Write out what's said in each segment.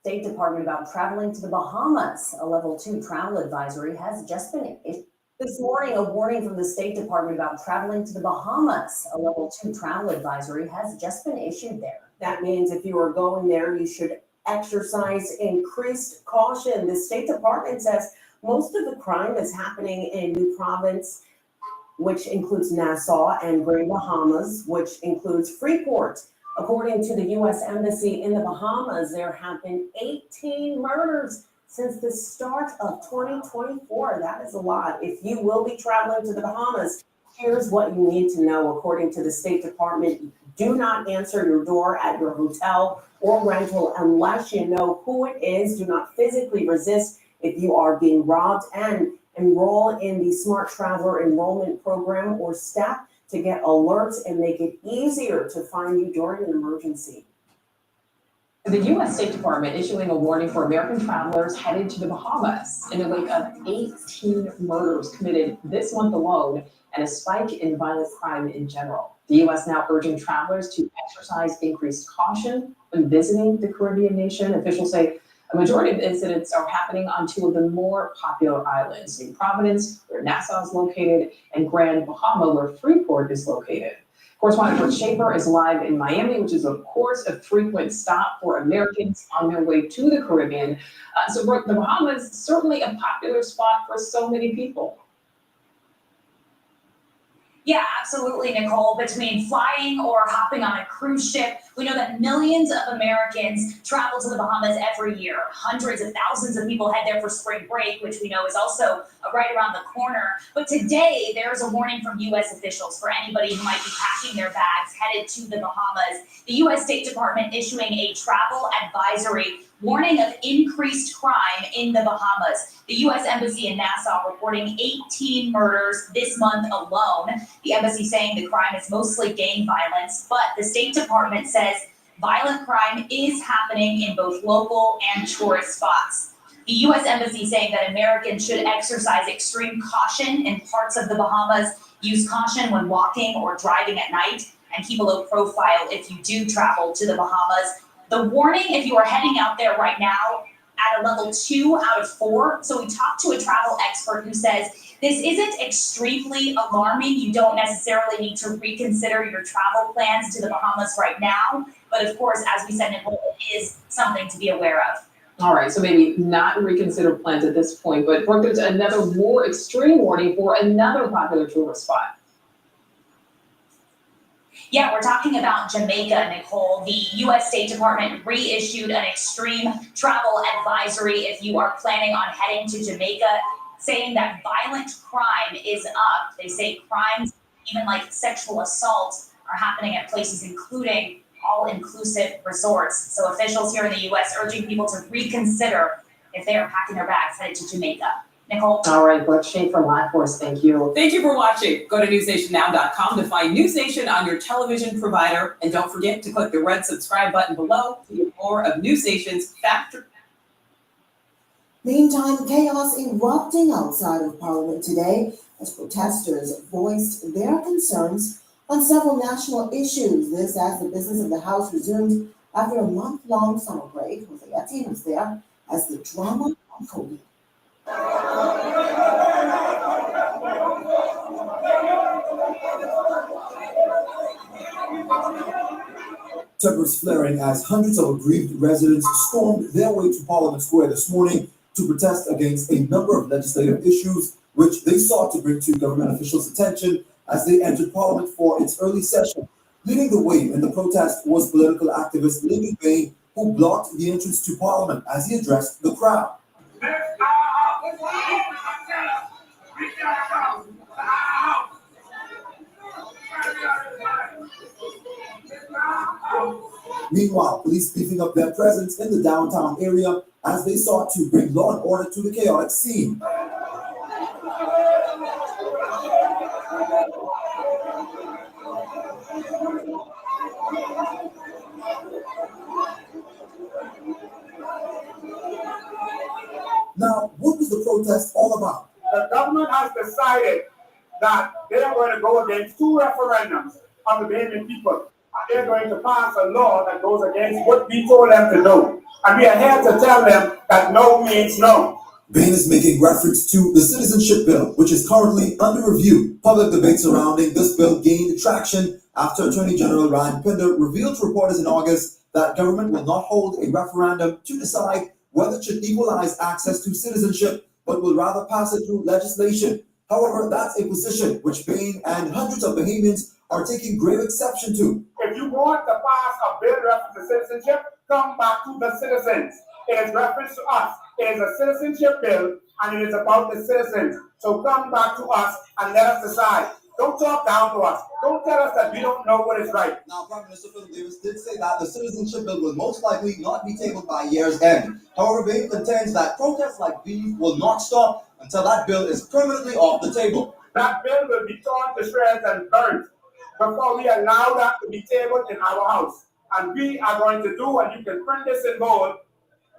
State Department about traveling to the Bahamas. A level 2 travel advisory has just been issued. This morning, a warning from the State Department about traveling to the Bahamas. A level 2 travel advisory has just been issued there. That means if you are going there, you should exercise increased caution. The State Department says most of the crime is happening in New Province, which includes Nassau, and Grand Bahamas, which includes Freeport. According to the U.S. Embassy in the Bahamas, there have been 18 murders since the start of 2024. That is a lot. If you will be traveling to the Bahamas, here's what you need to know. According to the State Department, do not answer your door at your hotel or rental unless you know who it is. Do not physically resist if you are being robbed, and enroll in the Smart Traveler Enrollment Program or STEP to get alerts and make it easier to find you during an emergency. The U.S. State Department issuing a warning for American travelers headed to the Bahamas in the wake of 18 murders committed this month alone and a spike in violent crime in general. The U.S. now urging travelers to exercise increased caution when visiting the Caribbean nation. Officials say a majority of incidents are happening on two of the more popular islands, New Providence, where Nassau is located, and Grand Bahama, where Freeport is located. Correspondent Brooke Schaefer is live in Miami, which is, of course, a frequent stop for Americans on their way to the Caribbean. So, Brooke, the Bahamas is certainly a popular spot for so many people. Yeah, absolutely, Nicole. Between flying or hopping on a cruise ship, we know that millions of Americans travel to the Bahamas every year. Hundreds of thousands of people head there for spring break, which we know is also right around the corner. But today, there's a warning from U.S. officials for anybody who might be packing their bags headed to the Bahamas. The U.S. State Department issuing a travel advisory warning of increased crime in the Bahamas. The U.S. Embassy in Nassau reporting 18 murders this month alone. The embassy saying the crime is mostly gang violence, but the State Department says violent crime is happening in both local and tourist spots. The U.S. Embassy saying that Americans should exercise extreme caution in parts of the Bahamas, use caution when walking or driving at night, and keep a low profile if you do travel to the Bahamas. The warning, if you are heading out there right now, at a level 2 out of 4. So we talked to a travel expert who says this isn't extremely alarming. You don't necessarily need to reconsider your travel plans to the Bahamas right now. But of course, as we said, Nicole, it is something to be aware of. All right, so maybe not reconsider plans at this point, but Brooke, there's another more extreme warning for another popular tourist spot. Yeah, we're talking about Jamaica, Nicole. The U.S. State Department reissued an extreme travel advisory if you are planning on heading to Jamaica, saying that violent crime is up. They say crimes, even like sexual assault, are happening at places including all-inclusive resorts. So officials here in the U.S. urging people to reconsider if they are packing their bags headed to Jamaica. Nicole? All right, Brooke Schaefer, live for us. Thank you. Thank you for watching. Go to newsnationnow.com to find News Nation on your television provider. And don't forget to click the red subscribe button below to get more of News Nation's Factor. Meantime, chaos erupting outside of Parliament today as protesters voiced their concerns on several national issues. This as the business of the House resumed after a month-long summer break. Jose Yati was there as the drama unfolded. Tempers flaring as hundreds of aggrieved residents stormed their way to Parliament Square this morning to protest against a number of legislative issues which they sought to bring to government officials' attention as they entered Parliament for its early session. Leading the way in the protest was political activist Bain, who blocked the entrance to Parliament as he addressed the crowd. Meanwhile, police beefing up their presence in the downtown area as they sought to bring law and order to the chaotic scene. Now, what was the protest all about? The government has decided that they are going to go against two referendums on the Bahamian people. they're going to pass a law that goes against what we told them to do. And we are here to tell them that no means no. Bain is making reference to the citizenship bill, which is currently under review. Public debate surrounding this bill gained traction after Attorney General Ryan Pinder revealed to reporters in August that government will not hold a referendum to decide whether it should equalize access to citizenship, but will rather pass it through legislation. However, that's a position which Bain and hundreds of Bahamians are taking grave exception to. If you want to pass a bill reference to citizenship, come back to the citizens. It is reference to us. It is a citizenship bill, and it is about the citizens. So come back to us and let us decide. Don't talk down to us. Don't tell us that we don't know what is right. Now, Prime Minister Philip Davis did say that the citizenship bill will most likely not be tabled by year's end. However, Bain contends that protests like these will not stop until that bill is permanently off the table. That bill will be torn to shreds and burnt before we allow that to be tabled in our house. And we are going to do, and you can print this in bold,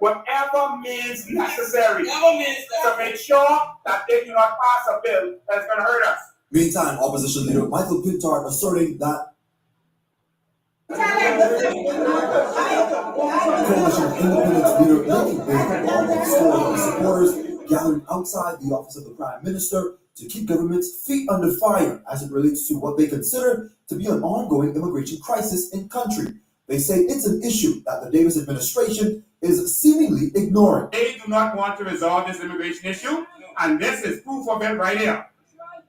whatever means necessary to make sure that they do not pass a bill that's going to hurt us. Meantime, opposition leader Michael Pintard asserting that coalition of independent leader Lincoln Bain scores of supporters gathered outside the office of the Prime Minister to keep government's feet under fire as it relates to what they consider to be an ongoing immigration crisis in country. They say it's an issue that the Davis administration is seemingly ignoring. They do not want to resolve this immigration issue, and this is proof of it right here.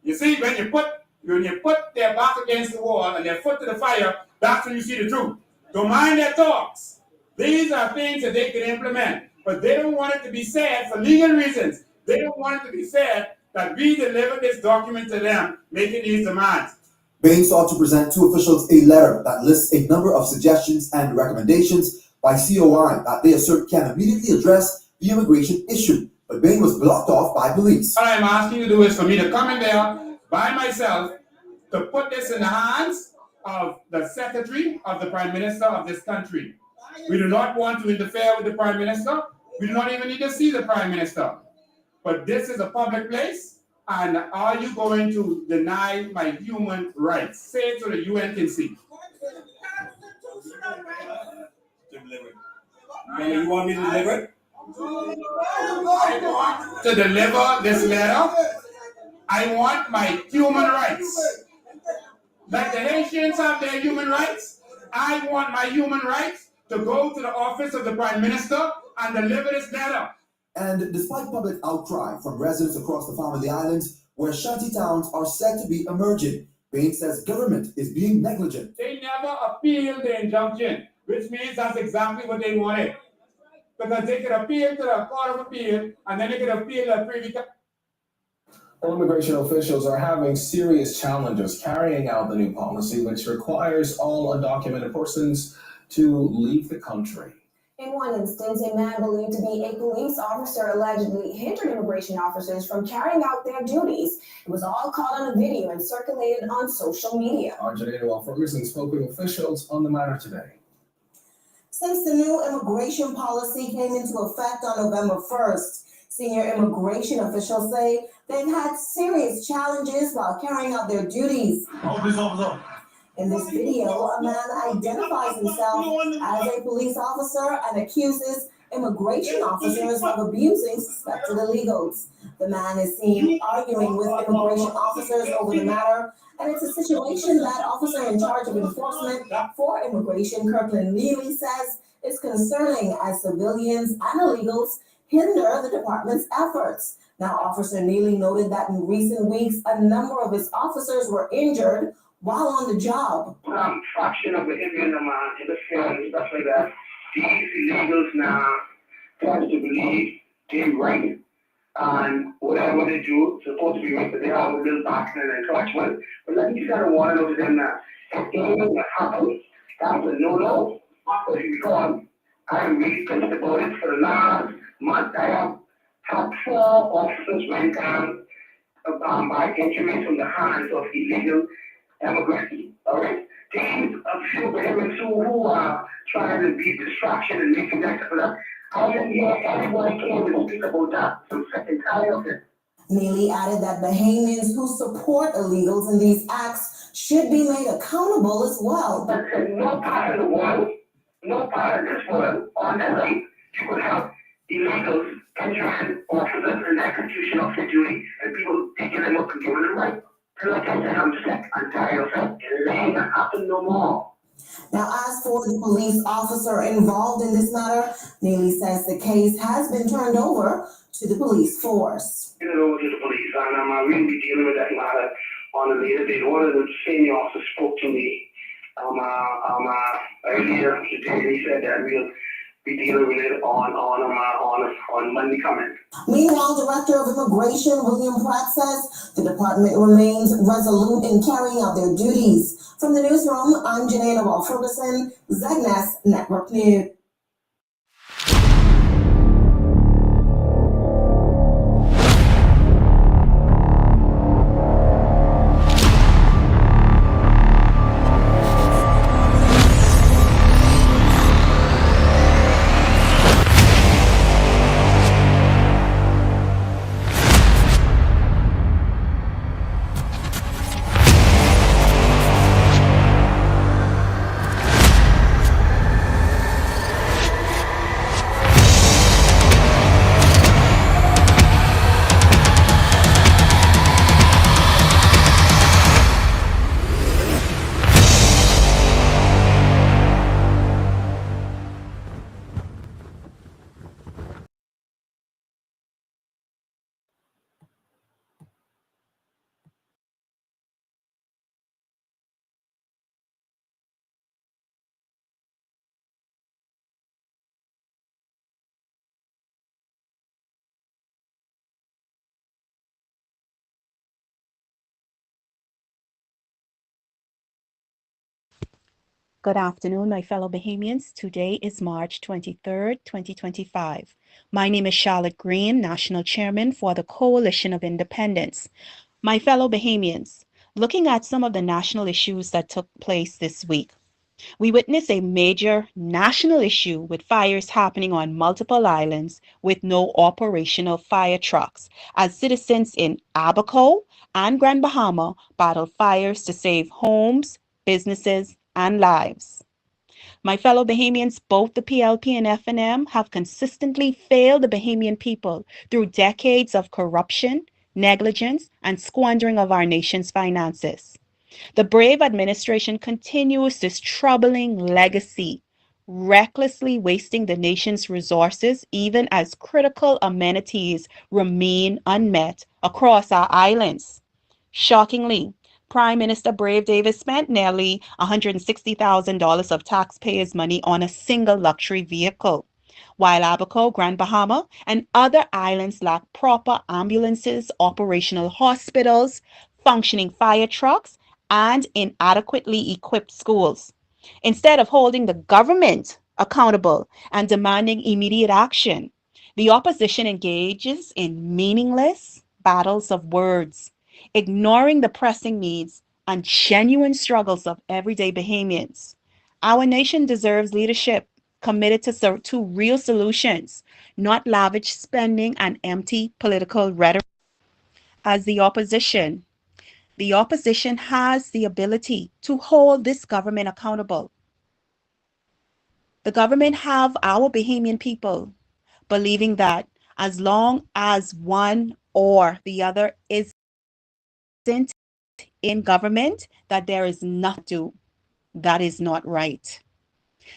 You see, when you put their back against the wall and their foot to the fire, that's when you see the truth. Don't mind their talks. These are things that they can implement, but they don't want it to be said for legal reasons. They don't want it to be said that we delivered this document to them, making these demands. Bain sought to present to officials a letter that lists a number of suggestions and recommendations by COI that they assert can immediately address the immigration issue, but Bain was blocked off by police. All I'm asking you to do is for me to come in there by myself to put this in the hands of the Secretary of the Prime Minister of this country. We do not want to interfere with the Prime Minister. We do not even need to see the Prime Minister. But this is a public place, and are you going to deny my human rights? Say it so the UN can see. You want me to deliver it? I want to deliver this letter. I want my human rights. Like the Haitians have their human rights, I want my human rights to go to the office of the Prime Minister and deliver this letter. And despite public outcry from residents across the Family Islands, where shanty towns are said to be emerging, Bain says government is being negligent. They never appealed the injunction, which means that's exactly what they wanted. Because they could appeal to the Court of Appeal, and then they could appeal the Privy Council. Immigration officials are having serious challenges carrying out the new policy, which requires all undocumented persons to leave the country. In one instance, a man believed to be a police officer allegedly hindered immigration officers from carrying out their duties. It was all caught on a video and circulated on social media. Our Janelle Ferguson spoke with officials on the matter today. Since the new immigration policy came into effect on November 1st, senior immigration officials say they've had serious challenges while carrying out their duties. In this video, a man identifies himself as a police officer and accuses immigration officers of abusing suspected illegals. The man is seen arguing with immigration officers over the matter, and it's a situation that officer in charge of enforcement for immigration, Kirkland Neely, says is concerning as civilians and illegals hinder the department's efforts. Now, Officer Neely noted that in recent weeks, a number of his officers were injured while on the job. Fraction of the Indian interference, stuff like that. These illegals now tend to believe they're right. And whatever they do, it's supposed to be right, but they have a little backing and encouragement. But let me kind of want to know to them now. If anything that happens, that's a no-no. But because I'm really pissed about it for the last month, I have had 4 officers went down by injuries from the hands of illegal immigrants. All right? These a few immigrants who are trying to be distraction and making that stuff. I didn't hear anyone came and speak about that. So I'm sick and tired of it. Neely added that Bahamians who support illegals in these acts should be made accountable as well. But in no part of the world, no part of this world on earth, you could have illegals entering officers in execution of their duty and people taking them up and giving them right. And like I said, I'm sick and tired of it. It ain't gonna happen no more. Now, as for the police officer involved in this matter, Neely says the case has been turned over to the police force. Turn it over to the police, and I'm really be dealing with that matter on a later date. One of the senior officers spoke to me earlier today, and he said that we'll be dealing with it on Monday coming. Meanwhile, Director of Immigration William Pratt says the department remains resolute in carrying out their duties. From the newsroom, I'm Janae Ferguson, ZNS Network News. Good afternoon, my fellow Bahamians. Today is March 23rd, 2025. My name is Charlotte Green, National Chairman for the Coalition of Independence. My fellow Bahamians, looking at some of the national issues that took place this week, we witnessed a major national issue with fires happening on multiple islands with no operational fire trucks, as citizens in Abaco and Grand Bahama battled fires to save homes, businesses, and lives. My fellow Bahamians, both the PLP and FNM have consistently failed the Bahamian people through decades of corruption, negligence, and squandering of our nation's finances. The brave administration continues this troubling legacy, recklessly wasting the nation's resources even as critical amenities remain unmet across our islands. Shockingly, Prime Minister Brave Davis spent nearly $160,000 of taxpayers' money on a single luxury vehicle, while Abaco, Grand Bahama, and other islands lack proper ambulances, operational hospitals, functioning fire trucks, and inadequately equipped schools. Instead of holding the government accountable and demanding immediate action, the opposition engages in meaningless battles of words, ignoring the pressing needs and genuine struggles of everyday Bahamians. Our nation deserves leadership committed to real solutions, not lavish spending and empty political rhetoric. As the opposition has the ability to hold this government accountable. The government have our Bahamian people believing that as long as one or the other isn't in government, that there is nothing to do. That is not right.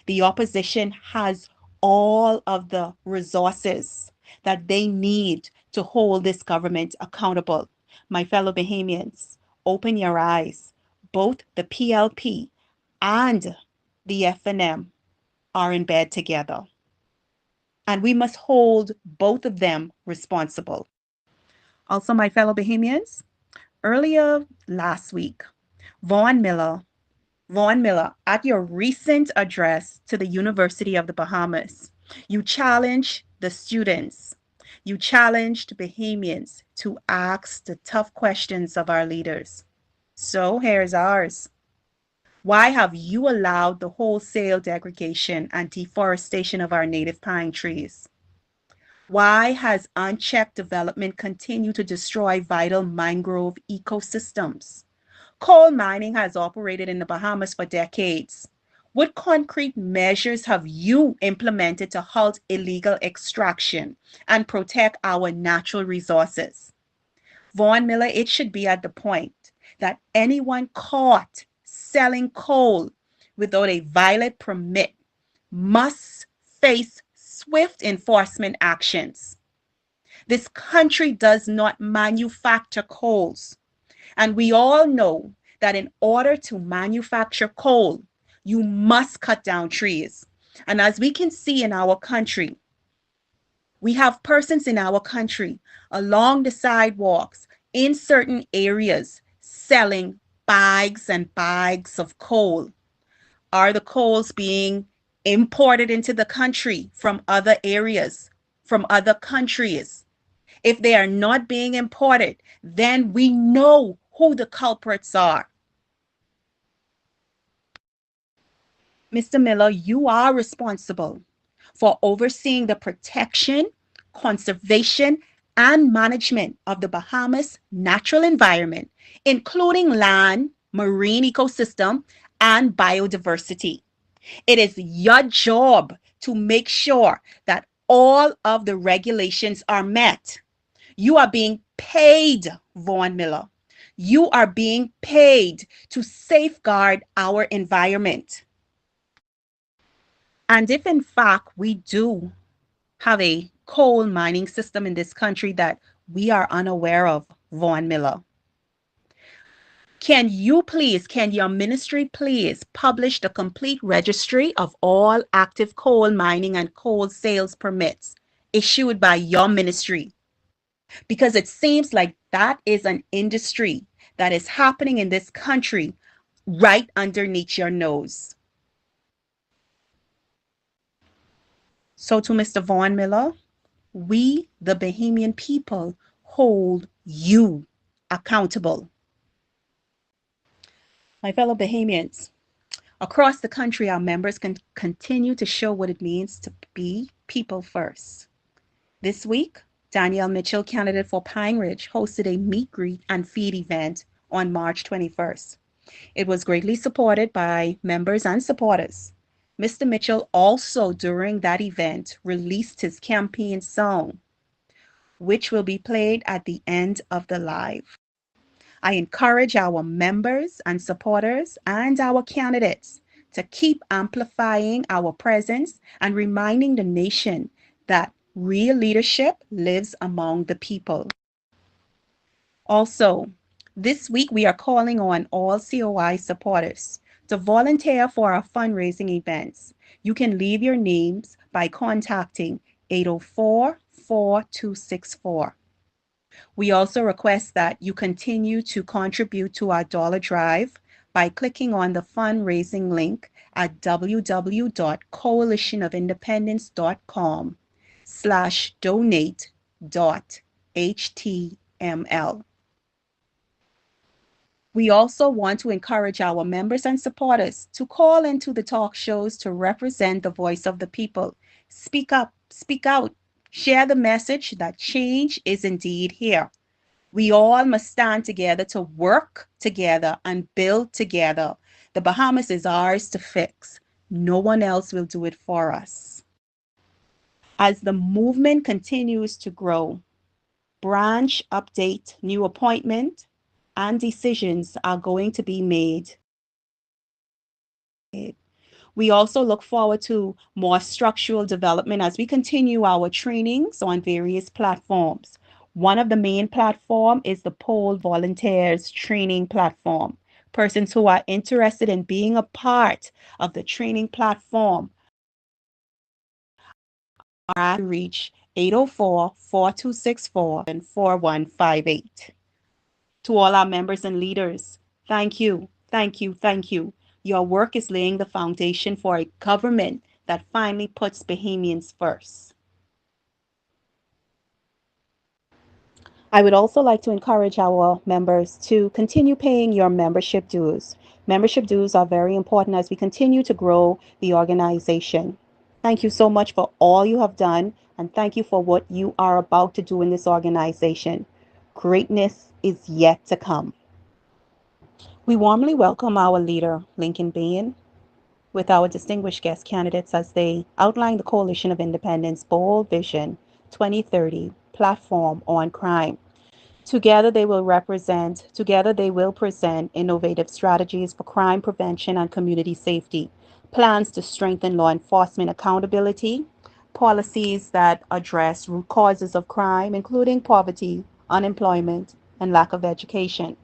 The opposition has all of the resources that they need to hold this government accountable. My fellow Bahamians, open your eyes. Both the PLP and the FNM are in bed together. And we must hold both of them responsible. Also, my fellow Bahamians, earlier last week, Vaughn Miller, at your recent address to the University of the Bahamas, you challenged the students, you challenged Bahamians to ask the tough questions of our leaders. So here's ours. Why have you allowed the wholesale degradation and deforestation of our native pine trees? Why has unchecked development continued to destroy vital mangrove ecosystems? Coal mining has operated in the Bahamas for decades. What concrete measures have you implemented to halt illegal extraction and protect our natural resources? Vaughn Miller, it should be at the point that anyone caught selling coal without a valid permit must face swift enforcement actions. This country does not manufacture coals. And we all know that in order to manufacture coal, you must cut down trees. And as we can see in our country, we have persons in our country along the sidewalks in certain areas selling bags and bags of coal. Are the coals being imported into the country from other areas, from other countries? If they are not being imported, then we know who the culprits are. Mr. Miller, you are responsible for overseeing the protection, conservation, and management of the Bahamas natural environment, including land, marine ecosystem, and biodiversity. It is your job to make sure that all of the regulations are met. You are being paid, Vaughn Miller. You are being paid to safeguard our environment. And if in fact we do have a coal mining system in this country that we are unaware of, Vaughn Miller, can your ministry please publish the complete registry of all active coal mining and coal sales permits issued by your ministry? Because it seems like that is an industry that is happening in this country right underneath your nose. So to Mr. Vaughn Miller, we, the Bahamian people, hold you accountable. My fellow Bahamians, across the country, our members can continue to show what it means to be people first. This week, Danielle Mitchell, candidate for Pine Ridge, hosted a meet, greet, and feed event on March 21st. It was greatly supported by members and supporters. Mr. Mitchell also, during that event, released his campaign song, which will be played at the end of the live. I encourage our members and supporters and our candidates to keep amplifying our presence and reminding the nation that real leadership lives among the people. Also, this week we are calling on all COI supporters to volunteer for our fundraising events. You can leave your names by contacting 804-4264. We also request that you continue to contribute to our dollar drive by clicking on the fundraising link at www.coalitionofindependence.com/donate.html. We also want to encourage our members and supporters to call into the talk shows to represent the voice of the people. Speak up, speak out, share the message that change is indeed here. We all must stand together to work together and build together. The Bahamas is ours to fix. No one else will do it for us. As the movement continues to grow, branch update, new appointment, and decisions are going to be made. We also look forward to more structural development as we continue our trainings on various platforms. One of the main platforms is the Pole Volunteers Training Platform. Persons who are interested in being a part of the training platform are to reach 804-4264 and 4158. To all our members and leaders, thank you, thank you, thank you. Your work is laying the foundation for a government that finally puts Bahamians first. I would also like to encourage our members to continue paying your membership dues. Membership dues are very important as we continue to grow the organization. Thank you so much for all you have done and thank you for what you are about to do in this organization. Greatness is yet to come. We warmly welcome our leader, Lincoln Bain, with our distinguished guest candidates as they outline the Coalition of Independence Bold Vision 2030 platform on crime. Together they will present innovative strategies for crime prevention and community safety, plans to strengthen law enforcement accountability, policies that address root causes of crime, including poverty, unemployment, and lack of education.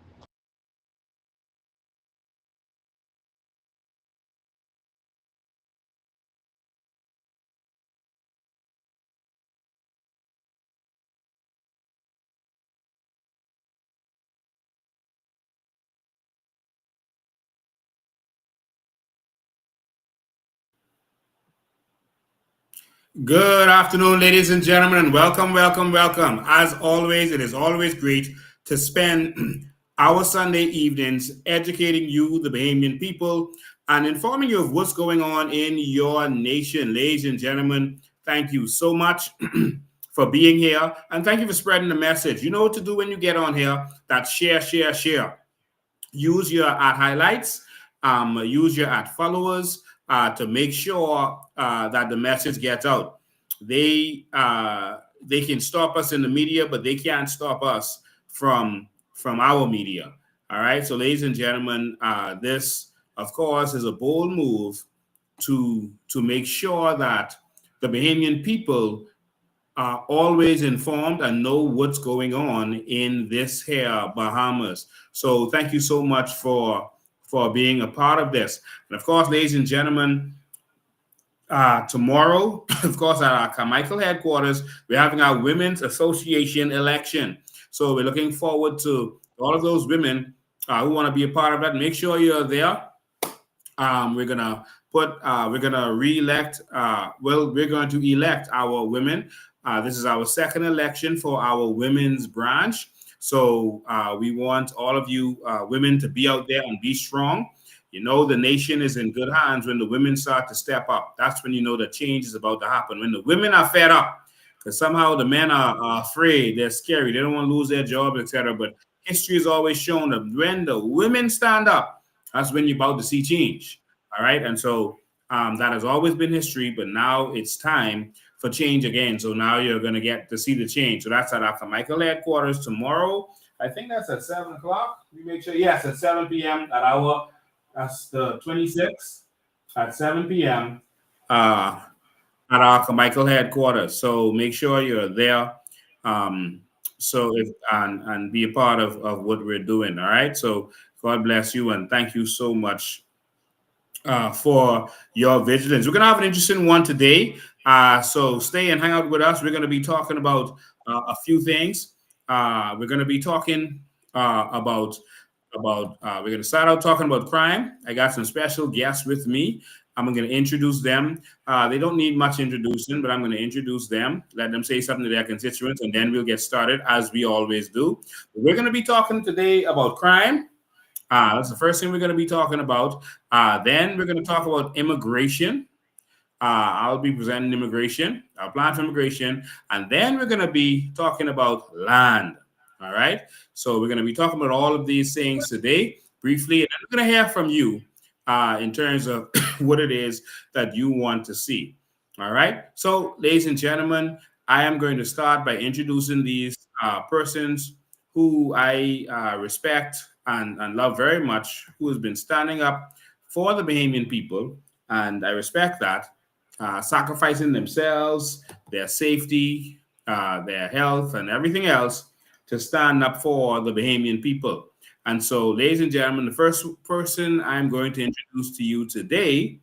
Good afternoon, ladies and gentlemen, and welcome, welcome, welcome. As always, it is always great to spend our Sunday evenings educating you, the Bahamian people, and informing you of what's going on in your nation. Ladies and gentlemen, thank you so much for being here, and thank you for spreading the message. You know what to do when you get on here. That's share, share, share. Use your highlights, use your followers to make sure that the message gets out. They can stop us in the media, but they can't stop us from our media. All right. So, ladies and gentlemen, this, of course, is a bold move to make sure that the Bahamian people are always informed and know what's going on in this here Bahamas. So thank you so much for being a part of this. And of course, ladies and gentlemen, tomorrow, of course, at our Carmichael headquarters, we're having our Women's Association election. So we're looking forward to all of those women who want to be a part of that. Make sure you're there. We're gonna re-elect. We're going to elect our women. This is our second election for our women's branch. So we want all of you women to be out there and be strong. You know, the nation is in good hands when the women start to step up. That's when you know the change is about to happen. When the women are fed up, because somehow the men are afraid, they're scary, they don't want to lose their job, etc. But history has always shown that when the women stand up, that's when you're about to see change. All right. And so that has always been history, but now it's time for change again. So now you're going to get to see the change. So that's at our Michael headquarters tomorrow. I think that's at 7 o'clock. We make sure, yes, at 7 p.m. That's the 26th at 7 p.m. At our Michael headquarters. So make sure you're there. And be a part of what we're doing. All right. So God bless you and thank you so much for your vigilance. We're going to have an interesting one today. So stay and hang out with us. We're going to be talking about a few things. We're going to be talking about we're going to start out talking about crime. I got some special guests with me. I'm going to introduce them. They don't need much introduction, but I'm going to introduce them, let them say something to their constituents, and then we'll get started as we always do. We're going to be talking today about crime. That's the first thing we're going to be talking about. Then we're going to talk about immigration. I'll be presenting immigration, our plan for immigration. And then we're going to be talking about land. All right. So we're going to be talking about all of these things today briefly. And I'm going to hear from you in terms of what it is that you want to see. All right. So, ladies and gentlemen, I am going to start by introducing these persons who I respect and love very much, who has been standing up for the Bahamian people. And I respect that, sacrificing themselves, their safety, their health, and everything else to stand up for the Bahamian people. And so, ladies and gentlemen, the first person I'm going to introduce to you today,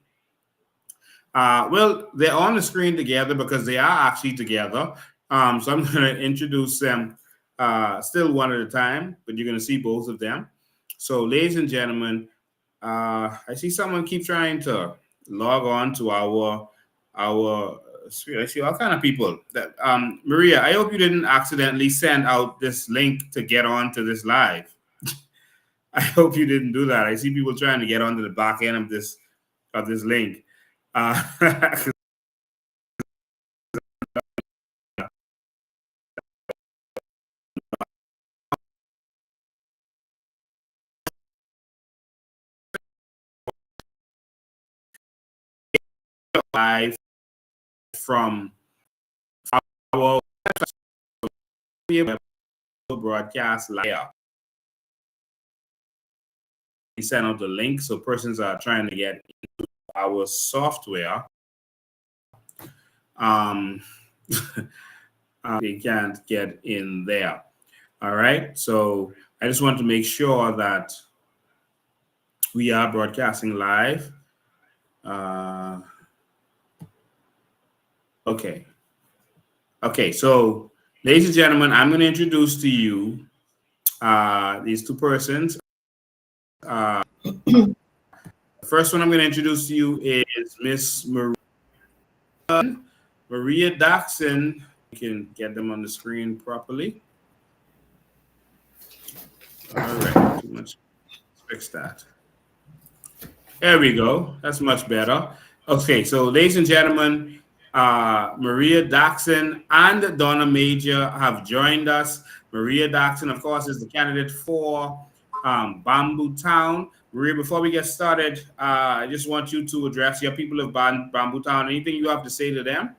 well, they're on the screen together because they are actually together. So I'm going to introduce them still one at a time, but you're going to see both of them. So, ladies and gentlemen, I see someone keep trying to log on to our I see all kind of people. That Maria, I hope you didn't accidentally send out this link to get on to this live. I hope you didn't do that. I see people trying to get onto the back end of this link. live from our broadcast live. We send out the link so persons are trying to get into our software. They can't get in there. All right. So I just want to make sure that we are broadcasting live. Okay. Okay. So, ladies and gentlemen, I'm going to introduce to you these two persons. The first one I'm going to introduce to you is Miss Maria Daxon. You can get them on the screen properly. All right. Too much. Let's fix that. There we go. That's much better. Okay. So, ladies and gentlemen, Maria Daxon and Donna Major have joined us. Maria Daxon, of course, is the candidate for Bamboo Town. Maria, before we get started, I just want you to address your people of Bamboo Town. Anything you have to say to them?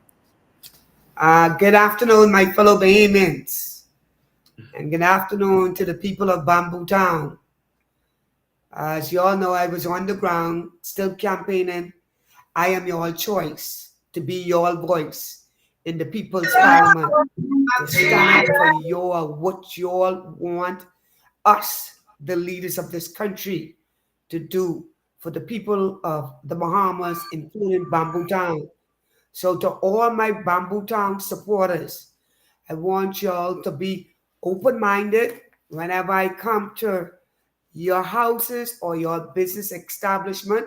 Good afternoon, my fellow Bahamians, and good afternoon to the people of Bamboo Town. As you all know, I was on the ground, still campaigning. I am your choice to be your voice in the People's Parliament, to stand up for what you all want us, the leaders of this country, to do for the people of the Bahamas, including Bamboo Town. So to all my Bamboo Town supporters, I want y'all to be open-minded whenever I come to your houses or your business establishment.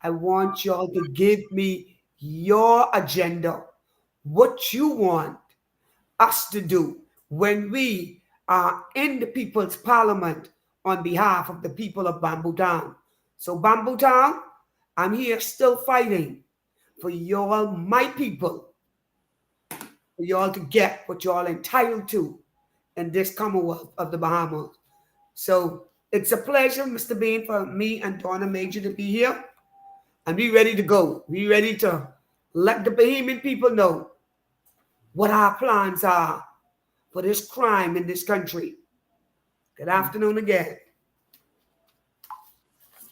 I want y'all to give me your agenda, what you want us to do when we are in the People's Parliament on behalf of the people of Bamboo Town. So Bamboo Town, I'm here still fighting for y'all, my people, for y'all to get what y'all entitled to in this Commonwealth of the Bahamas. So it's a pleasure, Mr. Bain, for me and Donna Major to be here. And we ready to go. We ready to let the Bahamian people know what our plans are for this crime in this country. Good afternoon again.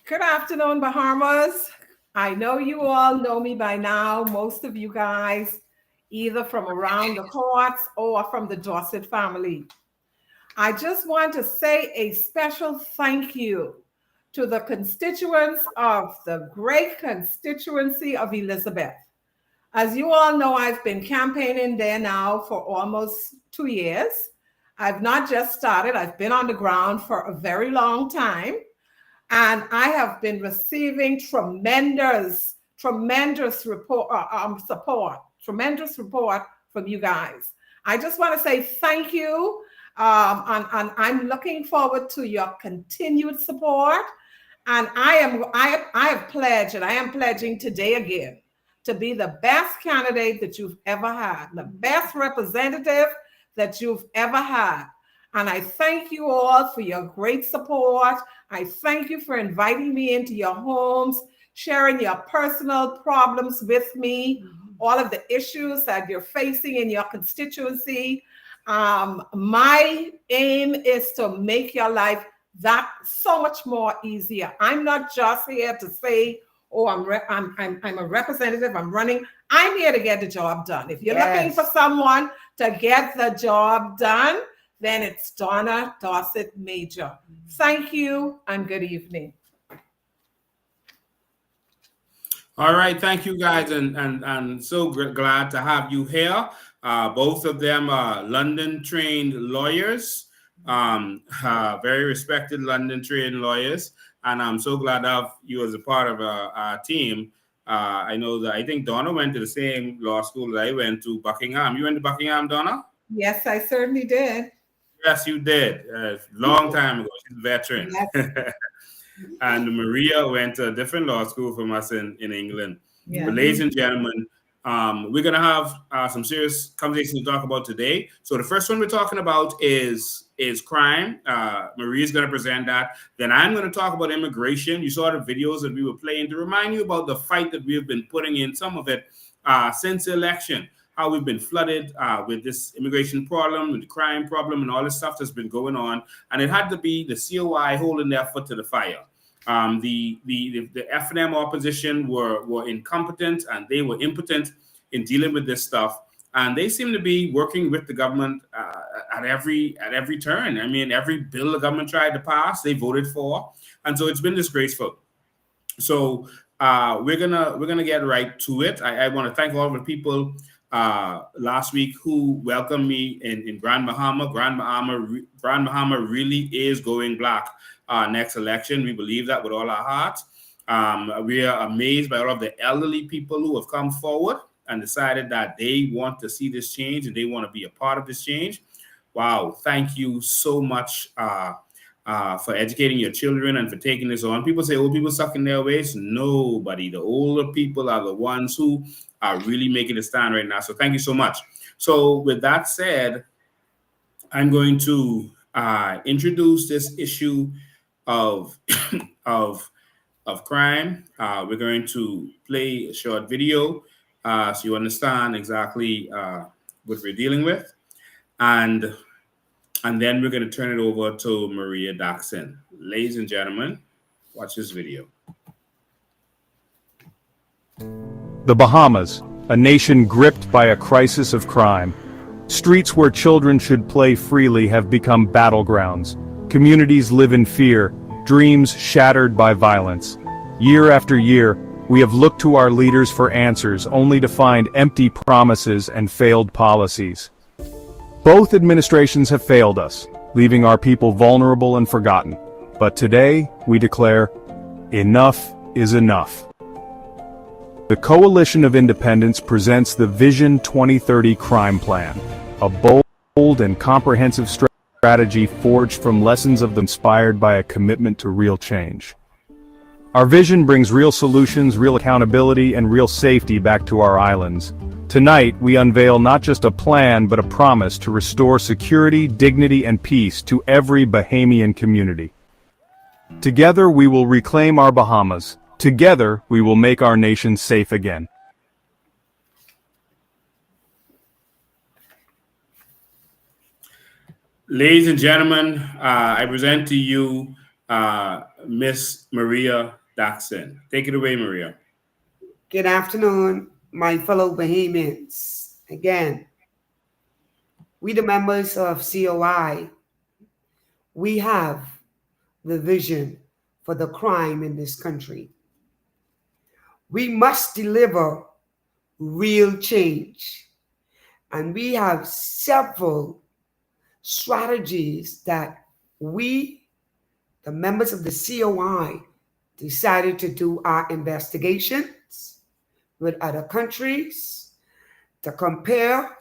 Good afternoon, Bahamas. I know you all know me by now, most of you guys, either from around the courts or from the Dorset family. I just want to say a special thank you to the constituents of the great constituency of Elizabeth. As you all know, I've been campaigning there now for almost 2 years. I've not just started, I've been on the ground for a very long time. And I have been receiving tremendous support from you guys. I just want to say thank you. And I'm looking forward to your continued support. And I have pledged, and I am pledging today again, to be the best candidate that you've ever had, the best representative that you've ever had. And I thank you all for your great support. I thank you for inviting me into your homes, sharing your personal problems with me, all of the issues that you're facing in your constituency. My aim is to make your life that so much more easier. I'm not just here to say, oh, I'm a representative, I'm running. I'm here to get the job done. If you're looking for someone to get the job done, then it's Donna Dorset Major. Thank you and good evening. All right, thank you guys, and so glad to have you here. Both of them are London-trained lawyers, very respected London-trained lawyers, and I'm so glad to have you as a part of our team. I know that I think Donna went to the same law school that I went to, Buckingham. You went to Buckingham, Donna? Yes, I certainly did. Yes, you did. Long time ago. She's a veteran. Yes. And Maria went to a different law school from us in England. Yeah. But ladies and gentlemen, we're going to have some serious conversations to talk about today. So the first one we're talking about is is crime. Maria's going to present that. Then I'm going to talk about immigration. You saw the videos that we were playing to remind you about the fight that we have been putting in, some of it since the election, how we've been flooded with this immigration problem, with the crime problem, and all this stuff that's been going on. And it had to be the COI holding their foot to the fire. The F&M opposition were incompetent, and they were impotent in dealing with this stuff. And they seem to be working with the government at every turn. I mean, every bill the government tried to pass, they voted for, and so it's been disgraceful. So we're gonna get right to it. I want to thank all of the people last week who welcomed me in Grand Bahama. Grand Bahama really is going black next election. We believe that with all our hearts. We are amazed by all of the elderly people who have come forward and decided that they want to see this change and they want to be a part of this change. Wow, thank you so much for educating your children and for taking this on. People say old people suck in their ways. Nobody. The older people are the ones who are really making a stand right now. So thank you so much. So with that said, I'm going to introduce this issue of crime. We're going to play a short video so you understand exactly what we're dealing with. And then we're going to turn it over to Maria Daxon. Ladies and gentlemen, watch this video. The Bahamas, a nation gripped by a crisis of crime. Streets where children should play freely have become battlegrounds. Communities live in fear, dreams shattered by violence. Year after year, we have looked to our leaders for answers only to find empty promises and failed policies. Both administrations have failed us, leaving our people vulnerable and forgotten. But today, we declare, enough is enough. The Coalition of Independence presents the Vision 2030 Crime Plan, a bold and comprehensive strategy forged from lessons of them inspired by a commitment to real change. Our vision brings real solutions, real accountability, and real safety back to our islands. Tonight, we unveil not just a plan, but a promise to restore security, dignity, and peace to every Bahamian community. Together, we will reclaim our Bahamas. Together, we will make our nation safe again. Ladies and gentlemen, I present to you Miss Maria Daxon. Take it away, Maria. Good afternoon, my fellow Bahamians. Again, we the members of COI, we have the vision for the crime in this country. We must deliver real change. And we have several strategies that we, the members of the COI, decided to do our investigations with other countries, to compare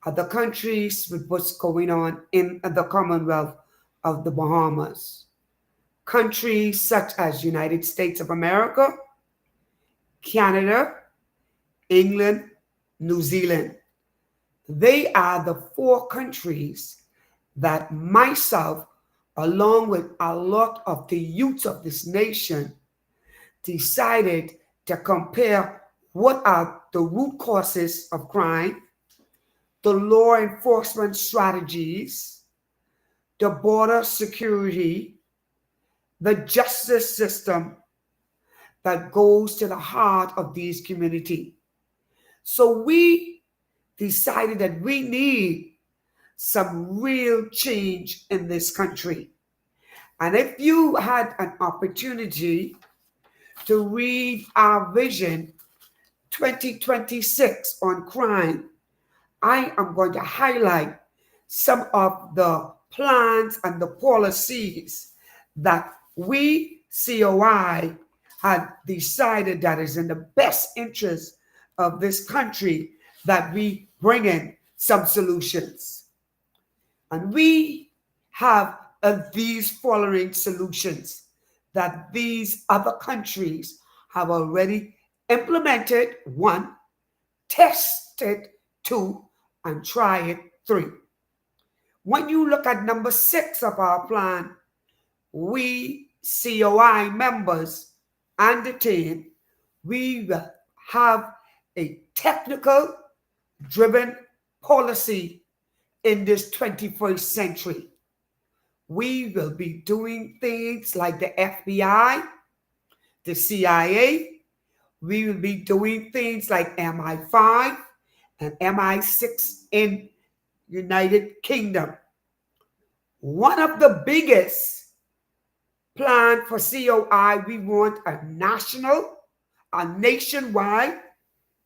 other countries with what's going on in the Commonwealth of the Bahamas. Countries such as United States of America, Canada, England, New Zealand. They are the 4 countries that myself, along with a lot of the youth of this nation, decided to compare what are the root causes of crime, the law enforcement strategies, the border security, the justice system that goes to the heart of these communities. So we decided that we need some real change in this country. And if you had an opportunity to read our Vision 2026 on crime, I am going to highlight some of the plans and the policies that we, COI, had decided that is in the best interest of this country, that we bring in some solutions. And we have these following solutions that these other countries have already implemented: 1, tested; 2, and try it; 3. When you look at number 6 of our plan, we COI members and the team, we will have a technical driven policy in this 21st century. We will be doing things like the FBI, the CIA. We will be doing things like MI5 and MI6 in United Kingdom. One of the biggest plan for COI, we want a nationwide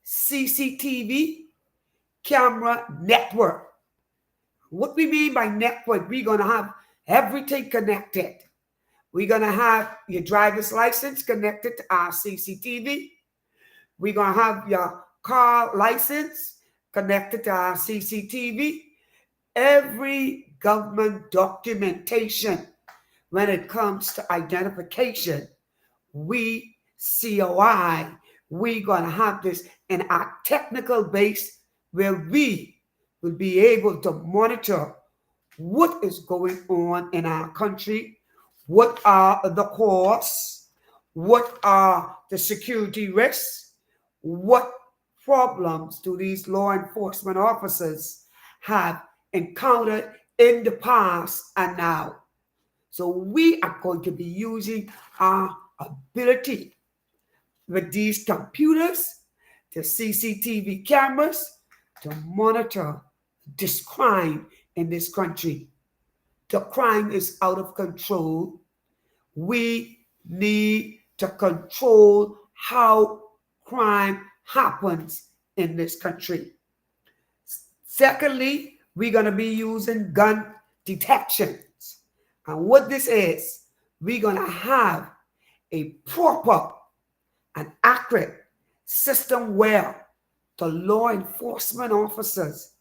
CCTV camera network. What we mean by network, we're going to have everything connected. We're going to have your driver's license connected to our CCTV. We're going to have your car license connected to our CCTV. Every government documentation when it comes to identification, we COI, we're going to have this in our technical base where we will be able to monitor what is going on in our country, what are the costs, what are the security risks, what problems do these law enforcement officers have encountered in the past and now. So we are going to be using our ability with these computers, the CCTV cameras, to monitor this crime in this country. The crime is out of control. We need to control how crime happens in this country. Secondly, we're going to be using gun detections. And what this is, we're going to have a proper and accurate system where the law enforcement officers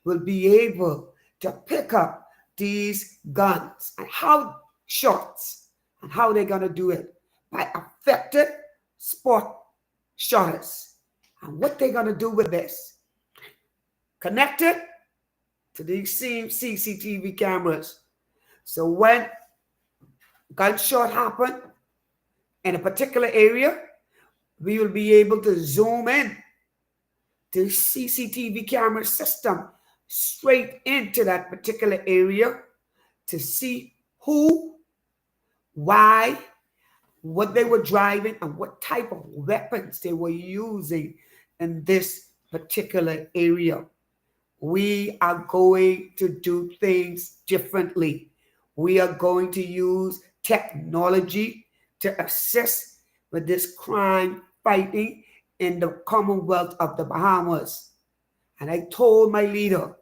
will be able to pick up these guns and how shots and how they're going to do it by effective spot shotters. And what they're going to do with this, connect it to these same CCTV cameras. So when gunshot happen in a particular area, we will be able to zoom in the CCTV camera system straight into that particular area to see who, why, what they were driving, and what type of weapons they were using in this particular area. We are going to do things differently. We are going to use technology to assist with this crime fighting in the Commonwealth of the Bahamas. And I told my leader,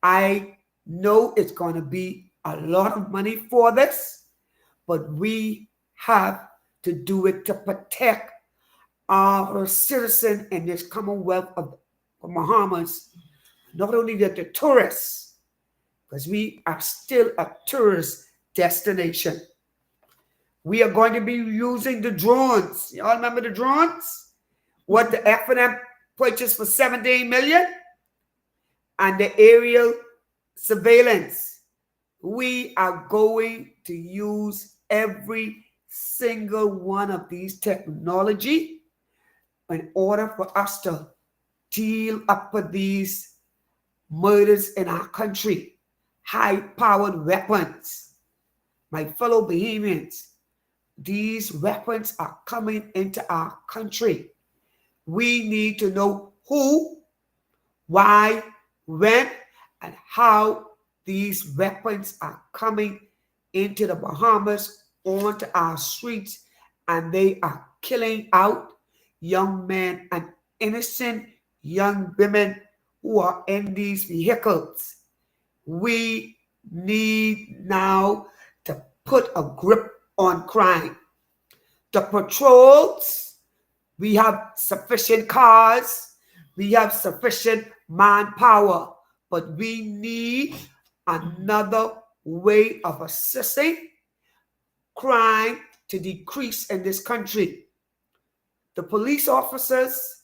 I know it's going to be a lot of money for this, but we have to do it to protect our citizens in this Commonwealth of the Bahamas. Not only that, the tourists, because we are still a tourist destination. We are going to be using the drones. Y'all remember the drones? What the F&M purchased for $17 million? And the aerial surveillance. We are going to use every single one of these technology in order for us to deal up with these murders in our country. High-powered weapons. My fellow Bahamians, these weapons are coming into our country. We need to know who, why, when, and how these weapons are coming into the Bahamas, onto our streets, and they are killing out young men and innocent young women who are in these vehicles. We need now to put a grip on crime. The patrols, we have sufficient cars, we have sufficient manpower, but we need another way of assessing crime to decrease in this country. The police officers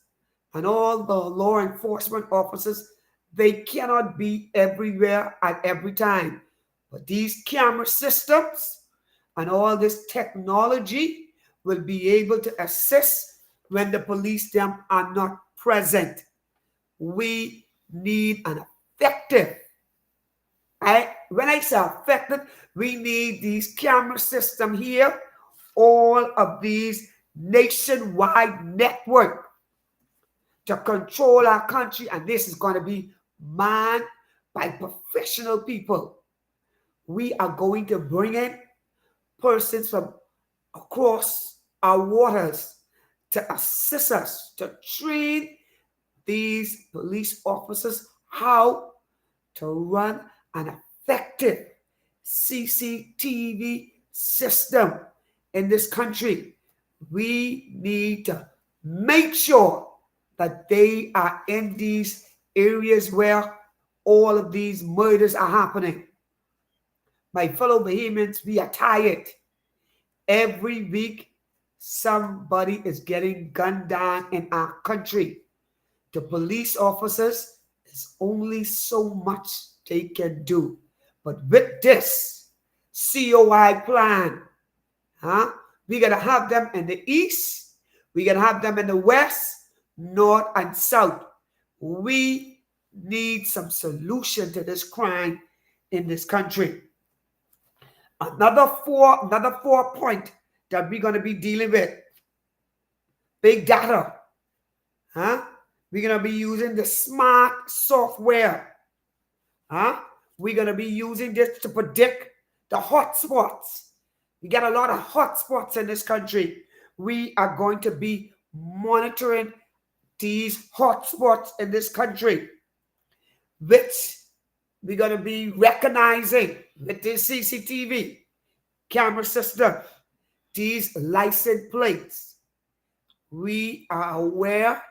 and all the law enforcement officers, They cannot be everywhere at every time. But these camera systems and all this technology will be able to assist when the police them are not present. We need an effective, when I say effective, we need these camera system here, all of these nationwide network to control our country, and this is going to be manned by professional people. We are going to bring in persons from across our waters to assist us to train these police officers how to run an effective CCTV system in this country. We need to make sure that they are in these areas where all of these murders are happening. My fellow Bahamians, we are tired. Every week, somebody is getting gunned down in our country. The police officers, there's only so much they can do. But with this COI plan, we're going to have them in the east, we're going to have them in the west, north, and south. We need some solution to this crime in this country. Another four point that we're going to be dealing with. Big data. We're going to be using the smart software. We're going to be using this to predict the hotspots. We got a lot of hotspots in this country. We are going to be monitoring these hotspots in this country, which we're going to be recognizing with this CCTV camera system, these license plates. We are aware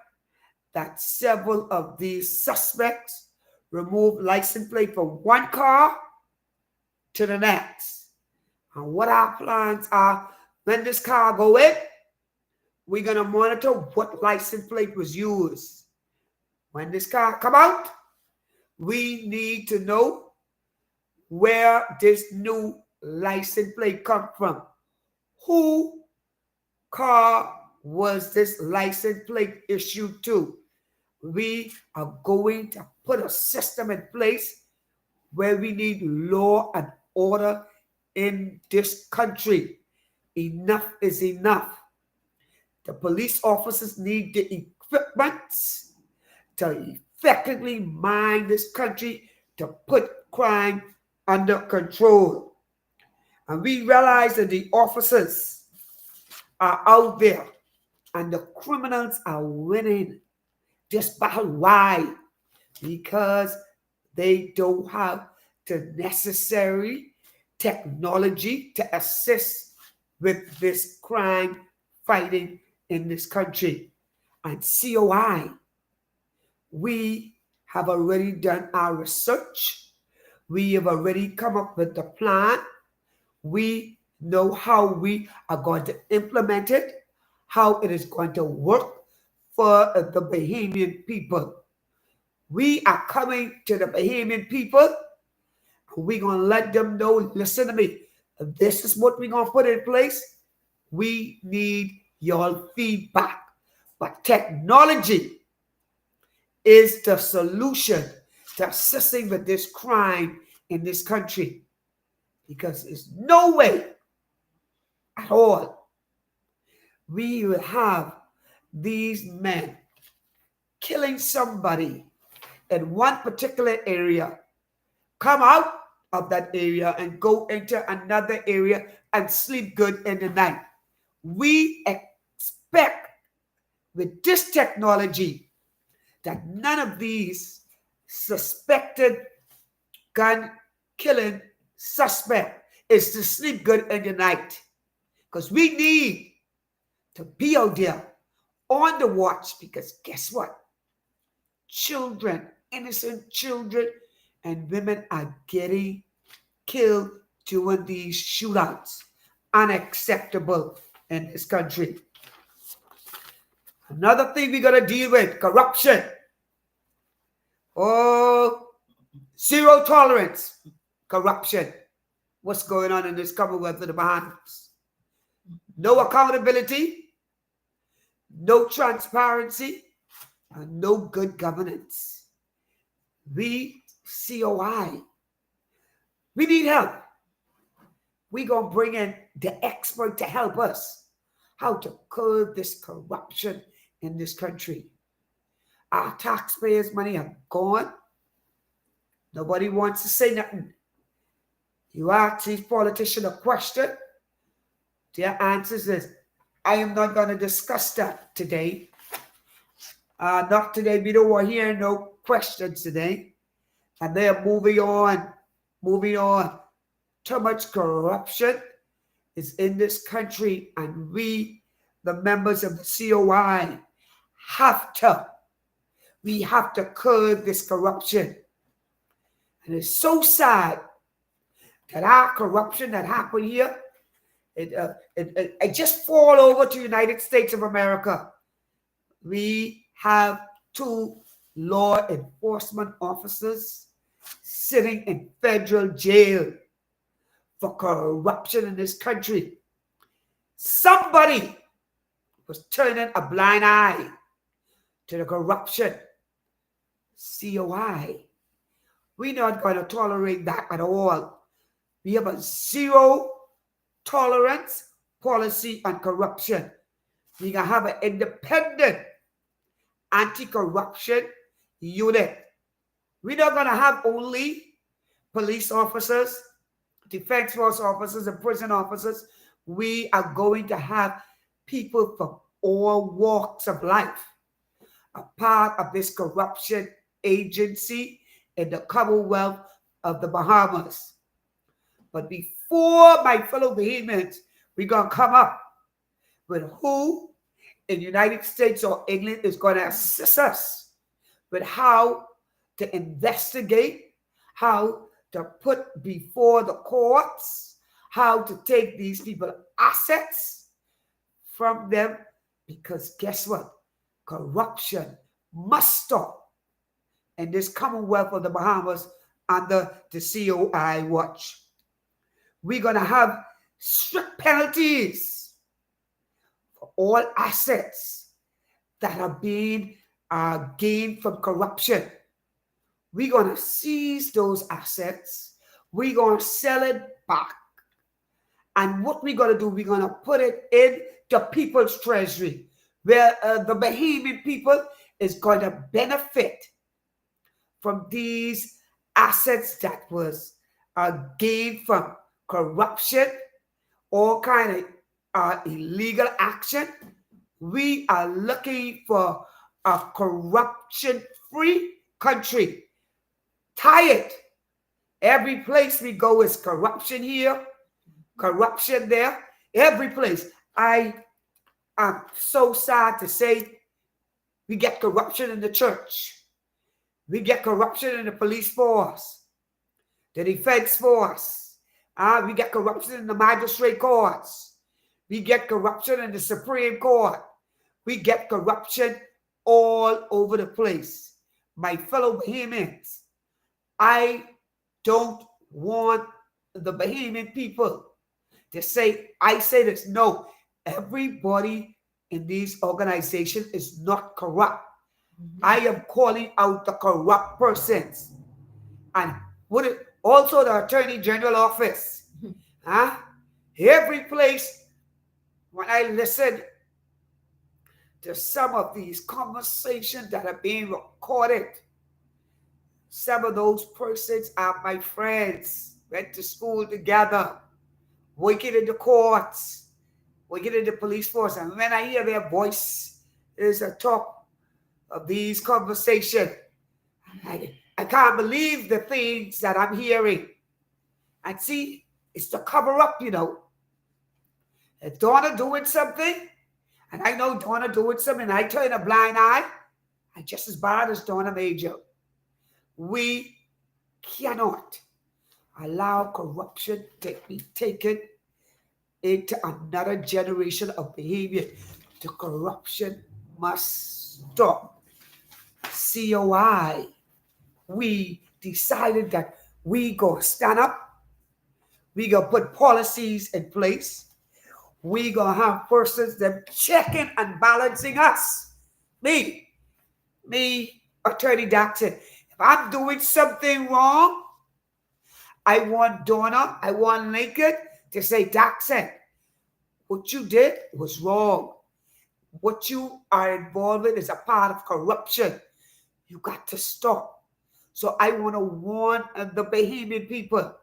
that several of these suspects remove license plate from one car to the next. And what our plans are, when this car go in, we're going to monitor what license plate was used. When this car come out, we need to know where this new license plate come from. Who car was this license plate issued to? We are going to put a system in place where we need law and order in this country. Enough is enough. The police officers need the equipment to effectively mine this country, to put crime under control. And we realize that the officers are out there and the criminals are winning this battle. Why? Because they don't have the necessary technology to assist with this crime fighting in this country. And COI, we have already done our research. We have already come up with the plan. We know how we are going to implement it, how it is going to work for the Bahamian people. We are coming to the Bahamian people. We're going to let them know, listen to me, this is what we're going to put in place. We need your feedback. But technology is the solution to assisting with this crime in this country. Because there's no way at all we will have these men killing somebody in one particular area, come out of that area and go into another area and sleep good in the night. We expect with this technology that none of these suspected gun killing suspect is to sleep good in the night. Because we need to be out there on the watch, because guess what? Children, innocent children and women are getting killed during these shootouts. Unacceptable in this country. Another thing we got to deal with, corruption. Oh, zero tolerance, corruption. What's going on in this Commonwealth of the Bahamas? No accountability, no transparency, and no good governance. We, COI, we need help. We're going to bring in the expert to help us how to curb this corruption in this country. Our taxpayers' money are gone. Nobody wants to say nothing. You ask these politicians a question, their answers is, I am not going to discuss that today. Not today. We don't want to hear no questions today. And they are moving on. Too much corruption is in this country, and we, the members of the COI, have to curb this corruption. And it's so sad that our corruption that happened here, it just fall over to the United States of America. We have 2 law enforcement officers sitting in federal jail for corruption in this country. Somebody was turning a blind eye to the corruption. COI. We're not going to tolerate that at all. We have a zero tolerance policy on corruption. We're going to have an independent anti-corruption unit. We're not going to have only police officers, defense force officers, and prison officers. We are going to have people from all walks of life a part of this corruption agency in the Commonwealth of the Bahamas. But before, my fellow Bahamians, we're going to come up with who in the United States or England is going to assist us with how to investigate, how to put before the courts, how to take these people's assets from them, because guess what? Corruption must stop in this Commonwealth of the Bahamas under the COI watch. We're going to have strict penalties for all assets that are being gained from corruption. We're going to seize those assets. We're going to sell it back. And what we're going to do, we're going to put it in the people's treasury, where the Bahamian people is going to benefit from these assets that was gained from corruption, all kind of illegal action. We are looking for a corruption-free country. Tired. Every place we go is corruption here, corruption there, every place. I am so sad to say we get corruption in the church. We get corruption in the police force, the defense force. We get corruption in the magistrate courts. We get corruption in the Supreme Court. We get corruption all over the place. My fellow Bahamians, I don't want the Bahamian people to say, I say this. No, everybody in these organizations is not corrupt. I am calling out the corrupt persons. And also the Attorney General office. Every place, when I listen to some of these conversations that are being recorded, some of those persons are my friends, went to school together, working in the courts, working in the police force. And when I hear their voice, there's a talk of these conversations, I can't believe the things that I'm hearing. And see, it's the cover up, you know. If Donna doing something, and I know Donna doing something, and I turn a blind eye, I'm just as bad as Donna Major. We cannot allow corruption to be taken into another generation of behavior. The corruption must stop. COI, we decided that we go stand up, we go put policies in place, we gonna have persons that checking and balancing us. Me, Attorney Daxon. If I'm doing something wrong, I want Donna, I want Lincoln to say, Daxon, what you did was wrong. What you are involved in is a part of corruption. You got to stop. So I want to warn the Bahamian people.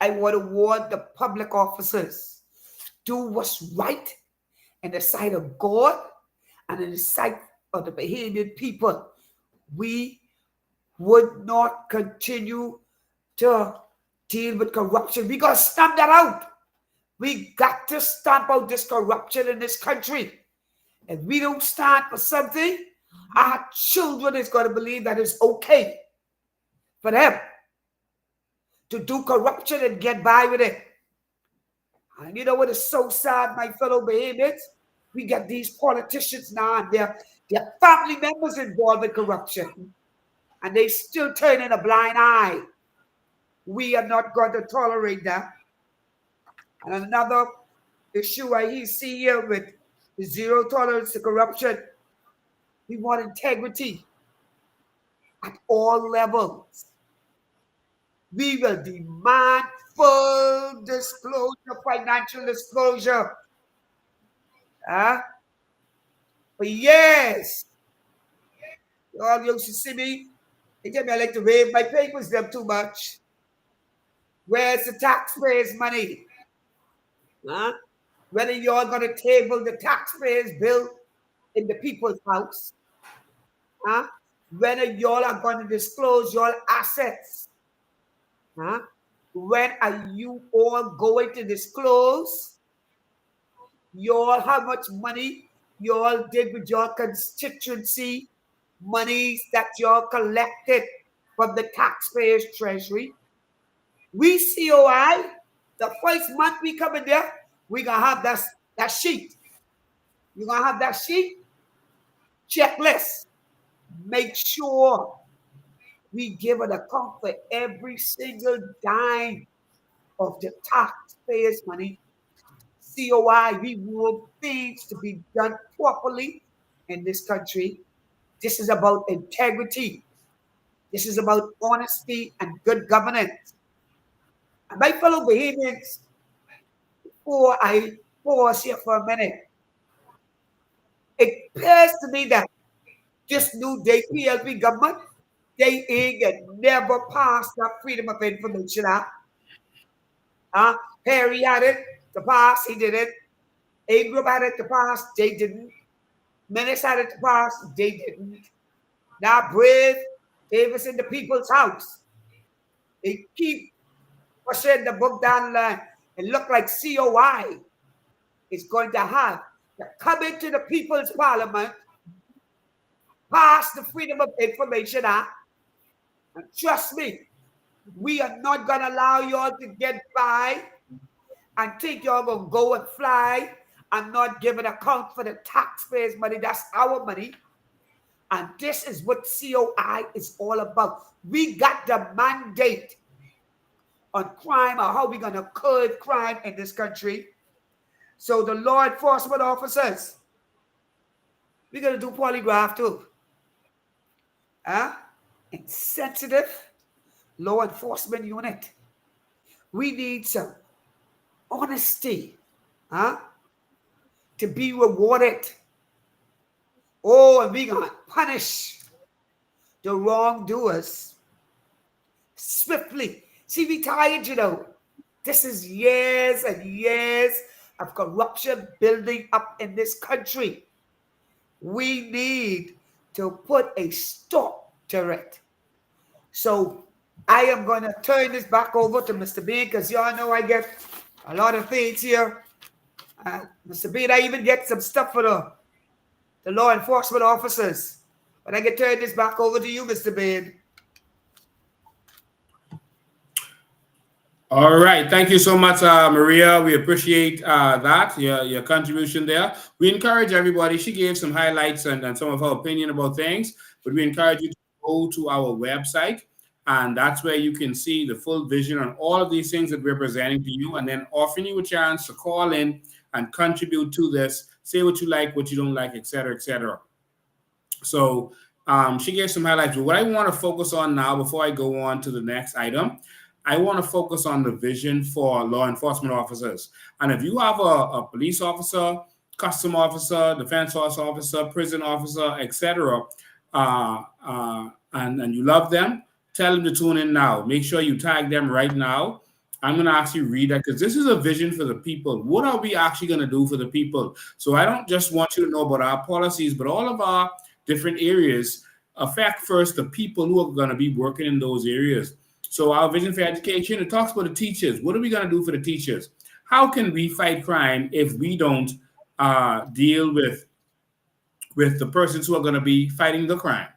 I want to warn the public officers. Do what's right in the sight of God and in the sight of the Bahamian people. We would not continue to deal with corruption. We got to stamp that out. We got to stamp out this corruption in this country. If we don't stand for something, our children is going to believe that it's okay for them to do corruption and get by with it. And you know what is so sad, my fellow Bahamians? We get these politicians now and their family members involved in corruption. And they still turning a blind eye. We are not going to tolerate that. And another issue I see here with the zero tolerance to corruption, we want integrity at all levels. We will demand full disclosure, financial disclosure. For years, you all used to see me. They tell me I like to wave my papers them too much. Where's the taxpayers' money? Whether you're going to table the taxpayers' bill in the people's house, whether y'all are going to disclose your assets, when are you all going to disclose y'all how much money y'all did with your constituency monies that y'all collected from the taxpayers' treasury? We COI, the first month we come in there, we gonna have that sheet. You're gonna have that sheet, checklist. Make sure we give an account for every single dime of the taxpayers' money. COI, we want things to be done properly in this country. This is about integrity. This is about honesty and good governance. And my fellow Bahamians, before I pause here for a minute, it appears to me that this new day PLP government, they ain't never passed that Freedom of Information Act. Perry had it to pass, he did it. Ingram had it to pass, they didn't. Menace had it to pass, they didn't. Now Brave Davis in the people's house. They keep pushing the book down the line. It look like COI is going to have to come into the People's Parliament, pass the Freedom of Information Act, and trust me, we are not going to allow y'all to get by and think y'all going to go and fly and not give an account for the taxpayers' money. That's our money. And this is what COI is all about. We got the mandate on crime or how we're going to curb crime in this country. So the law enforcement officers, we're going to do polygraph too. Insensitive law enforcement unit. We need some honesty to be rewarded. Oh, and we're going to punish the wrongdoers swiftly. See, we tired, you know. This is years and years of corruption building up in this country. We need to put a stop to it. So I am going to turn this back over to Mr. Bain, because y'all know I get a lot of things here. Mr. Bain, I even get some stuff for the law enforcement officers. But I can turn this back over to you, Mr. Bain. All right. Thank you so much, Maria. We appreciate that, your contribution there. We encourage everybody. She gave some highlights and some of her opinion about things, but we encourage you to go to our website, and that's where you can see the full vision on all of these things that we're presenting to you, and then offering you a chance to call in and contribute to this, say what you like, what you don't like, et cetera, et cetera. So she gave some highlights. But what I want to focus on now, before I go on to the next item, I want to focus on the vision for law enforcement officers. And if you have a police officer, custom officer, defense force officer, prison officer, etc., and you love them, tell them to tune in now. Make sure you tag them right now. I'm going to actually read that because this is a vision for the people. What are we actually going to do for the people? So I don't just want you to know about our policies, but all of our different areas affect first the people who are going to be working in those areas. So our vision for education, it talks about the teachers. What are we going to do for the teachers? How can we fight crime if we don't deal with the persons who are going to be fighting the crime?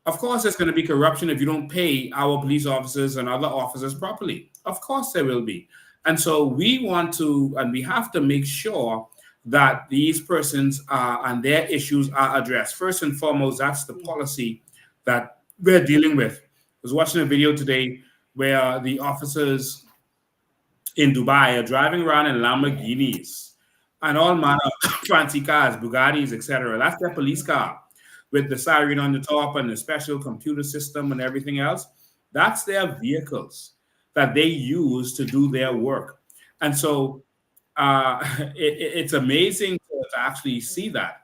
Of course, there's going to be corruption if you don't pay our police officers and other officers properly. Of course, there will be. And so we want to, and we have to make sure that these persons and their issues are addressed. First and foremost, that's the policy that we're dealing with. I was watching a video today where the officers in Dubai are driving around in Lamborghinis and all manner of fancy cars, Bugattis, etc. That's their police car with the siren on the top and the special computer system and everything else. That's their vehicles that they use to do their work. And so it's amazing to actually see that.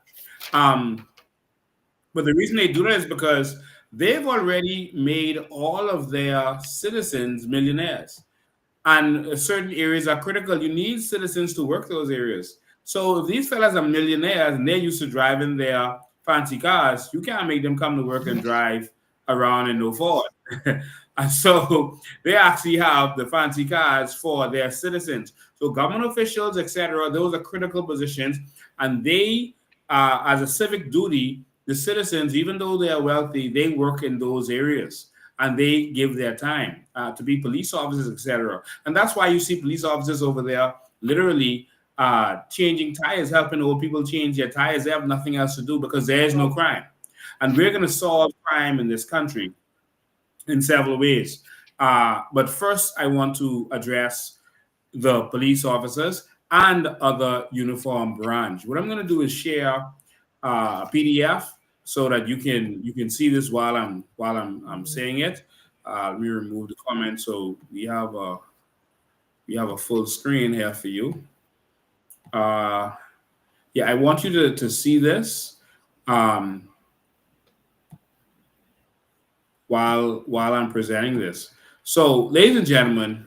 But the reason they do that is because they've already made all of their citizens millionaires. And certain areas are critical. You need citizens to work those areas. So if these fellas are millionaires and they're used to driving their fancy cars, you can't make them come to work and drive around in no Ford. And so they actually have the fancy cars for their citizens. So government officials, etc., those are critical positions. And they, as a civic duty, the citizens, even though they are wealthy, they work in those areas and they give their time to be police officers, etc. And that's why you see police officers over there literally changing tires, helping old people change their tires. They have nothing else to do because there is no crime. And we're going to solve crime in this country in several ways. But first, I want to address the police officers and other uniform branch. What I'm going to do is share a PDF so that you can see this while I'm saying it. Let me remove the comment so we have a full screen here for you. Yeah, I want you to see this while I'm presenting this. So, ladies and gentlemen,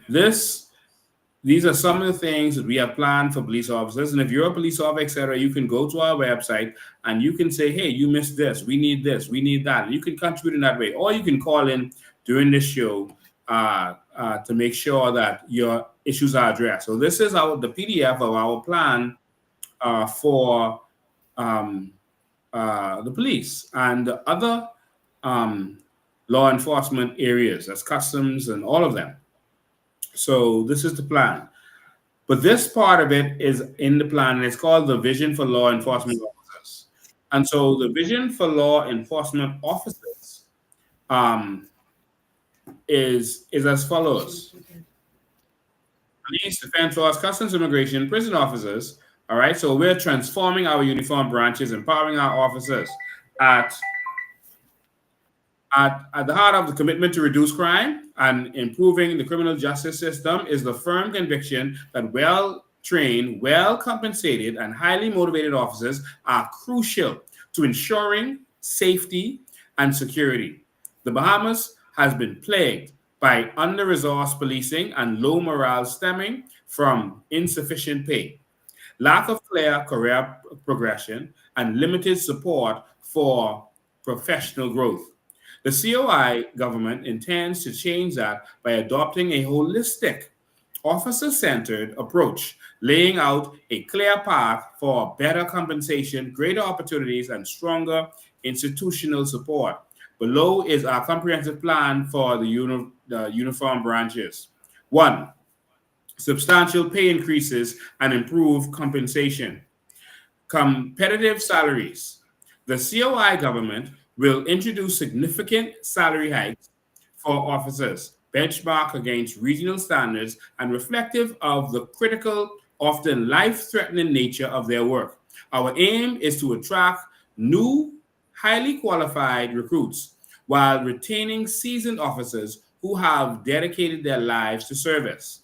these are some of the things that we have planned for police officers. And if you're a police officer, etc., you can go to our website and you can say, hey, you missed this, we need that. And you can contribute in that way. Or you can call in during this show to make sure that your issues are addressed. So this is the PDF of our plan for the police and other law enforcement areas. That's customs and all of them. So this is the plan. But this part of it is in the plan, and it's called the Vision for Law Enforcement Officers. And so the Vision for Law Enforcement Officers is as follows. Police, defense force, customs, immigration, prison officers. All right, so we're transforming our uniform branches, empowering our officers at the heart of the commitment to reduce crime and improving the criminal justice system is the firm conviction that well-trained, well-compensated, and highly motivated officers are crucial to ensuring safety and security. The Bahamas has been plagued by under-resourced policing and low morale stemming from insufficient pay, lack of clear career progression, and limited support for professional growth. The COI government intends to change that by adopting a holistic, officer-centered approach, laying out a clear path for better compensation, greater opportunities, and stronger institutional support. Below is our comprehensive plan for the uniform branches. 1, substantial pay increases and improved compensation. Competitive salaries. The COI government will introduce significant salary hikes for officers, benchmark against regional standards, and reflective of the critical, often life-threatening nature of their work. Our aim is to attract new, highly qualified recruits while retaining seasoned officers who have dedicated their lives to service.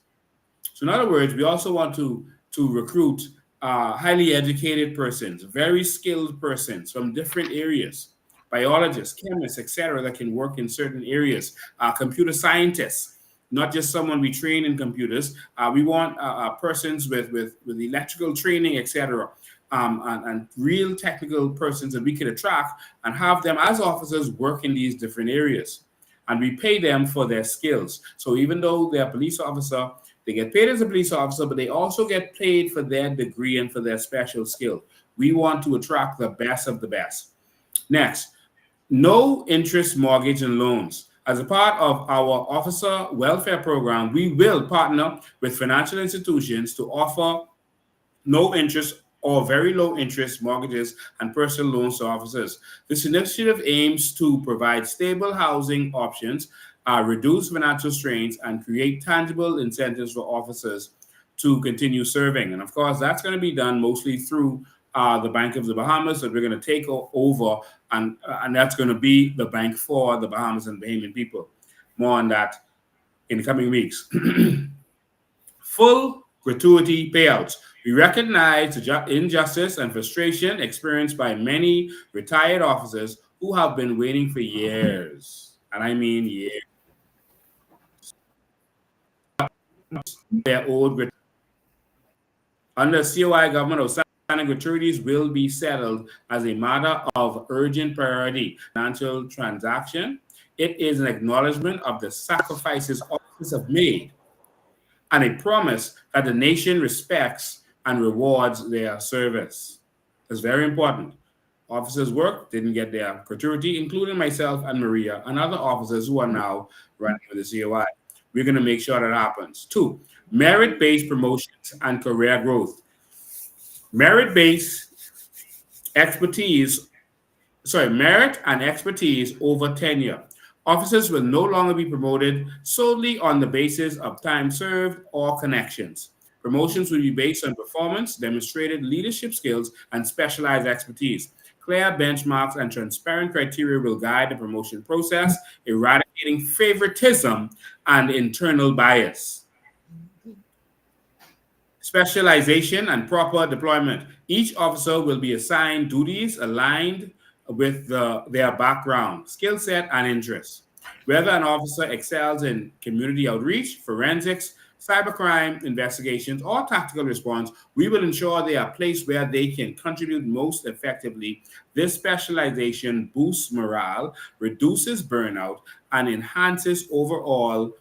So, in other words, we also want to recruit highly educated persons, very skilled persons from different areas, biologists, chemists, etc., that can work in certain areas, computer scientists, not just someone we train in computers. We want persons with electrical training, etc., and real technical persons that we can attract and have them as officers work in these different areas. And we pay them for their skills. So even though they're a police officer, they get paid as a police officer, but they also get paid for their degree and for their special skill. We want to attract the best of the best. Next, no interest mortgage and loans. As a part of our officer welfare program, we will partner with financial institutions to offer no interest or very low interest mortgages and personal loans to officers. This initiative aims to provide stable housing options, reduce financial strains, and create tangible incentives for officers to continue serving. And of course, that's going to be done mostly through the Bank of the Bahamas that we're going to take over, and that's going to be the bank for the Bahamas and Bahamian people. More on that in the coming weeks. Full gratuity payouts. We recognize the injustice and frustration experienced by many retired officers who have been waiting for years, and I mean years. Their old under COI government, outstanding gratuities will be settled as a matter of urgent priority. Financial transaction. It is an acknowledgement of the sacrifices officers have made and a promise that the nation respects and rewards their service. It's very important. Officers' work didn't get their gratuity, including myself and Maria and other officers who are now running with the COI. We're going to make sure that happens. 2, merit-based promotions and career growth. Merit and expertise over tenure. Officers will no longer be promoted solely on the basis of time served or connections. Promotions will be based on performance, demonstrated leadership skills, and specialized expertise. Clear benchmarks and transparent criteria will guide the promotion process, eradicating favoritism and internal bias. Specialization and proper deployment. Each officer will be assigned duties aligned with their background, skill set, and interests. Whether an officer excels in community outreach, forensics, cybercrime investigations, or tactical response, we will ensure they are placed where they can contribute most effectively. This specialization boosts morale, reduces burnout, and enhances overall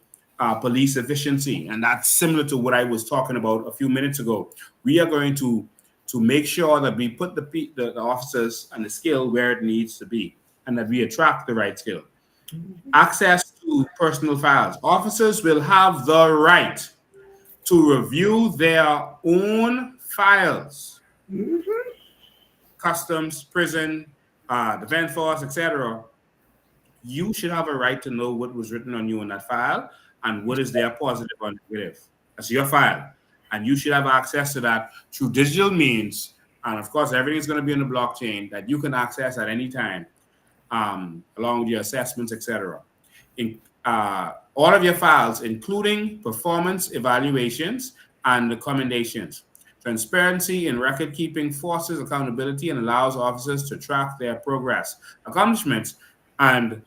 police efficiency. And that's similar to what I was talking about a few minutes ago. We are going to make sure that we put the officers and the skill where it needs to be, and that we attract the right skill. Access to personal files. Officers will have the right to review their own files. Customs, prison, defense force, etc. You should have a right to know what was written on you in that file and what is there positive or negative. That's your file. And you should have access to that through digital means. And of course, everything is going to be on the blockchain that you can access at any time, along with your assessments, etc. All of your files, including performance evaluations and commendations. Transparency in record keeping forces accountability and allows officers to track their progress, accomplishments, and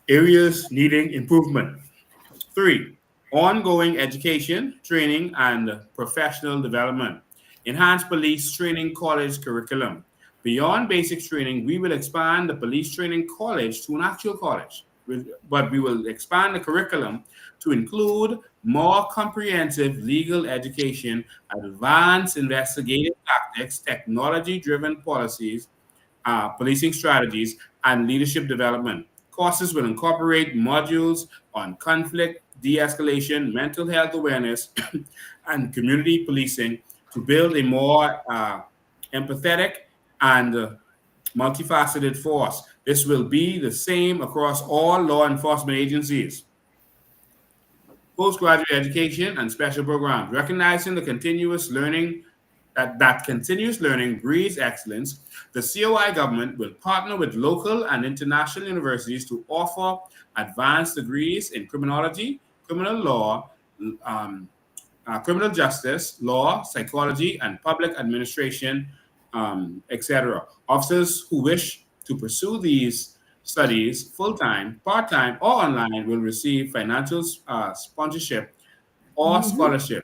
areas needing improvement. 3, ongoing education, training, and professional development. Enhanced police training college curriculum. Beyond basic training, we will expand the police training college to an actual college, but we will expand the curriculum to include more comprehensive legal education, advanced investigative tactics, technology-driven policies, policing strategies, and leadership development. Courses will incorporate modules on conflict, de-escalation, mental health awareness, and community policing to build a more empathetic and multifaceted force. This will be the same across all law enforcement agencies. Postgraduate education and special programs, recognizing the continuous learning that continuous learning breeds excellence. The COI government will partner with local and international universities to offer advanced degrees in criminology, criminal law, criminal justice, law, psychology, and public administration, etc. Officers who wish to pursue these studies full-time, part-time, or online will receive financial sponsorship or scholarship,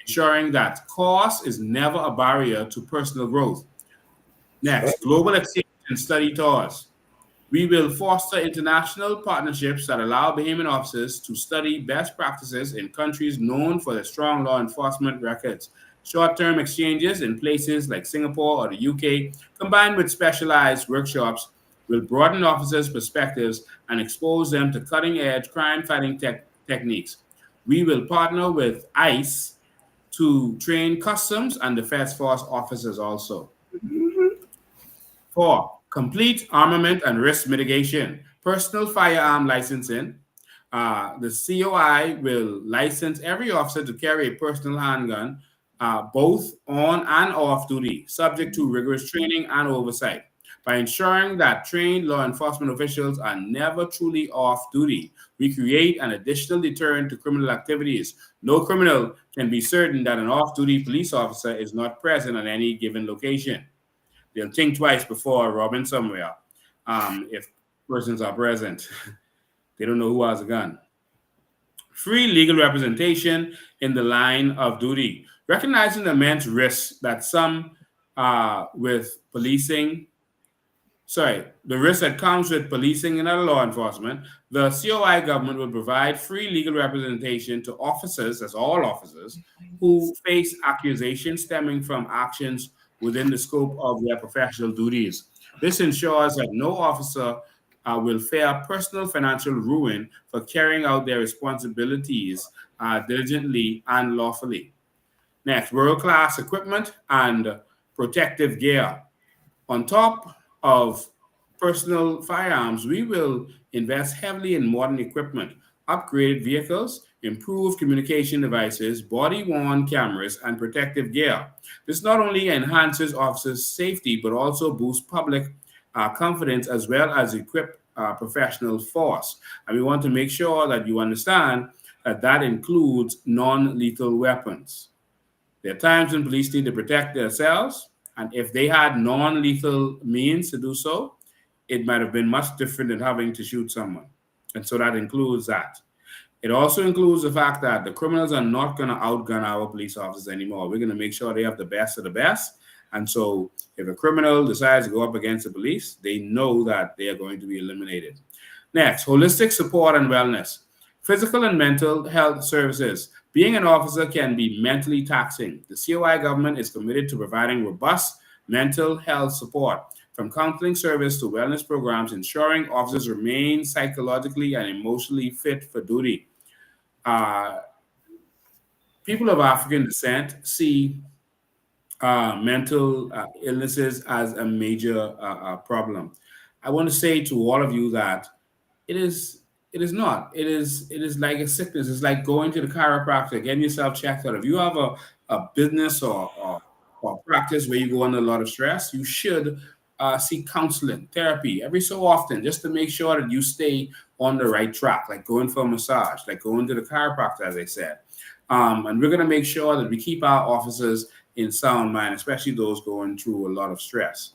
ensuring that cost is never a barrier to personal growth. Next, global exchange and study tours. We will foster international partnerships that allow Bahamian officers to study best practices in countries known for their strong law enforcement records. Short-term exchanges in places like Singapore or the UK, combined with specialized workshops, will broaden officers' perspectives and expose them to cutting-edge crime-fighting techniques. We will partner with ICE to train customs and defense force officers also. 4. Complete armament and risk mitigation. Personal firearm licensing. The COI will license every officer to carry a personal handgun, both on and off duty, subject to rigorous training and oversight. By ensuring that trained law enforcement officials are never truly off duty, we create an additional deterrent to criminal activities. No criminal can be certain that an off-duty police officer is not present at any given location. They'll think twice before robbing somewhere if persons are present. They don't know who has a gun. Free legal representation in the line of duty. Recognizing the immense risks that the risk that comes with policing and other law enforcement, the COI government will provide free legal representation to officers, that's all officers, who face accusations stemming from actions within the scope of their professional duties. This ensures that no officer will fear personal financial ruin for carrying out their responsibilities diligently and lawfully. Next, world-class equipment and protective gear. On top of personal firearms, we will invest heavily in modern equipment, upgraded vehicles, improved communication devices, body-worn cameras, and protective gear. This not only enhances officers' safety, but also boosts public confidence as well as equip professional force. And we want to make sure that you understand that that includes non-lethal weapons. There are times when police need to protect themselves, and if they had non-lethal means to do so, it might have been much different than having to shoot someone. And so that includes that. It also includes the fact that the criminals are not going to outgun our police officers anymore. We're going to make sure they have the best of the best. And so if a criminal decides to go up against the police, they know that they are going to be eliminated. Next, holistic support and wellness. Physical and mental health services. Being an officer can be mentally taxing. The COI government is committed to providing robust mental health support, from counseling service to wellness programs, ensuring officers remain psychologically and emotionally fit for duty. People of African descent see mental illnesses as a major problem. I want to say to all of you that it is not. It is like a sickness. It's like going to the chiropractor, getting yourself checked out. If you have a business or practice where you go under a lot of stress, you should seek counseling, therapy every so often, just to make sure that you stay on the right track, like going for a massage, like going to the chiropractor, as I said. And we're going to make sure that we keep our officers in sound mind, especially those going through a lot of stress.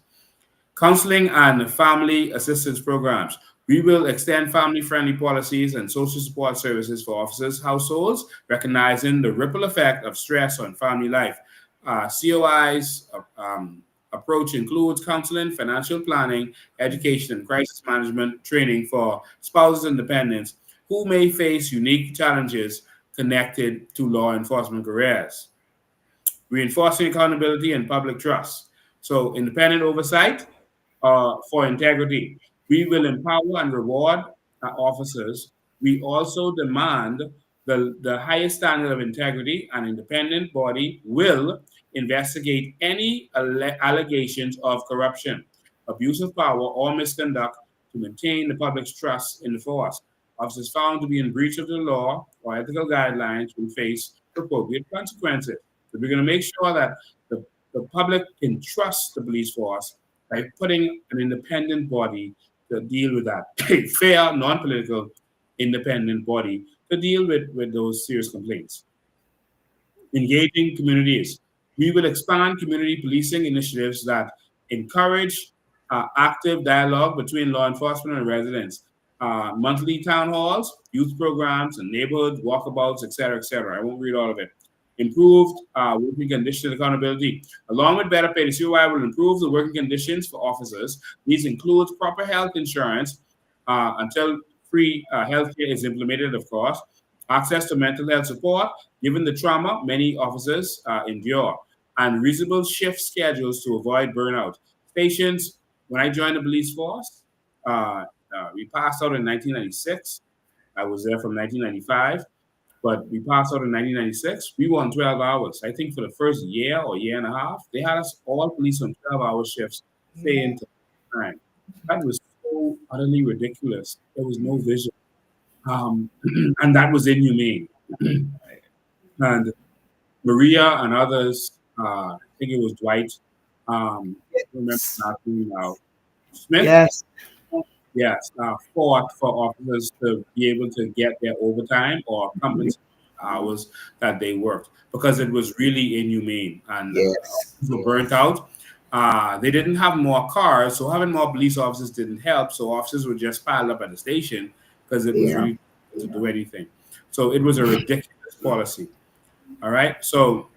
Counseling and family assistance programs. We will extend family-friendly policies and social support services for officers' households, recognizing the ripple effect of stress on family life. COI's approach includes counseling, financial planning, education, and crisis management training for spouses and dependents who may face unique challenges connected to law enforcement careers. Reinforcing accountability and public trust. So independent oversight for integrity. We will empower and reward our officers. We also demand the highest standard of integrity. An independent body will investigate any allegations of corruption, abuse of power, or misconduct to maintain the public's trust in the force. Officers found to be in breach of the law or ethical guidelines will face appropriate consequences. So we're going to make sure that the public can trust the police force by putting an independent body to deal with that. A fair, non-political, independent body to deal with those serious complaints. Engaging communities. We will expand community policing initiatives that encourage active dialogue between law enforcement and residents. Monthly town halls, youth programs, and neighborhood walkabouts, etc., etc. I won't read all of it. Improved working conditions and accountability. Along with better pay, the COI will improve the working conditions for officers. These include proper health insurance until free healthcare is implemented, of course. Access to mental health support, given the trauma many officers endure, and reasonable shift schedules to avoid burnout. Stations, when I joined the police force, we passed out in 1996. I was there from 1995. But we passed out in 1996. We were on 12 hours. I think for the first year or year and a half, they had us all police on 12-hour shifts, staying to time. That was so utterly ridiculous. There was no vision. And that was inhumane. And Maria and others, I think it was Dwight, I remember not being out. Smith? Yes. Yes, fought for officers to be able to get their overtime or compensate hours that they worked because it was really inhumane and officers were burnt out. They didn't have more cars, so having more police officers didn't help. So officers were just piled up at the station because it was really to do anything. So it was a ridiculous policy. All right, so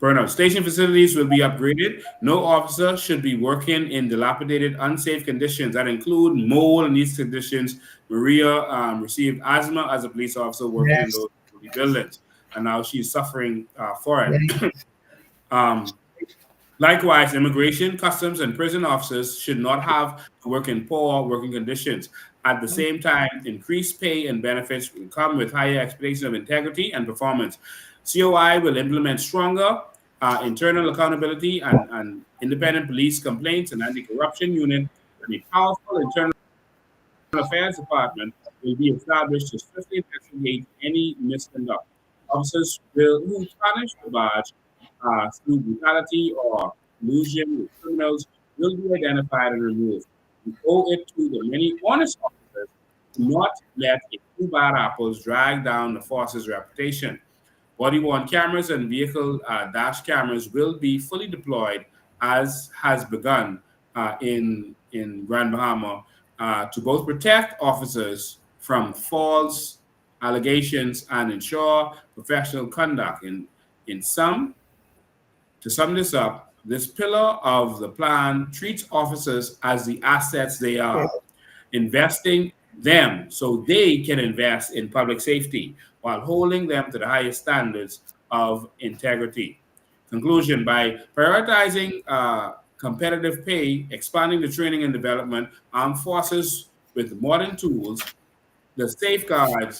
burnout. Station facilities will be upgraded. No officer should be working in dilapidated, unsafe conditions that include mold and these conditions. Maria received asthma as a police officer working in those buildings, and now she's suffering for it. Likewise, immigration, customs, and prison officers should not have to work in poor working conditions. At the same time, increased pay and benefits will come with higher expectations of integrity and performance. COI will implement stronger internal accountability and independent police complaints and anti-corruption unit, and a powerful internal affairs department will be established to swiftly investigate any misconduct. Officers who tarnish the badge through brutality or collusion with criminals will be identified and removed. We owe it to the many honest officers to not let a few bad apples drag down the force's reputation. Body-worn cameras and vehicle dash cameras will be fully deployed, as has begun in Grand Bahama, to both protect officers from false allegations and ensure professional conduct. To sum this up, this pillar of the plan treats officers as the assets they are, investing them so they can invest in public safety while holding them to the highest standards of integrity. Conclusion, by prioritizing competitive pay, expanding the training and development, armed forces with modern tools, the safeguard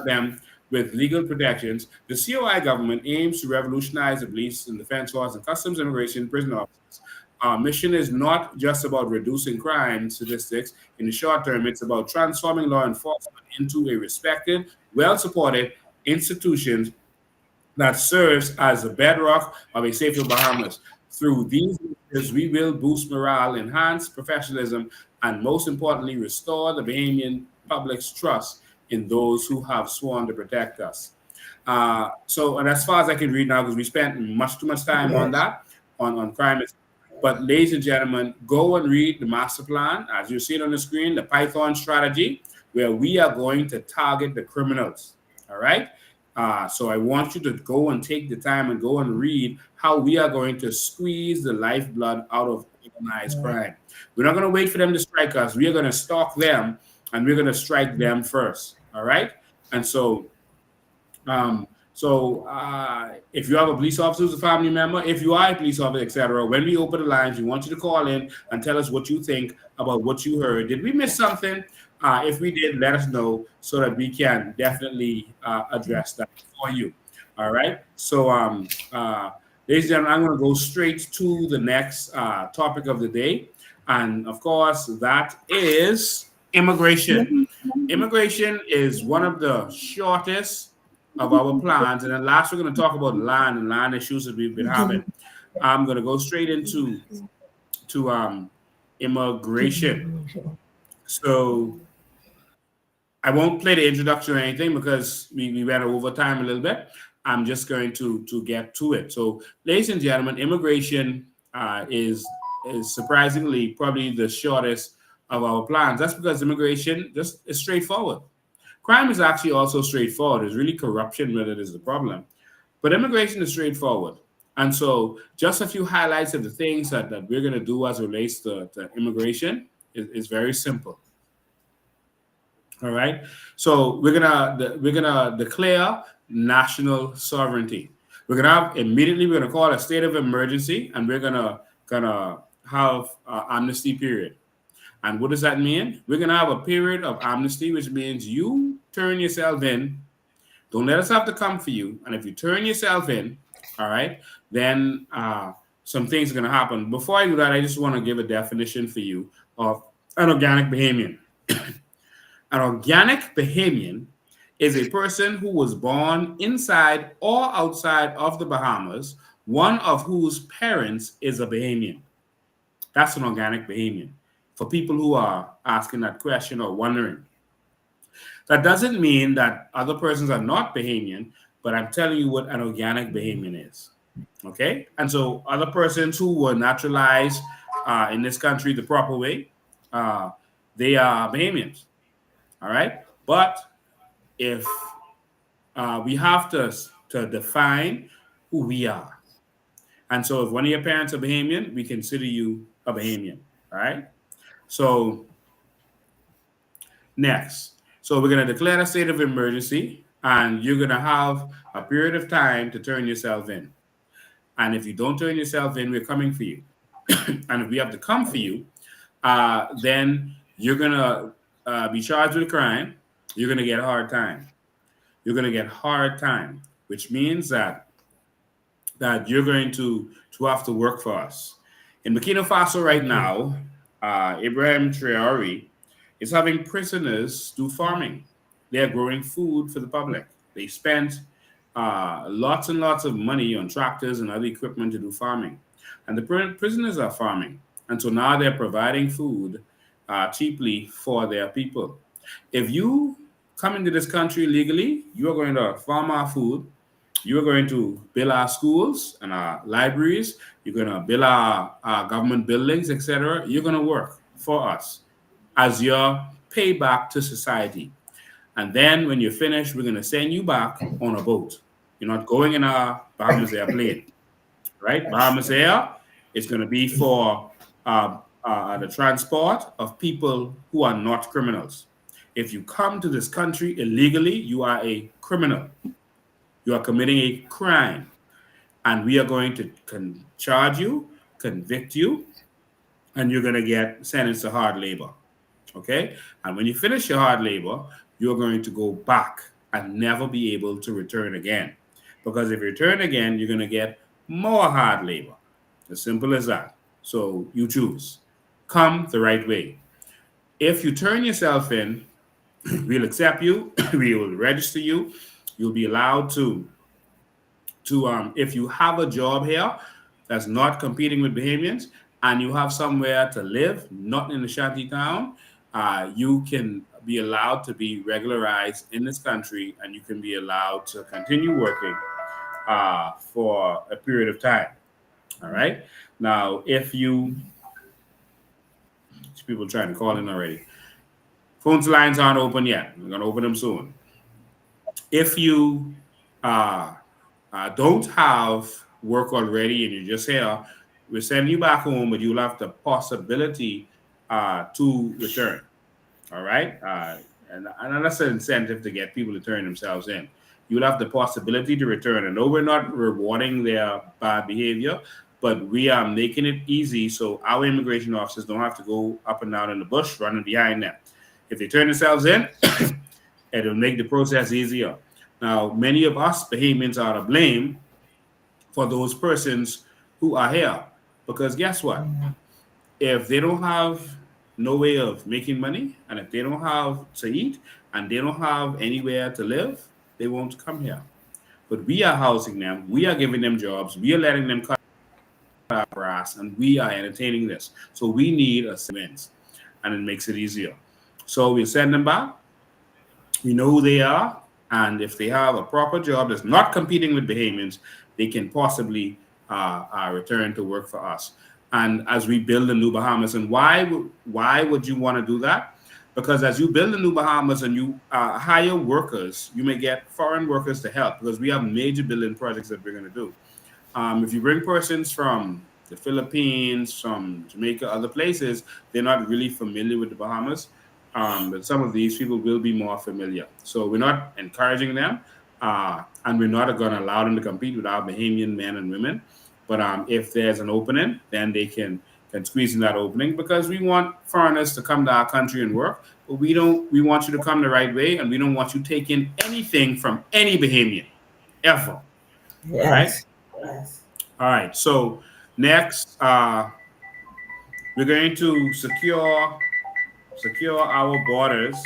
them with legal protections, the COI government aims to revolutionize the police and defense force and customs, immigration, prison officers. Our mission is not just about reducing crime statistics. In the short term, it's about transforming law enforcement into a respected, well-supported institution that serves as the bedrock of a safer Bahamas. Through these initiatives, we will boost morale, enhance professionalism, and most importantly, restore the Bahamian public's trust in those who have sworn to protect us. And as far as I can read now, because we spent much too much time on that, on crime. But ladies and gentlemen, go and read the master plan. As you see it on the screen, the Python strategy, where we are going to target the criminals. All right? So I want you to go and take the time and go and read how we are going to squeeze the lifeblood out of organized crime. We're not going to wait for them to strike us. We are going to stalk them, and we're going to strike them first. All right? And so if you have a police officer who's a family member, if you are a police officer, etc., when we open the lines, we want you to call in and tell us what you think about what you heard. Did we miss something? If we did, let us know so that we can definitely address that for you. All right. So, ladies and gentlemen, I'm going to go straight to the next topic of the day. And of course, that is immigration. Immigration is one of the shortest of our plans. And then last, we're going to talk about land and land issues that we've been having. I'm going to go straight into immigration. So I won't play the introduction or anything because we went over time a little bit. I'm just going to get to it. So, ladies and gentlemen, immigration is surprisingly probably the shortest of our plans. That's because immigration just is straightforward. Crime is actually also straightforward. It's really corruption where it is the problem. But immigration is straightforward. And so just a few highlights of the things that we're going to do as it relates to immigration is very simple. All right. So we're gonna declare national sovereignty. We're gonna call a state of emergency, and we're gonna have amnesty period. And what does that mean? We're gonna have a period of amnesty, which means you turn yourself in. Don't let us have to come for you. And if you turn yourself in, all right, then some things are gonna happen. Before I do that, I just want to give a definition for you of an organic Bahamian. An organic Bahamian is a person who was born inside or outside of the Bahamas, one of whose parents is a Bahamian. That's an organic Bahamian. For people who are asking that question or wondering, that doesn't mean that other persons are not Bahamian, but I'm telling you what an organic Bahamian is. Okay? And so other persons who were naturalized in this country the proper way, they are Bahamians. All right. But if we have to define who we are. And so if one of your parents are Bahamian, we consider you a Bahamian. All right. So next. So we're going to declare a state of emergency, and you're going to have a period of time to turn yourself in. And if you don't turn yourself in, we're coming for you. And if we have to come for you, then you're going to be charged with a crime. You're going to get a hard time. You're going to get hard time, which means that you're going to have to work for us. In Burkina Faso right now, Ibrahim Traore is having prisoners do farming. They're growing food for the public. They spent lots and lots of money on tractors and other equipment to do farming. And the prisoners are farming. And so now they're providing food cheaply for their people. If you come into this country legally, you are going to farm our food. You are going to build our schools and our libraries. You're going to build our government buildings, etc. You're going to work for us as your payback to society. And then when you're finished, we're going to send you back on a boat. You're not going in a Bahamas airplane, right? Bahamas Air is going to be for the transport of people who are not criminals. If you come to this country illegally, you are a criminal. You are committing a crime. And we are going to charge you, convict you, and you're going to get sentenced to hard labor. Okay? And when you finish your hard labor, you're going to go back and never be able to return again. Because if you return again, you're going to get more hard labor. As simple as that. So you choose. Come the right way. If you turn yourself in, we'll accept you. We will register you. You'll be allowed to if you have a job here that's not competing with Bahamians and you have somewhere to live, not in a shanty town, you can be allowed to be regularized in this country, and you can be allowed to continue working for a period of time. All right. Now, if you, people trying to call in already. Phone lines aren't open yet. We're going to open them soon. If you don't have work already and you're just here, we're sending you back home, but you'll have the possibility to return. All right. And that's an incentive to get people to turn themselves in. You'll have the possibility to return. And though we're not rewarding their bad behavior, but we are making it easy so our immigration officers don't have to go up and down in the bush running behind them. If they turn themselves in, it'll make the process easier. Now, many of us Bahamians are to blame for those persons who are here. Because guess what? if they don't have no way of making money, and if they don't have to eat, and they don't have anywhere to live, they won't come here. But we are housing them, we are giving them jobs, we are letting them cut our grass, and we are entertaining this. So we need a wins, and it makes it easier. So we send them back. We know who they are, and if they have a proper job that's not competing with Bahamians, they can possibly return to work for us. And as we build the new Bahamas, and why would you want to do that? Because as you build the new Bahamas and you hire workers, you may get foreign workers to help, because we have major building projects that we're going to do. If you bring persons from the Philippines, from Jamaica, other places, they're not really familiar with the Bahamas. But some of these people will be more familiar. So we're not encouraging them, and we're not going to allow them to compete with our Bahamian men and women. But if there's an opening, then they can squeeze in that opening, because we want foreigners to come to our country and work. But we want you to come the right way, and we don't want you taking anything from any Bahamian, ever. Yes. All right? Yes. All right. So next, we're going to secure our borders.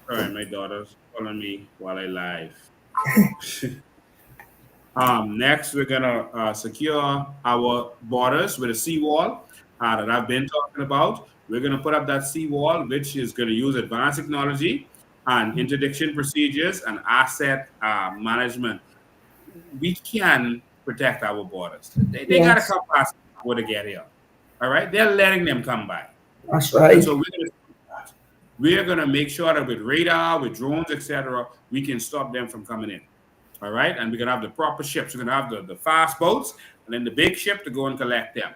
Sorry, my daughter's calling me while I live. Next, we're gonna secure our borders with a seawall that I've been talking about. We're gonna put up that seawall, which is gonna use advanced technology and interdiction procedures and asset management. We can protect our borders. They gotta come past before they get here. All right, they're letting them come by. That's right. And so we're gonna make sure that with radar, with drones, etc., we can stop them from coming in. All right, and we're gonna have the proper ships. We're gonna have the fast boats, and then the big ship to go and collect them,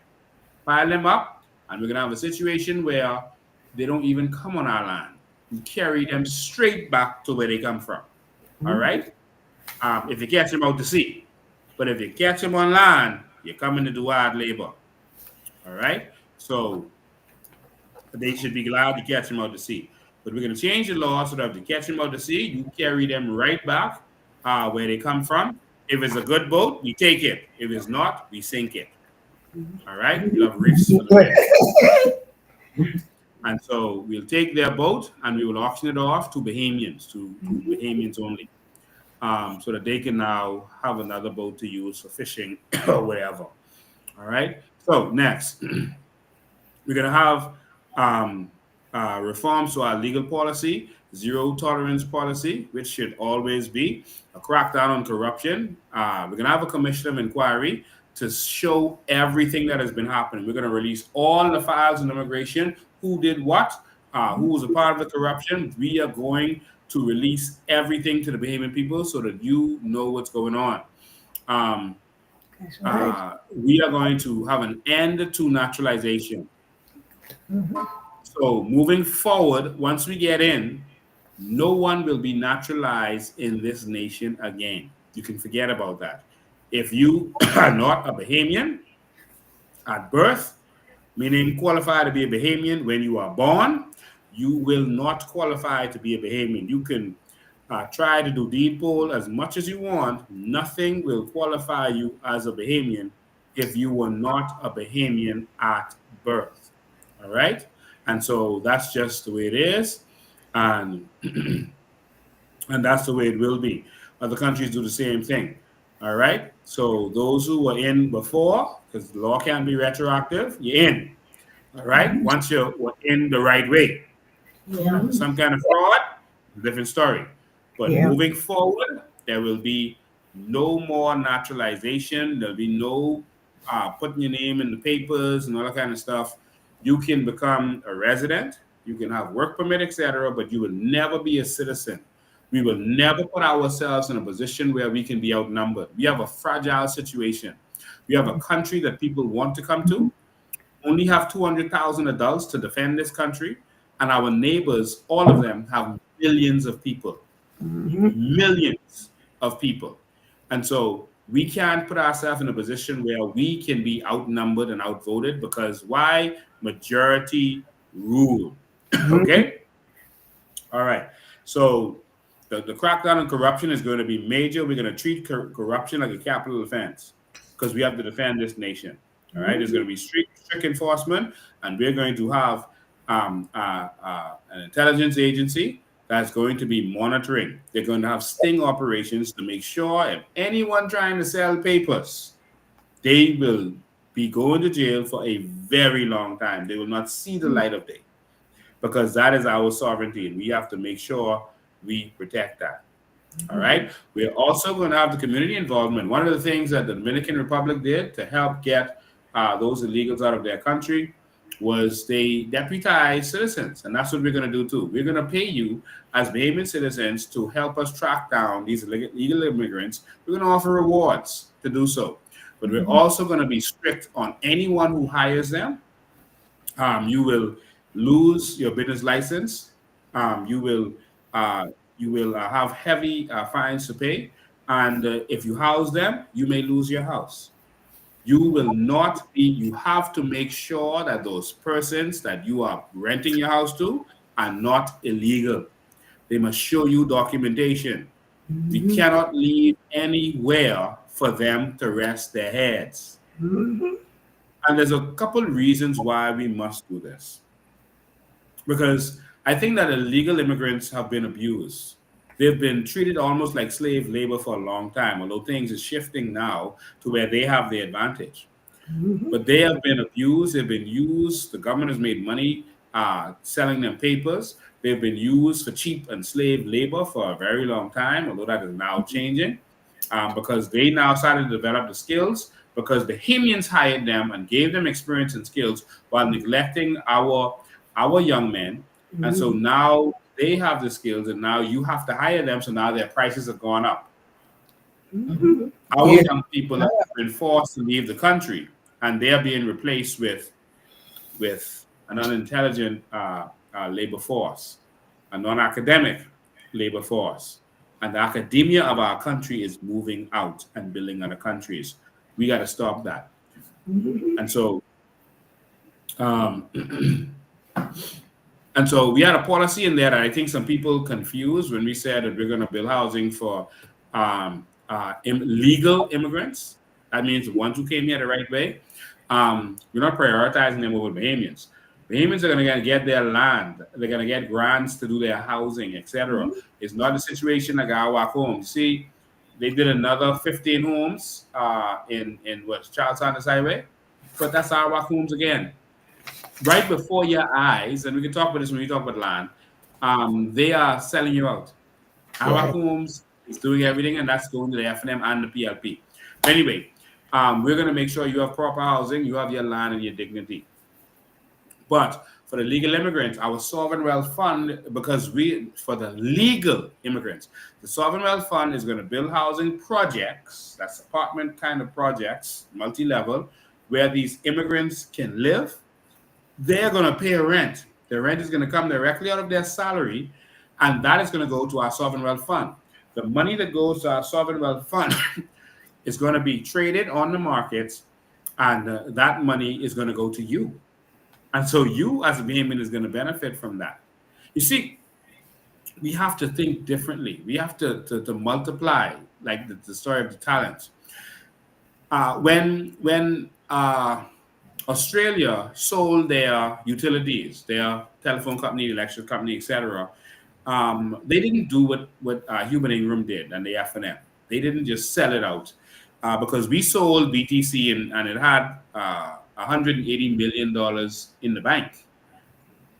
pile them up, and we're gonna have a situation where they don't even come on our land. We carry them straight back to where they come from. All right, if you catch them out to sea, but if you catch them on land, you're coming to do hard labor. All right, so they should be glad to catch them out to sea. But we're going to change the law so that if they catch them out to sea, you carry them right back where they come from. If it's a good boat, we take it. If it's not, we sink it. All right? We'll have reefs for the fish. And so we'll take their boat and we will auction it off to Bahamians, to Bahamians only, so that they can now have another boat to use for fishing or wherever. All right? So next, we're going to have reforms to our legal policy, zero tolerance policy, which should always be a crackdown on corruption. We're going to have a commission of inquiry to show everything that has been happening. We're going to release all the files in immigration, who did what, who was a part of the corruption. We are going to release everything to the Bahamian people so that you know what's going on. We are going to have an end to naturalization. So moving forward, once we get in, no one will be naturalized in this nation again. You can forget about that. If you are not a Bahamian at birth, meaning qualified to be a Bahamian when you are born, you will not qualify to be a Bahamian. You can try to do deed poll as much as you want. Nothing will qualify you as a Bahamian if you were not a Bahamian at birth. All right? And so that's just the way it is. And that's the way it will be. Other countries do the same thing. All right? So those who were in before, because the law can't be retroactive, you're in. All right? Once you're in the right way. Yeah. Some kind of fraud, different story. But moving forward, there will be no more naturalization. There'll be no putting your name in the papers and all that kind of stuff. You can become a resident, you can have work permit, etc., but you will never be a citizen. We will never put ourselves in a position where we can be outnumbered. We have a fragile situation. We have a country that people want to come to. Only have 200,000 adults to defend this country, and our neighbors, all of them, have millions of people. Millions of people. And so we can't put ourselves in a position where we can be outnumbered and outvoted, because why? Majority rule. Okay? All right. So the crackdown on corruption is going to be major. We're going to treat corruption like a capital offense because we have to defend this nation. All right, there's going to be strict enforcement, and we're going to have an intelligence agency that's going to be monitoring. They're going to have sting operations to make sure if anyone trying to sell papers, they will be going to jail for a very long time. They will not see the light of day, because that is our sovereignty, and we have to make sure we protect that. All right. We're also going to have the community involvement. One of the things that the Dominican Republic did to help get those illegals out of their country was they deputized citizens. And that's what we're going to do too. We're going to pay you as Bahamian citizens to help us track down these illegal immigrants. We're going to offer rewards to do so. But we're also going to be strict on anyone who hires them. You will lose your business license. You will have heavy fines to pay. And if you house them, you may lose your house. You will not be, you have to make sure that those persons that you are renting your house to are not illegal. They must show you documentation. We cannot leave anywhere for them to rest their heads. And there's a couple reasons why we must do this. Because I think that illegal immigrants have been abused. They've been treated almost like slave labor for a long time, although things are shifting now to where they have the advantage. But they have been abused, they've been used, the government has made money selling them papers. They've been used for cheap and slave labor for a very long time, although that is now changing, because they now started to develop the skills, because the Bahamians hired them and gave them experience and skills while neglecting our young men. And so now they have the skills, and now you have to hire them. So now their prices have gone up. Our young people have been forced to leave the country, and they are being replaced with an unintelligent labor force, a non-academic labor force. And the academia of our country is moving out and building other countries. We got to stop that. And so and so we had a policy in there that I think some people confused when we said that we're going to build housing for legal immigrants. That means the ones who came here the right way. We're not prioritizing them over Bahamians. Bahamians are going to get their land. They're going to get grants to do their housing, etc. It's not a situation like our homes. See, they did another 15 homes in Charles Sanders Highway, but that's our homes again. Right before your eyes, and we can talk about this when we talk about land, they are selling you out. Our homes is doing everything, and that's going to the FNM and the PLP. Anyway, we're going to make sure you have proper housing, you have your land and your dignity. But for the legal immigrants, our Sovereign Wealth Fund, because for the legal immigrants, the Sovereign Wealth Fund is going to build housing projects, that's apartment kind of projects, multi-level, where these immigrants can live. They're going to pay a rent. The rent is going to come directly out of their salary, and that is going to go to our Sovereign Wealth Fund. The money that goes to our Sovereign Wealth Fund is going to be traded on the markets, and that money is going to go to you. And so you, as a Bahamian, is going to benefit from that. You see, we have to think differently. We have to multiply, like the story of the talents. When Australia sold their utilities, their telephone company, electric company, etc., they didn't do what Human Ingram did and the FNM. They didn't just sell it out because we sold BTC and it had $180 million in the bank.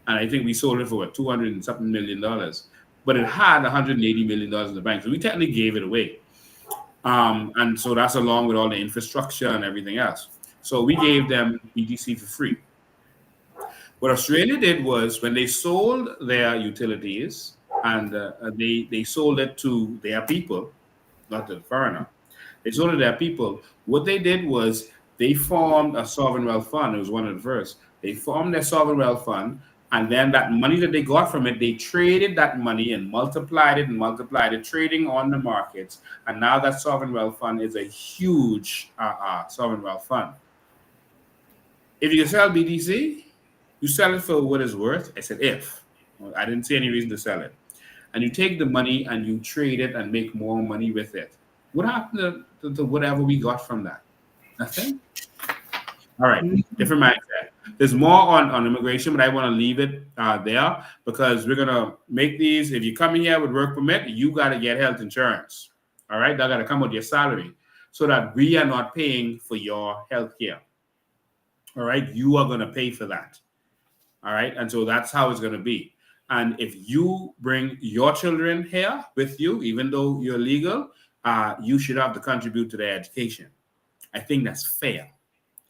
And I think we sold it for what, $200 and something million. But it had $180 million in the bank. So we technically gave it away. And so that's along with all the infrastructure and everything else. So we gave them BTC for free. What Australia did was when they sold their utilities and they sold it to their people, not to the foreigner, they sold it to their people. What they did was they formed a sovereign wealth fund. It was one of the first. They formed their sovereign wealth fund, and then that money that they got from it, they traded that money and multiplied it, trading on the markets. And now that sovereign wealth fund is a huge sovereign wealth fund. If you can sell BTC, you sell it for what it's worth. I said if. I didn't see any reason to sell it. And you take the money and you trade it and make more money with it. What happened to whatever we got from that? Nothing. All right, different mindset. There's more on immigration, but I want to leave it there because we're gonna make these. If you come in here with work permit, you got to get health insurance. All right, that got to come with your salary, so that we are not paying for your health care. All right, you are gonna pay for that. All right, and so that's how it's gonna be. And if you bring your children here with you, even though you're legal, you should have to contribute to their education. I think that's fair.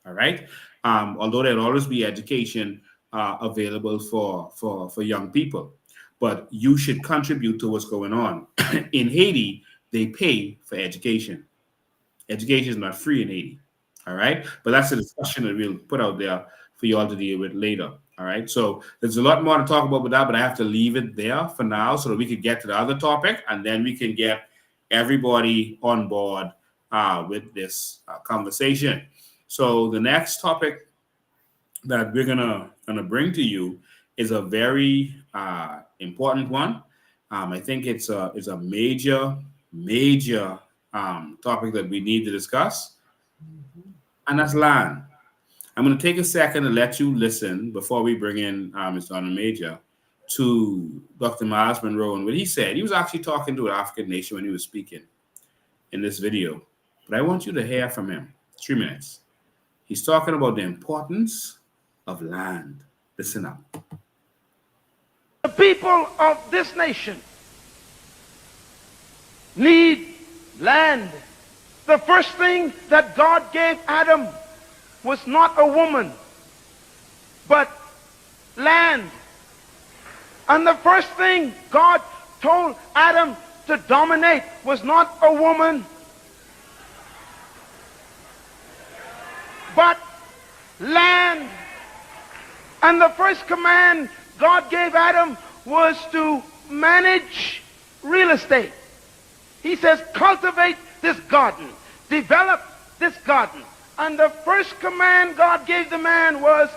All right. Although there'll always be education available for young people, but you should contribute to what's going on. In Haiti, they pay for education. Education is not free in Haiti. All right. But that's a discussion that we'll put out there for you all to deal with later. All right. So there's a lot more to talk about with that, but I have to leave it there for now so that we can get to the other topic and then we can get everybody on board with this conversation. So the next topic that we're gonna bring to you is a very important one. I think it's a major topic that we need to discuss, and that's land. I'm gonna take a second to let you listen before we bring in Ms. Donna Major to Dr. Miles Monroe and what he said. He was actually talking to an African nation when he was speaking in this video, but I want you to hear from him. 3 minutes. He's talking about the importance of land. Listen up. The people of this nation need land. The first thing that God gave Adam was not a woman, but land. And the first thing God told Adam to dominate was not a woman, but land. And the first command God gave Adam was to manage real estate. He says, cultivate this garden, develop this garden. And the first command God gave the man was,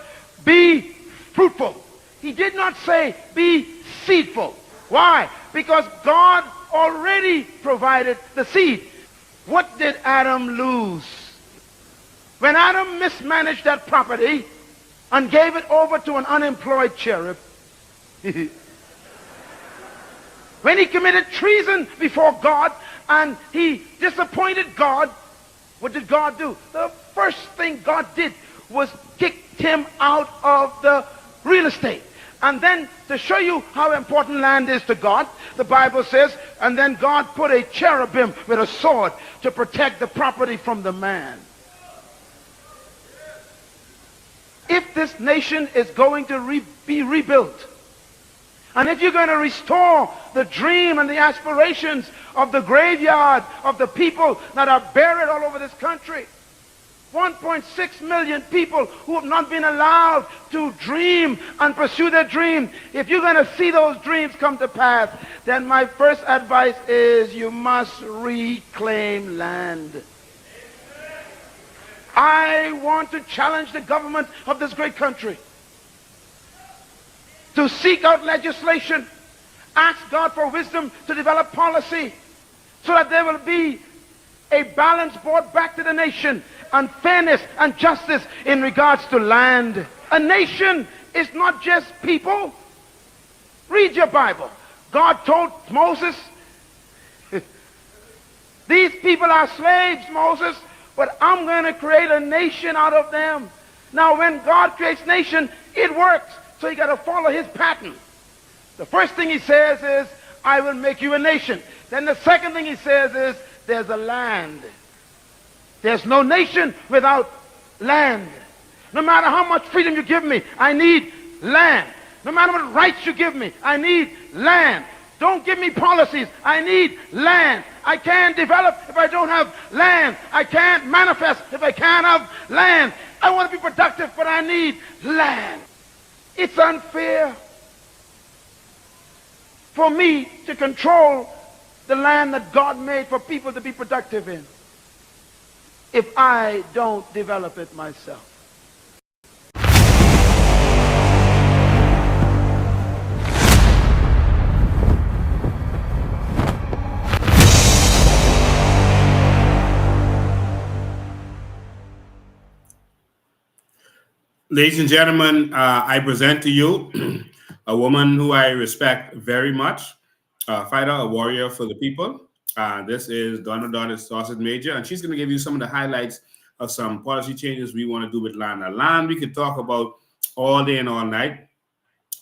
be fruitful. He did not say, be seedful. Why? Because God already provided the seed. What did Adam lose? When Adam mismanaged that property and gave it over to an unemployed cherub, when he committed treason before God and he disappointed God, what did God do? The first thing God did was kick him out of the real estate. And then to show you how important land is to God, the Bible says, and then God put a cherubim with a sword to protect the property from the man. If this nation is going to be rebuilt, and if you're going to restore the dream and the aspirations of the graveyard of the people that are buried all over this country, 1.6 million people who have not been allowed to dream and pursue their dream, if you're going to see those dreams come to pass, then my first advice is you must reclaim land. I want to challenge the government of this great country to seek out legislation, ask God for wisdom to develop policy so that there will be a balance brought back to the nation and fairness and justice in regards to land. A nation is not just people. Read your Bible. God told Moses, these people are slaves, Moses, but I'm going to create a nation out of them. Now, when God creates nation, it works. So you got to follow his pattern. The first thing he says is, I will make you a nation. Then the second thing he says is, there's a land. There's no nation without land. No matter how much freedom you give me, I need land. No matter what rights you give me, I need land. Don't give me policies. I need land. I can't develop if I don't have land. I can't manifest if I can't have land. I want to be productive, but I need land. It's unfair for me to control the land that God made for people to be productive in if I don't develop it myself. Ladies and gentlemen, I present to you a woman who I respect very much, a fighter, a warrior for the people. This is Donna Sausage Major, and she's going to give you some of the highlights of some policy changes we want to do with land. Now, land we could talk about all day and all night,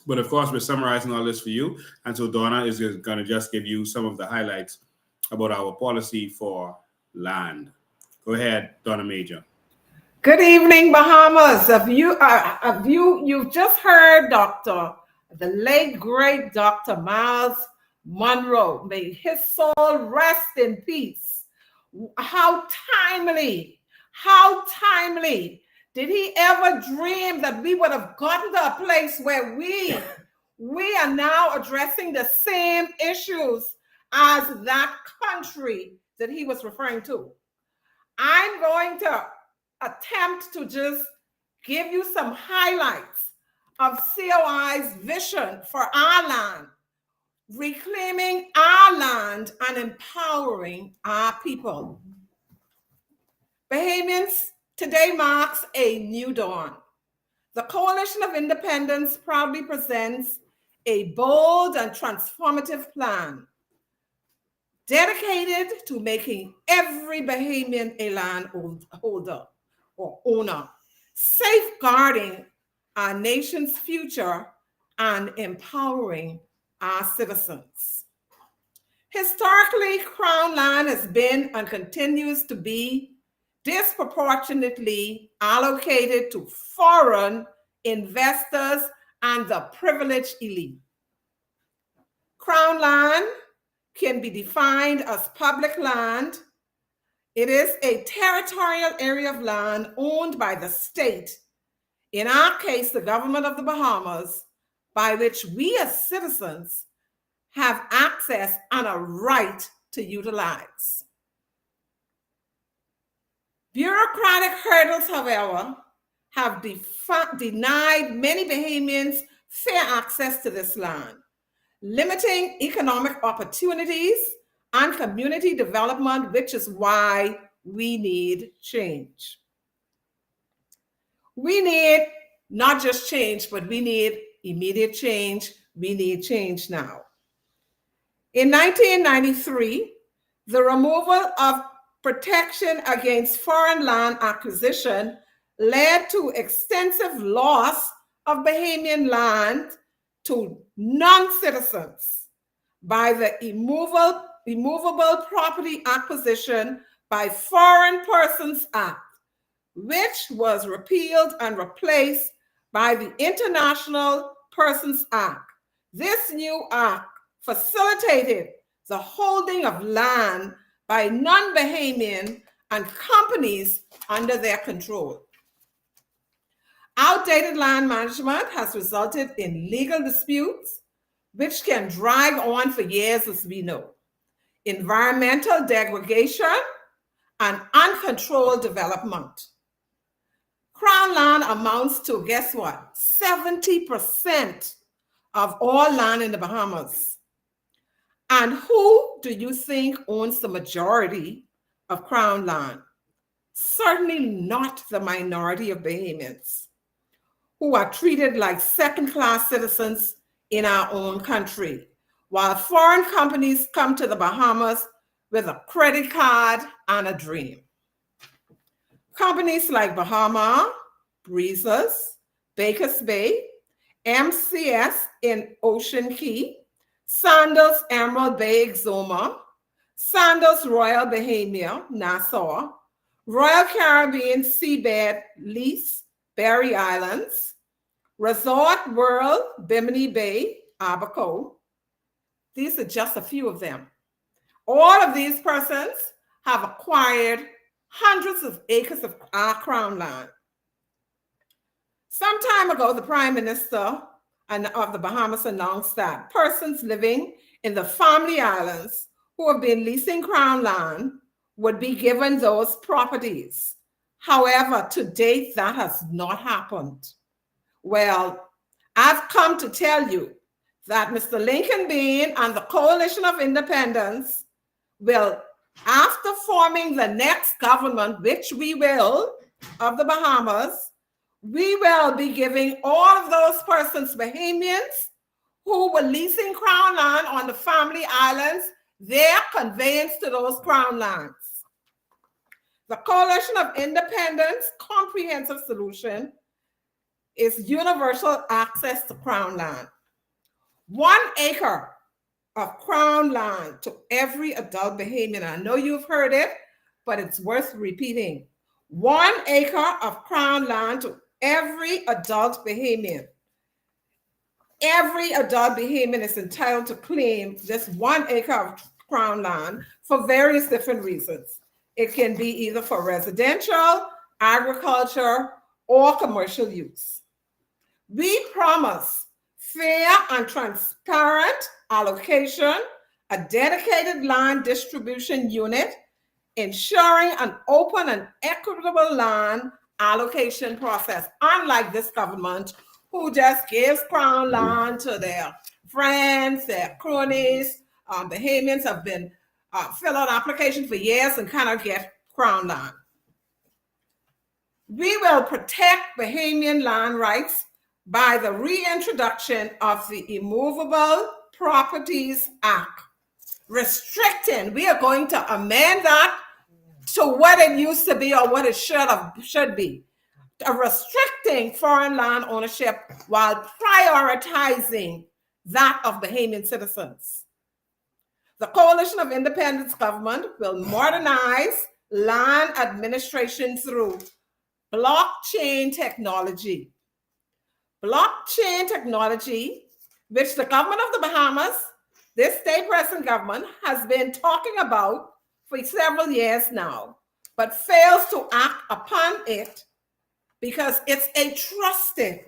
but of course, we're summarizing all this for you. And so Donna is going to just give you some of the highlights about our policy for land. Go ahead, Donna Major. Good evening, Bahamas. You've just heard the late great Dr. Miles Monroe. May his soul rest in peace. How timely did he ever dream that we would have gotten to a place where we are now addressing the same issues as that country that he was referring to? I'm going to attempt to just give you some highlights of COI's vision for our land, reclaiming our land and empowering our people. Bahamians, today marks a new dawn. The Coalition of Independence proudly presents a bold and transformative plan dedicated to making every Bahamian a landholder or owner, safeguarding our nation's future and empowering our citizens. Historically, Crown land has been and continues to be disproportionately allocated to foreign investors and the privileged elite. Crown land can be defined as public land. It is a territorial area of land owned by the state, in our case, the government of the Bahamas, by which we as citizens have access and a right to utilize. Bureaucratic hurdles, however, have denied many Bahamians fair access to this land, limiting economic opportunities and community development, which is why we need change. We need not just change, but we need immediate change. We need change now. In 1993, the removal of protection against foreign land acquisition led to extensive loss of Bahamian land to non-citizens by the Immovable Property Acquisition by Foreign Persons Act, which was repealed and replaced by the International Persons Act. This new act facilitated the holding of land by non-Bahamian and companies under their control. Outdated land management has resulted in legal disputes, which can drag on for years, as we know, environmental degradation, and uncontrolled development. Crown land amounts to, guess what, 70% of all land in the Bahamas. And who do you think owns the majority of Crown land? Certainly not the minority of Bahamians, who are treated like second-class citizens in our own country, while foreign companies come to the Bahamas with a credit card and a dream. Companies like Bahama, Breezes, Baker's Bay, MCS in Ocean Key, Sandals Emerald Bay Exuma, Sandals Royal Bahamia, Nassau, Royal Caribbean Seabed Lease, Berry Islands, Resort World, Bimini Bay, Abaco. These are just a few of them. All of these persons have acquired hundreds of acres of our Crown land. Some time ago, the Prime Minister of the Bahamas announced that persons living in the Family Islands who have been leasing Crown land would be given those properties. However, to date, that has not happened. Well, I've come to tell you that Mr. Lincoln Bain and the Coalition of Independence will, after forming the next government, which we will, of the Bahamas, We will be giving all of those persons, Bahamians, who were leasing crown land on the family islands, their conveyance to those crown lands. The Coalition of Independence comprehensive solution is universal access to crown land. 1 acre of crown land to every adult Bahamian. I know you've heard it, but it's worth repeating. 1 acre of crown land to every adult Bahamian. Every adult Bahamian is entitled to claim just 1 acre of crown land for various different reasons. It can be either for residential, agriculture, or commercial use. We promise fair and transparent allocation, a dedicated land distribution unit, ensuring an open and equitable land allocation process, unlike this government who just gives crown land to their friends, their cronies. Bahamians have been fill out applications for years and cannot get crown land. We will protect Bahamian land rights by the reintroduction of the Immovable Properties Act, restricting, we are going to amend that to what it used to be or what it should be, restricting foreign land ownership while prioritizing that of Bahamian citizens. The Coalition of Independence government will modernize land administration through blockchain technology. Blockchain technology, which the government of the Bahamas, this state present government, has been talking about for several years now, but fails to act upon it because it's a trusted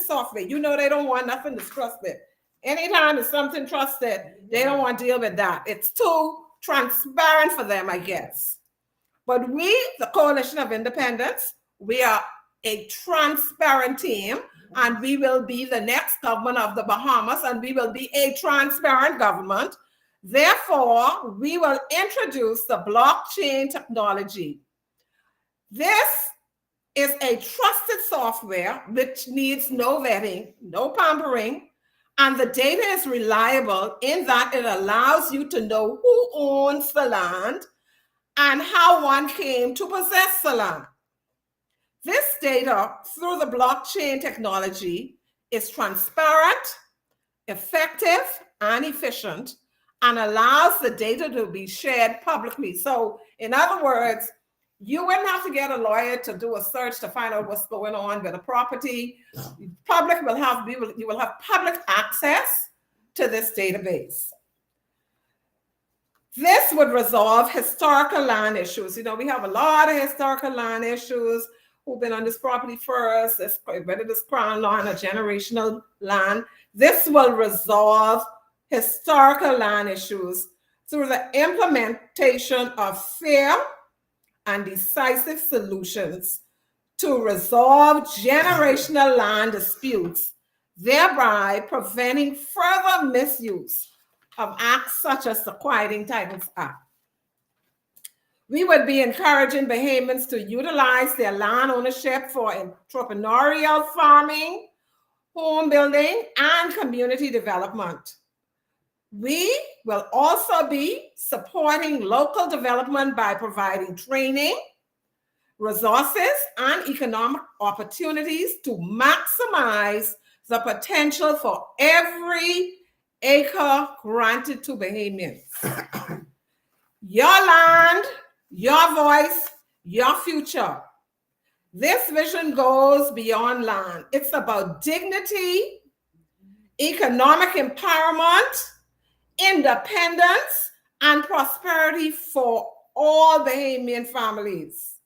software. You know, they don't want nothing that's trusted. Anytime there's something trusted, they don't want to deal with that. It's too transparent for them, I guess. But we, the Coalition of Independence, we are a transparent team, and we will be the next government of the Bahamas, and we will be a transparent government. Therefore, we will introduce the blockchain technology. This is a trusted software which needs no vetting, no pampering, and the data is reliable in that it allows you to know who owns the land and how one came to possess the land. This data through the blockchain technology is transparent, effective, and efficient, and allows the data to be shared publicly. So in other words, you wouldn't have to get a lawyer to do a search to find out what's going on with a property. Public will have, you will have public access to this database. This would resolve historical land issues. You know, we have a lot of historical land issues. Who've been on this property first, whether this crown land or generational land. This will resolve historical land issues through the implementation of fair and decisive solutions to resolve generational land disputes, thereby preventing further misuse of acts such as the Quieting Titles Act. We would be encouraging Bahamians to utilize their land ownership for entrepreneurial farming, home building, and community development. We will also be supporting local development by providing training, resources, and economic opportunities to maximize the potential for every acre granted to Bahamians. Your land, your voice, your future. This vision goes beyond land. It's about dignity, economic empowerment, independence, and prosperity for all Bahamian families.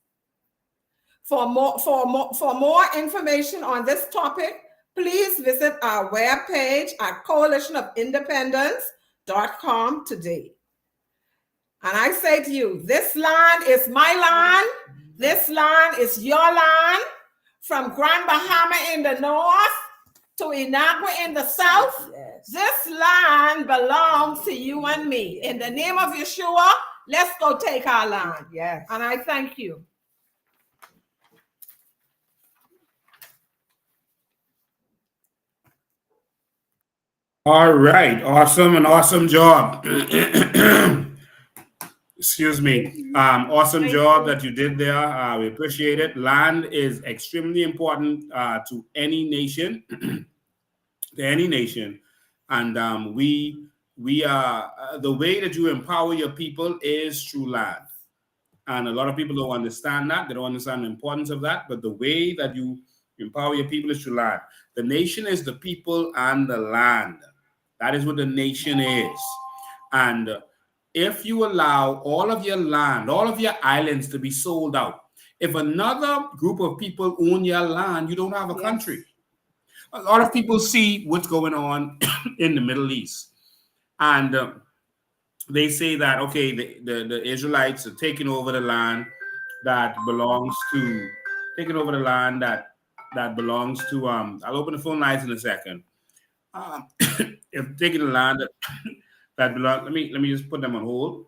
For more information on this topic, please visit our webpage at coalitionofindependence.com today. And I say to you, this land is my land. This land is your land. From Grand Bahama in the north to Inagua in the south, this land belongs to you and me. In the name of Yeshua, let's go take our land. Yes. And I thank you. All right, awesome, an awesome job. Excuse me. Awesome job that you did there. We appreciate it. Land is extremely important to any nation, to any nation, and we are the way that you empower your people is through land. And a lot of people don't understand that. They don't understand the importance of that. But the way that you empower your people is through land. The nation is the people and the land. That is what the nation is. And if you allow all of your land, all of your islands to be sold out, if another group of people own your land, you don't have a country. A lot of people see what's going on in the Middle East. And they say that, okay, the Israelites are taking over the land that belongs to, that belongs to, I'll open the phone lines in a second. If taking the land that belongs, let me just put them on hold.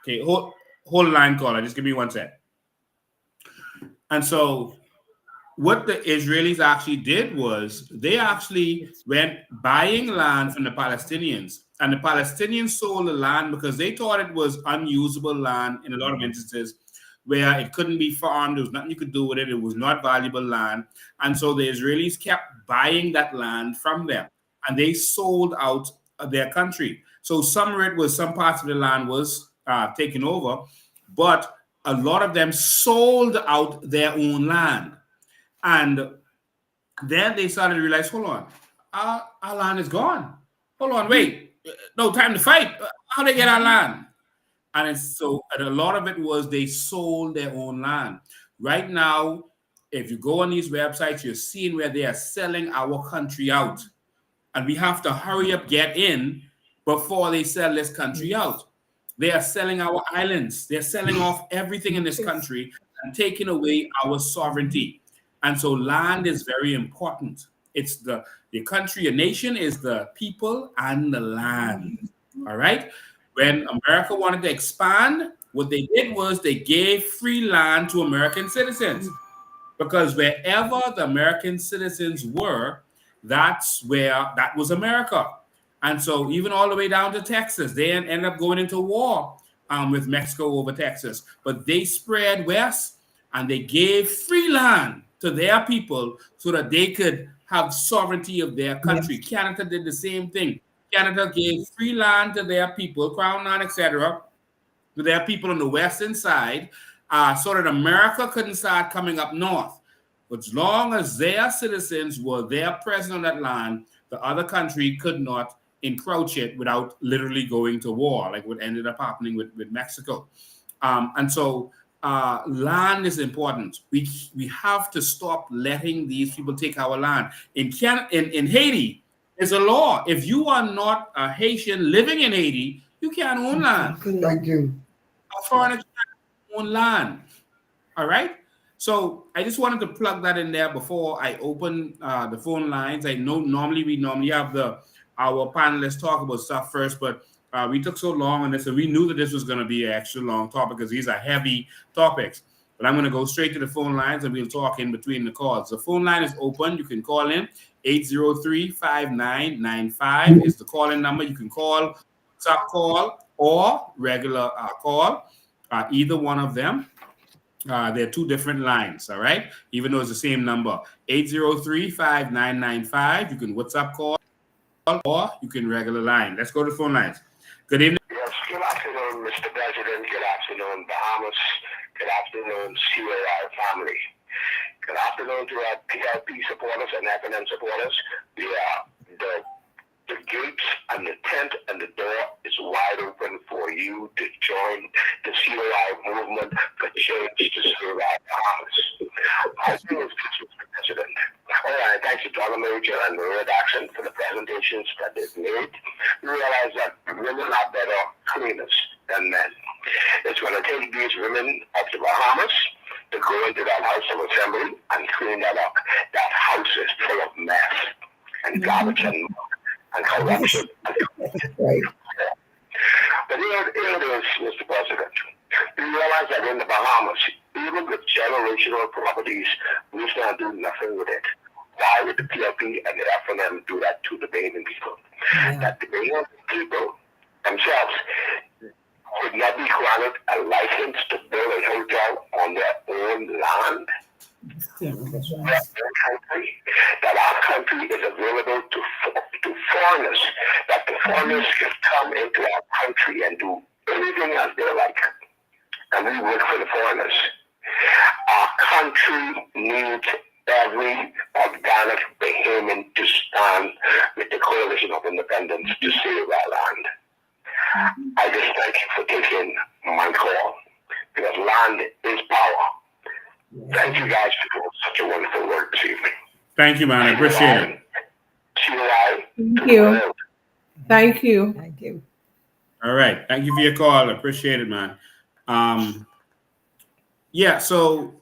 Okay, hold the line, caller. Just give me 1 sec. And so what the Israelis actually did was they actually went buying land from the Palestinians, and the Palestinians sold the land because they thought it was unusable land in a lot of instances where it couldn't be farmed. There was nothing you could do with it. It was not valuable land. And so the Israelis kept buying that land from them, and they sold out their country. So some of it was, some parts of the land was taken over, but a lot of them sold out their own land. And then they started to realize, hold on, our land is gone. Hold on, wait, no time to fight. How they get our land? And it's so, and a lot of it was they sold their own land. Right now, if you go on these websites, you're seeing where they are selling our country out. And we have to hurry up, get in before they sell this country out. They are selling our islands. They're selling off everything in this country and taking away our sovereignty. And so land is very important. It's the country, a nation is the people and the land. All right. When America wanted to expand, what they did was they gave free land to American citizens, because wherever the American citizens were, that was America. And so even all the way down to Texas, they ended up going into war with Mexico over Texas. But they spread west and they gave free land to their people so that they could have sovereignty of their country. Yes. Canada did the same thing. Canada gave free land to their people, crown land, etc., to their people on the western side, so that America couldn't start coming up north. But as long as their citizens were there present on that land, the other country could not encroach it without literally going to war, like what ended up happening with Mexico. And so land is important. We have to stop letting these people take our land. In Haiti, there's a law. If you are not a Haitian living in Haiti, you can't own land. Thank you. A foreigner can't own land. All right? So I just wanted to plug that in there before I open the phone lines. I know we normally have our panelists talk about stuff first, but we took so long on this, and we knew that this was going to be an extra long topic because these are heavy topics. But I'm going to go straight to the phone lines, and we'll talk in between the calls. The phone line is open. You can call in. 803-5995 is the call-in number. You can call, WhatsApp call, or regular call, either one of them. There are two different lines, all right? Even though it's the same number. 803-5995. You can WhatsApp call, or you can regular line. Let's go to the phone lines. Good evening. Yes, good afternoon, Mr. President. Good afternoon, Bahamas. Good afternoon, CAI family. Good afternoon to our PLP supporters and FNM supporters. The gates and the tent and the door is wide open for you to join the CAI movement for change to serve our Bahamas. I think it's Mr. President. All right, thanks to Donna and Maria Daxon for the presentations that they've made. We realize that women are better cleaners than men. It's going to take these women of the Bahamas to go into that House of Assembly and clean that up. That house is full of mess and garbage and corruption. Right. But here it is, Mr. President. We realize that in the Bahamas, even with generational properties, we can't do nothing with it. Why would the PLP and the FNM do that to the Bain people? that the Bain people themselves would not be granted a license to build a hotel on their own land. That our country is available to foreigners, that the foreigners can come into our country and do anything as they like, and we work for the foreigners. Our country needs every organic Bahamian to stand with the Coalition of Independence to save our land. I just thank you for taking my call, because land is power. Thank you guys for doing such a wonderful work this evening. Thank you, man. I appreciate it. Thank you. Thank you. Thank you. All right. Thank you for your call. I appreciate it, man. Yeah, so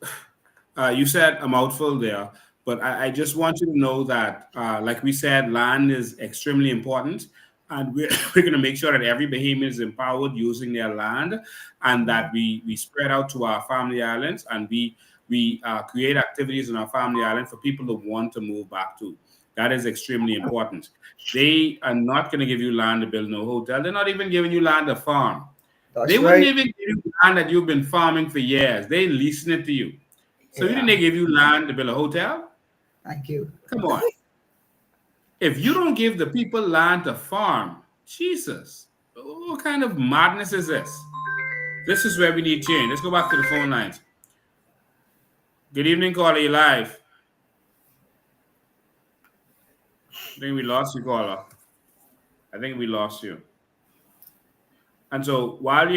you said a mouthful there, but I just want you to know that, like we said, land is extremely important. And we're going to make sure that every Bahamian is empowered using their land, and that we spread out to our family islands, and we create activities in our family island for people to want to move back to. That is extremely important. They are not going to give you land to build no hotel. They're not even giving you land to farm. They wouldn't even give you land that you've been farming for years. They leasing it to you. So didn't they give you land to build a hotel? Thank you. Come on. If you don't give the people land to farm, Jesus, what kind of madness is this? This is where we need change. Let's go back to the phone lines. Good evening, caller. You live. I think we lost you, caller. I think we lost you. And so while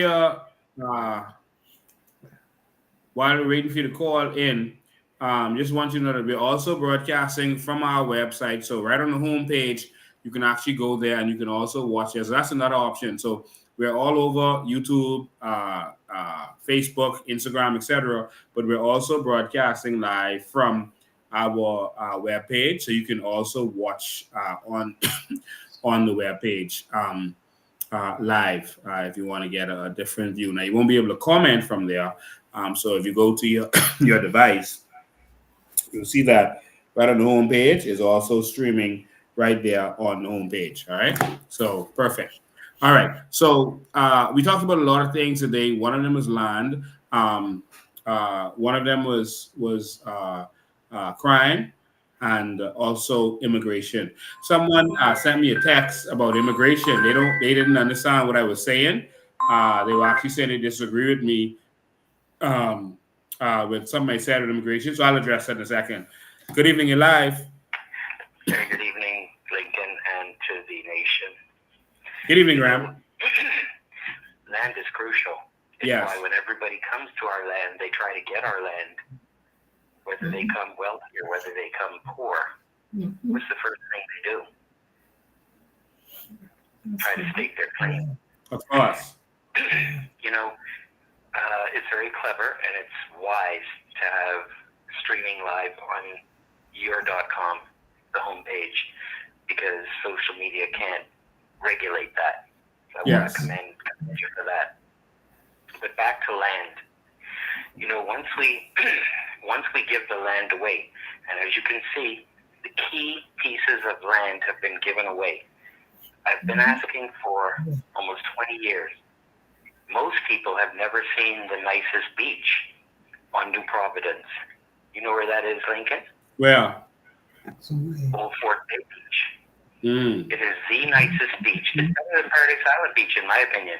we're waiting for you to call in, just want you to know that we're also broadcasting from our website. So right on the homepage, you can actually go there and you can also watch us. So that's another option. So we're all over YouTube, Facebook, Instagram, etc. But we're also broadcasting live from our webpage. So you can also watch on the webpage live if you want to get a different view. Now, you won't be able to comment from there. So if you go to your device, you'll see that right on the home page is also streaming right there on the home page. All right. So perfect. All right. So we talked about a lot of things today. One of them was land. One of them was crime, and also immigration. Someone sent me a text about immigration. They didn't understand what I was saying. They were actually saying they disagree with me with something I said on immigration. So I'll address that in a second. Good evening, you're live. Very good evening, Lincoln, and to the nation. Good evening, Graham. Land is crucial. It's Yes. why when everybody comes to our land, they try to get our land, whether they come wealthy or whether they come poor. What's the first thing they do? Try to stake their claim. Of course. You know, it's very clever and it's wise to have streaming live on your.com, the homepage, because social media can't regulate that. So I want to commend you for that. But back to land. You know, once we give the land away, and as you can see, the key pieces of land have been given away. I've been asking for almost 20 years. Most people have never seen the nicest beach on New Providence. You know where that is, Lincoln? Where? Old Fort Bay Beach. Mm. It is the nicest beach. It's better than Paradise Island Beach, in my opinion.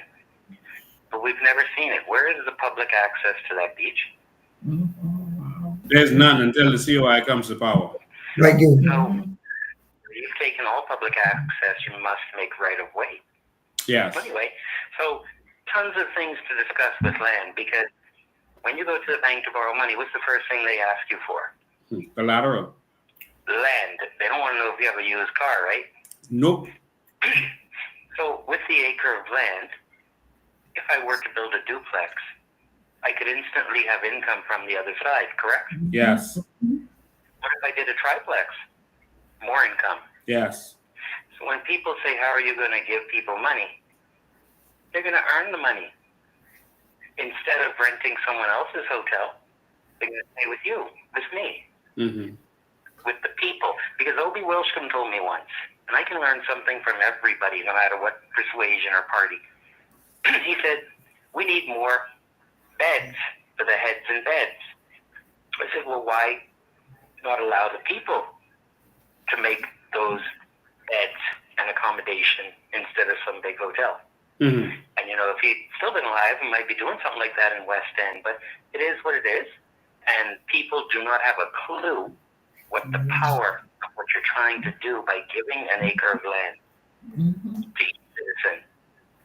But we've never seen it. Where is the public access to that beach? There's none until the COI comes to power. Thank you. So you've taken all public access. You must make right of way. Yes. Anyway, so tons of things to discuss with land, because when you go to the bank to borrow money, what's the first thing they ask you for? Collateral. Land. They don't want to know if you have a used car, right? Nope. So with the acre of land, if I were to build a duplex, I could instantly have income from the other side, correct? Yes. What if I did a triplex? More income. Yes. So when people say, how are you going to give people money? They're going to earn the money. Instead of renting someone else's hotel, they're going to stay with you, with me, Mm-hmm. with the people. Because Obie Wilshcombe told me once, and I can learn something from everybody, no matter what persuasion or party. He said, we need more beds for the heads in beds. I said, well, why not allow the people to make those beds and accommodation instead of some big hotel? Mm-hmm. And if he'd still been alive, he might be doing something like that in West End, but it is what it is. And people do not have a clue what the power of what you're trying to do by giving an acre of land to each citizen.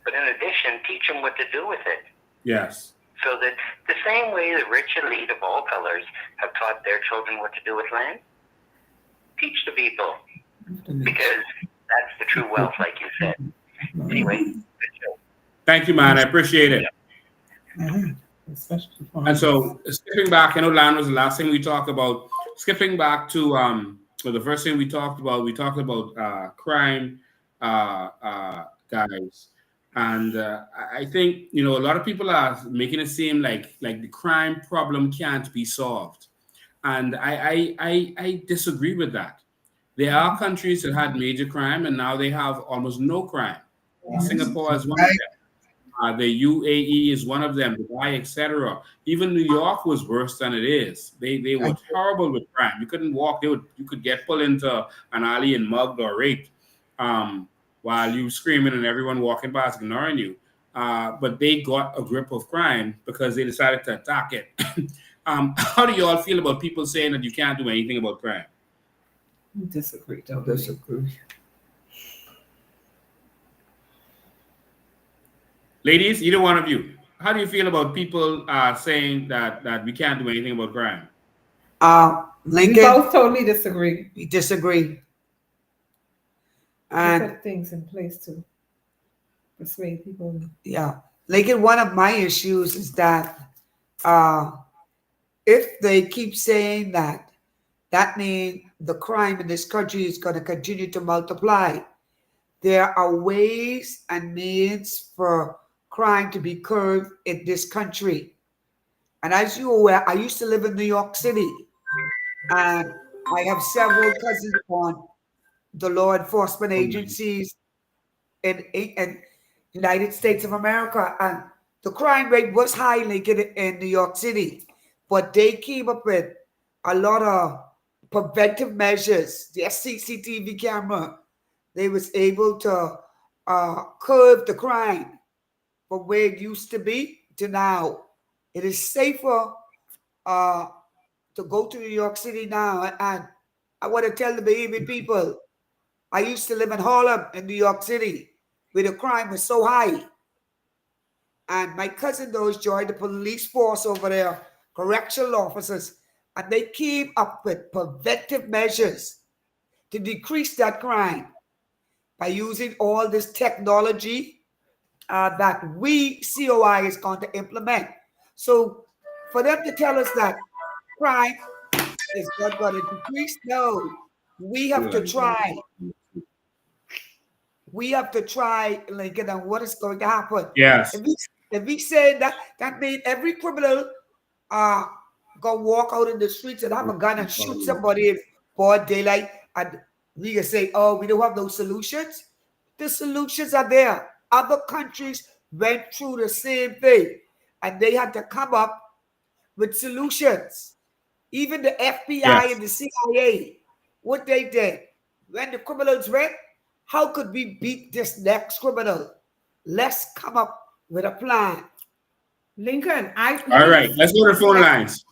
But in addition, teach them what to do with it. Yes. So that the same way the rich elite of all colors have taught their children what to do with land, teach the people. Because that's the true wealth, like you said. Anyway, good show. Thank you, man. I appreciate it. And so, skipping back, I know land was the last thing we talked about. Skipping back to the first thing we talked about crime, guys. And I think a lot of people are making it seem like the crime problem can't be solved, and I disagree with that. There are countries that had major crime, and now they have almost no crime. Singapore is one of them. The UAE is one of them. Dubai, etc. Even New York was worse than it is. They were horrible with crime. You couldn't walk. You could get pulled into an alley and mugged or raped. While you screaming and everyone walking past ignoring you. But they got a grip of crime because they decided to attack it. How do you all feel about people saying that you can't do anything about crime? Disagree. Ladies, either one of you, how do you feel about people saying that we can't do anything about crime? Lincoln, We both totally disagree. we disagree. We And put things in place to persuade people. yeah, Lincoln, one of my issues is that if they keep saying that means the crime in this country is going to continue to multiply. There are ways and means for crime to be curbed in this country. And as you're aware, I used to live in New York City, and I have several cousins on the law enforcement agencies in United States of America, and the crime rate was high in New York City, but they came up with a lot of preventive measures. Their CCTV camera, they was able to curb the crime from where it used to be to now. It is safer to go to New York City now, and I want to tell the Bahamian people, I used to live in Harlem in New York City, where the crime was so high. And my cousin, those joined the police force over there, correctional officers, and they came up with preventive measures to decrease that crime by using all this technology that we, COI, is going to implement. So for them to tell us that crime is not going to decrease, no, we have to try. We have to try, Lincoln, on what is going to happen. Yes. If we say that means every criminal go walk out in the streets and have a gun and shoot somebody in broad daylight, and we can say, oh, we don't have no solutions. The solutions are there. Other countries went through the same thing, and they had to come up with solutions. Even the FBI and the CIA, what they did, when the criminals went, how could we beat this next criminal? Let's come up with a plan. Lincoln, All right, let's go to the phone lines.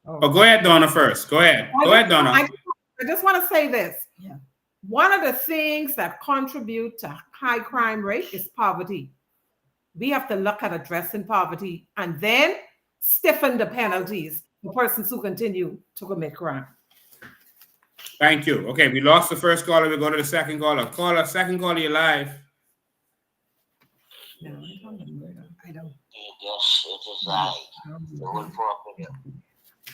Oh, go ahead, Donna, first. Go ahead. Go ahead, Donna. I just want to say this. Yeah. One of the things that contribute to high crime rate is poverty. We have to look at addressing poverty and then stiffen the penalties for persons who continue to commit crime. Thank you. Okay, we lost the first caller. We go to the second caller. Caller, second caller, you're live. No, I don't. Yes, it is I, the whole property.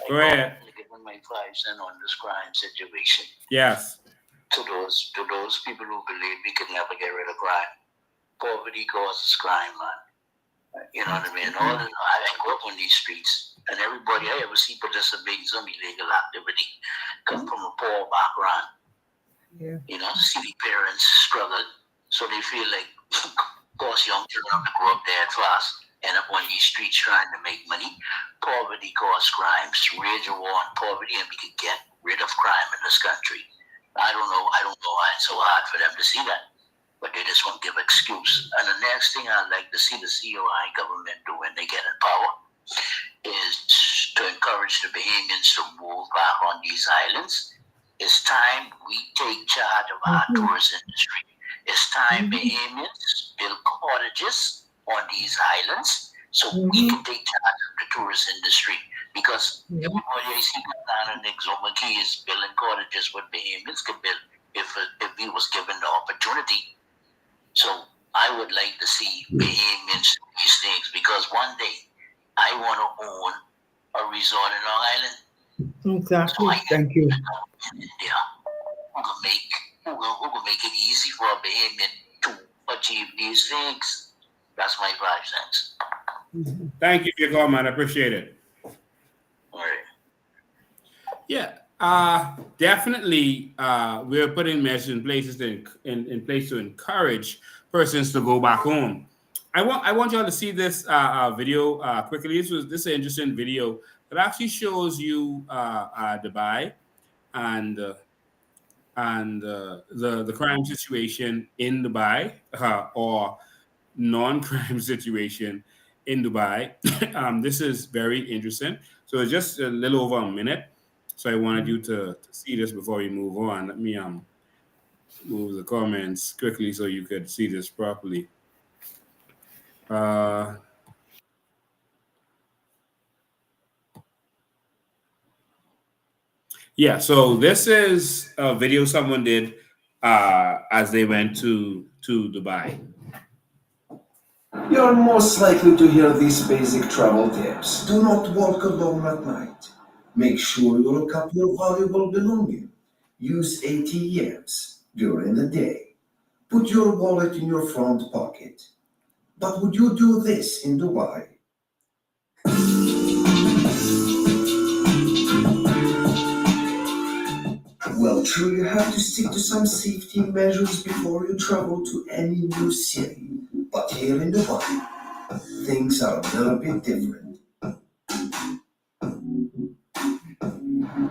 Go ahead. Given my 5 cents on this crime situation. Yes. To those people who believe we can never get rid of crime. Poverty causes crime, man. You know what I mean? I grew up on these streets, and everybody I ever see participating in some illegal activity come from a poor background. Yeah. You know, see the parents struggle, so they feel like, of course, young children grow up dead fast, end up on these streets trying to make money. Poverty causes crimes. Wage a war on poverty, and we could get rid of crime in this country. I don't know why it's so hard for them to see that, but they just won't give excuse. And the next thing I'd like to see the COI government do when they get in power is to encourage the Bahamians to move back on these islands. It's time we take charge of our tourist industry. It's time Bahamians build cottages on these islands so we can take charge of the tourist industry. Because everybody I see down in Exomaki is building cottages what Bahamians could build if we was given the opportunity. So I would like to see Bahamians do these things, because one day I want to own a resort in Long Island. Exactly. So Thank you. in India who can make it easy for a Bahamian to achieve these things. That's my 5 cents. Thank you for your comment. I appreciate it. All right. Yeah, definitely. We're putting measures in places in place to encourage persons to go back home. I want y'all to see this video quickly. This is an interesting video that actually shows you Dubai and the crime situation in Dubai or non-crime situation in Dubai. This is very interesting. So it's just a little over a minute. So I wanted you to see this before we move on. Let me move the comments quickly so you could see this properly. Yeah, so this is a video someone did as they went to Dubai. You're most likely to hear these basic travel tips. Do not walk alone at night. Make sure you look up your valuable belongings. Use ATMs during the day. Put your wallet in your front pocket. But would you do this in Dubai? Well, true, you have to stick to some safety measures before you travel to any new city. But here in Dubai, things are a little bit different.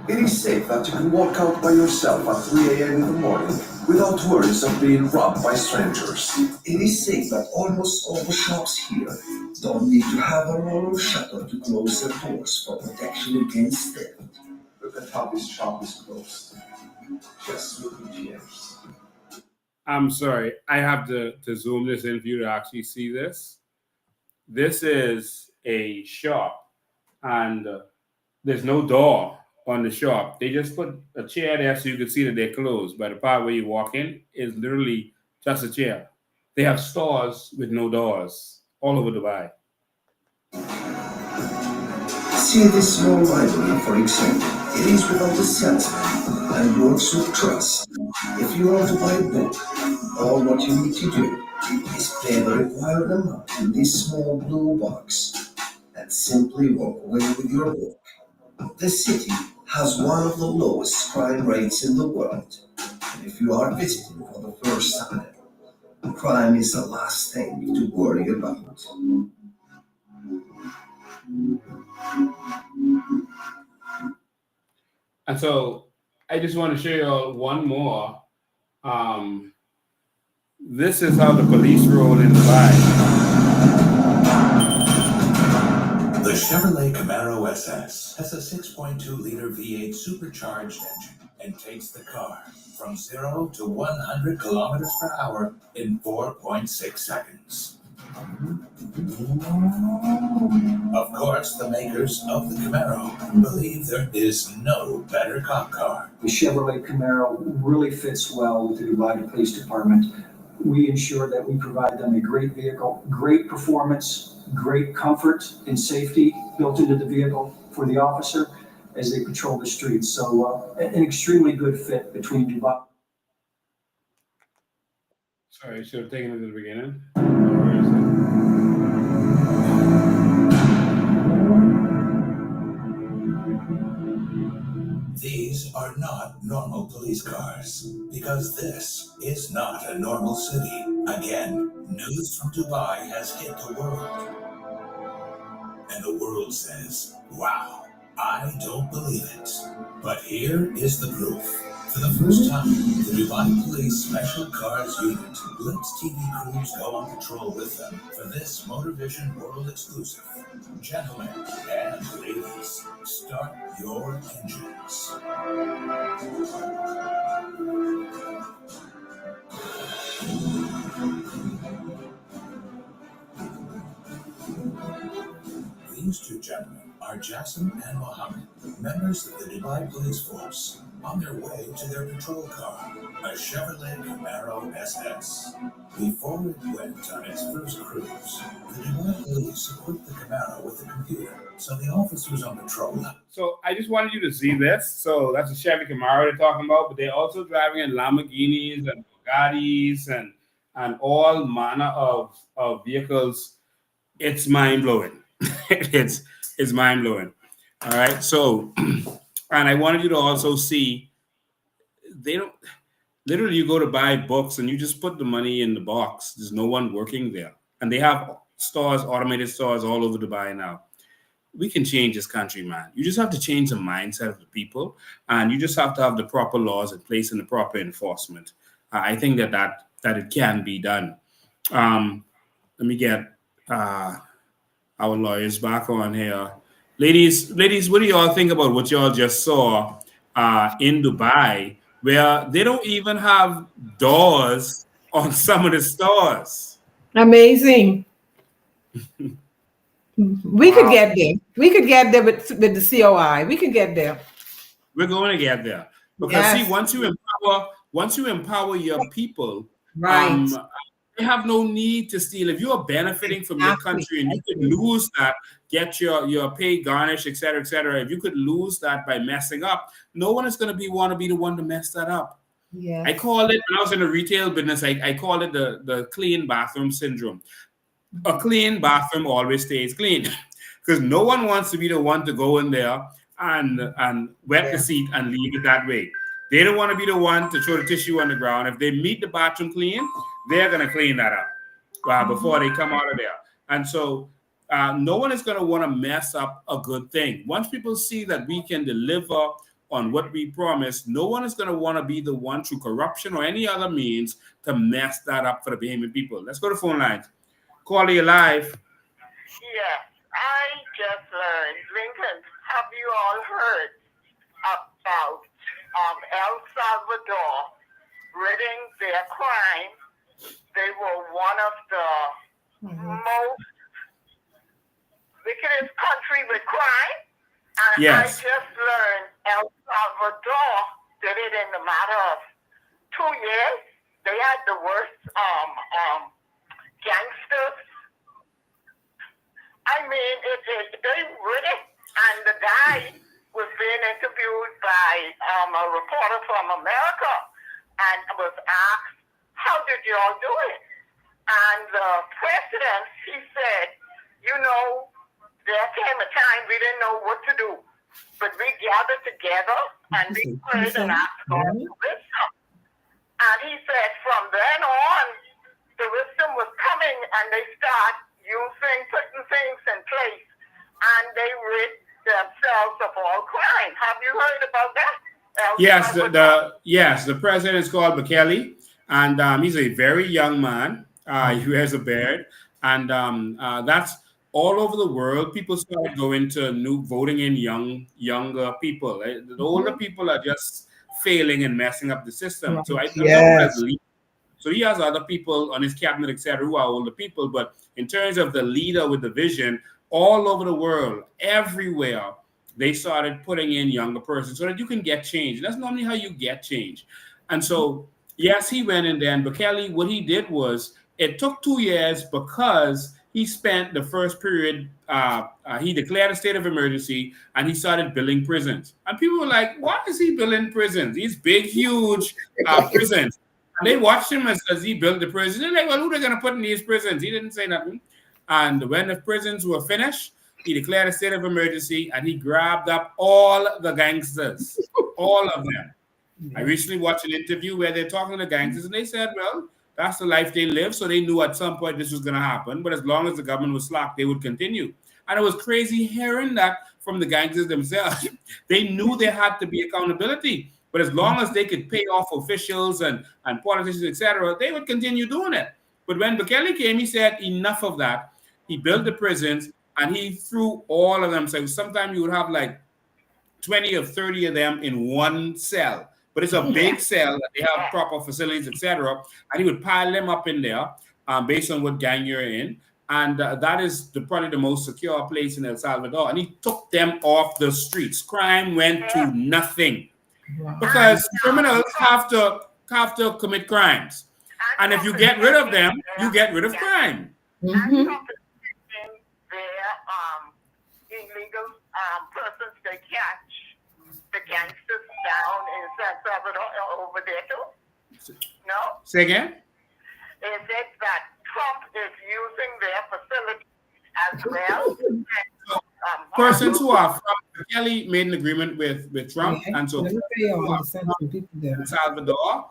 It is safe that you can walk out by yourself at 3 a.m. in the morning without worries of being robbed by strangers. It is safe that almost all the shops here don't need to have a roller shutter to close their doors for protection against theft. Look at how this shop is closed. Just look at chairs. I'm sorry, I have to zoom this in for you to actually see this. This is a shop, and there's no door on the shop. They just put a chair there so you can see that they're closed. But the part where you walk in is literally just a chair. They have stores with no doors all over Dubai. See this small library, for example. It is without a salesman and works with trust. If you want to buy a book, all what you need to do is pay the required amount in this small blue box and simply walk away with your book. The city has one of the lowest crime rates in the world. And if you are visiting for the first time, crime is the last thing to worry about. And so I just want to show you all one more. This is how the police roll in Dubai. The Chevrolet Camaro SS has a 6.2-liter V8 supercharged engine and takes the car from 0 to 100 kilometers per hour in 4.6 seconds. Of course, the makers of the Camaro believe there is no better cop car. The Chevrolet Camaro really fits well with the Dubai Police Department. We ensure that we provide them a great vehicle, great performance, great comfort and safety built into the vehicle for the officer as they patrol the streets. So an extremely good fit between Dubai. Sorry, I should have taken it at the beginning. These are were not normal police cars, because this is not a normal city. Again, news from Dubai has hit the world. And the world says, wow, I don't believe it. But here is the proof. For the first time, the Dubai Police Special Cars Unit lets TV crews go on patrol with them for this Motor Vision World exclusive. Gentlemen and ladies, start your engines. These two gentlemen are Jason and Mohammed, members of the Dubai Police Force, on their way to their patrol car, a Chevrolet Camaro SS. Before it went on its first cruise, the Dubai Police equipped the Camaro with a computer, so the officers on patrol. So I just wanted you to see this. So that's a Chevy Camaro they're talking about, but they're also driving in Lamborghinis and Bugattis and all manner of vehicles. It's mind blowing. it's mind blowing. All right. So, and I wanted you to also see they don't literally you go to buy books and you just put the money in the box. There's no one working there, and they have stores, automated stores all over Dubai now. We can change this country, man. You just have to change the mindset of the people, and you just have to have the proper laws in place and the proper enforcement. I think that it can be done. Let me get our lawyers back on here. Ladies, what do y'all think about what y'all just saw in Dubai, where they don't even have doors on some of the stores? Amazing. We could get there. We could get there with the COI. We could get there. We're going to get there because see, once you empower your people, right? They have no need to steal. If you are benefiting from your country and you could lose that, get your pay garnished, et cetera, if you could lose that by messing up, no one is going to want to be the one to mess that up. Yeah. I call it, when I was in the retail business, I call it the clean bathroom syndrome. A clean bathroom always stays clean because no one wants to be the one to go in there and wet the seat and leave it that way. They don't want to be the one to throw the tissue on the ground. If they meet the bathroom clean, they're going to clean that up before they come out of there. And so no one is going to want to mess up a good thing. Once people see that we can deliver on what we promise, no one is going to want to be the one through corruption or any other means to mess that up for the Bahamian people. Let's go to phone lines. Call you live. Yes, I just learned, Lincoln, have you all heard about El Salvador ridding their crime? They were one of the most wickedest country with crime. And yes. I just learned El Salvador did it in a matter of 2 years. They had the worst gangsters. I mean, they rid it, and the guy was being interviewed by a reporter from America, and was asked, "How did y'all do it?" And the president, he said, "You know, there came a time we didn't know what to do, but we gathered together and we prayed and asked God for wisdom." And he said, from then on, the wisdom was coming, and they start putting things in place, and they rid themselves of all crime. Have you heard about that? Yes, the president is called Bukele, and he's a very young man. He wears a beard, and that's all over the world. People start going to voting in younger people. The older people are just failing and messing up the system. So So he has other people on his cabinet, etc., who are older people. But in terms of the leader with the vision, all over the world, everywhere, they started putting in younger persons so that you can get change. That's normally how you get change. And so, yes, he went in there. And Bukele, what he did was, it took 2 years because he spent the first period, he declared a state of emergency, and he started building prisons. And people were like, why is he building prisons? These big, huge prisons. And they watched him as he built the prison. They're like, well, who are they going to put in these prisons? He didn't say nothing. And when the prisons were finished, he declared a state of emergency, and he grabbed up all the gangsters, all of them. I recently watched an interview where they're talking to the gangsters, and they said, well, that's the life they live, so they knew at some point this was going to happen, but as long as the government was slack, they would continue. And it was crazy hearing that from the gangsters themselves. They knew there had to be accountability, but as long as they could pay off officials and politicians, etc., they would continue doing it. But when Bukele came, he said, enough of that. He built the prisons, and he threw all of them. So sometimes you would have like 20 or 30 of them in one cell. But it's a big cell. They have proper facilities, etc. And he would pile them up in there based on what gang you're in. And that is probably the most secure place in El Salvador. And he took them off the streets. Crime went to nothing. Because criminals have to commit crimes. And if you get rid of them, you get rid of crime. Illegal persons they catch the gangsters down in San Salvador over there too? No? Say again? Is it that Trump is using their facilities as well? Persons who are from Kelly made an agreement with Trump, and so in Salvador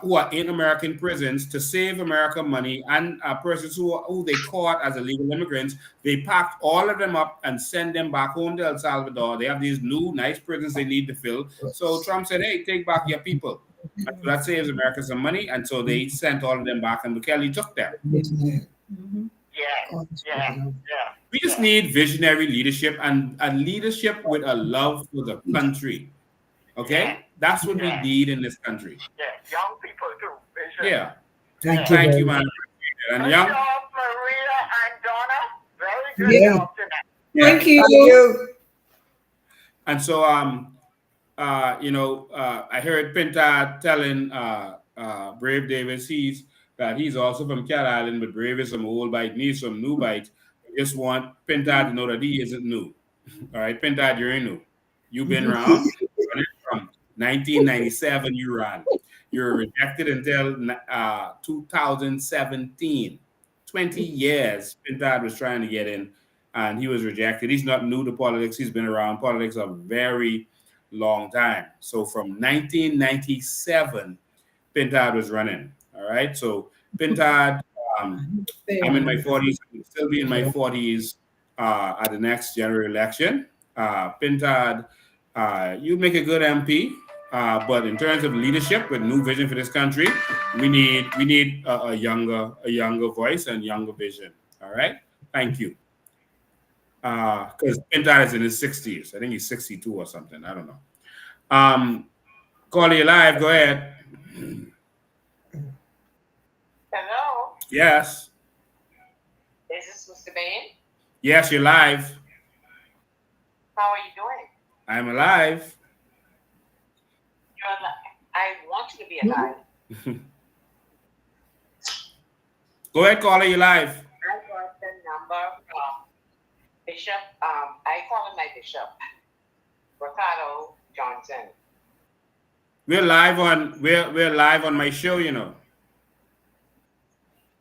who are in American prisons to save America money, and persons who they caught as illegal immigrants, they packed all of them up and sent them back home to El Salvador. They have these new nice prisons they need to fill. So Trump said, hey, take back your people. And so that saves America some money, and so they sent all of them back, and Bukele took them. Yeah. We just need visionary leadership and leadership with a love for the country. Okay? That's what we need in this country. Yeah, young people too. Vision. Yeah. Thank you, man. And Good young. job, Maria and Donna. Very good job tonight. Thank you. And so, I heard Pinta telling Brave Davis that he's also from Cat Island, but Brave is some old bite, needs some new bite. I just want Pinta to know that he isn't new. All right, Pinta, you're new. You've been around from 1997. You ran. You were rejected until 2017. 20 years Pinta was trying to get in, and he was rejected. He's not new to politics. He's been around politics a very long time. So from 1997, Pintard was running. All right. So Pintard, I'm in my 40s. I'll still be in my 40s at the next general election. Pintard, you make a good MP, but in terms of leadership with new vision for this country, we need a younger voice and younger vision. All right. Thank you. Because Pintard is in his 60s. I think he's 62 or something. I don't know. Call you live. Go ahead. Hello. Yes. Is this Mr. Bain? Yes, you're live. How are you doing? I'm alive. You're alive. I want you to be alive. Go ahead, caller. You're live. I got the number from Bishop. I call him my bishop, Ricardo Johnson. We're live on my show, you know.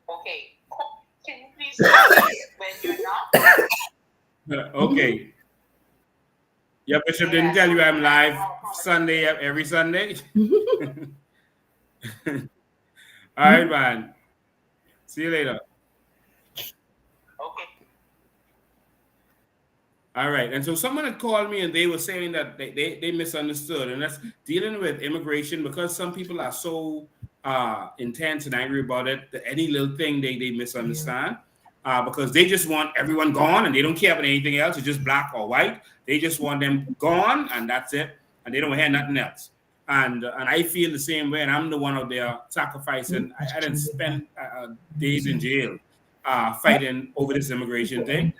Okay. Can you please tell me when you're not? Okay. Yeah, Bishop didn't tell you I'm live Sunday, every Sunday. All right, man. See you later. Okay. All right. And so someone had called me and they were saying that they misunderstood. And that's dealing with immigration, because some people are so intense and angry about it that any little thing they misunderstand. Because they just want everyone gone and they don't care about anything else. It's just black or white. They just want them gone and that's it. And they don't hear nothing else. And I feel the same way. And I'm the one out there sacrificing. I didn't spend days in jail fighting over this immigration thing.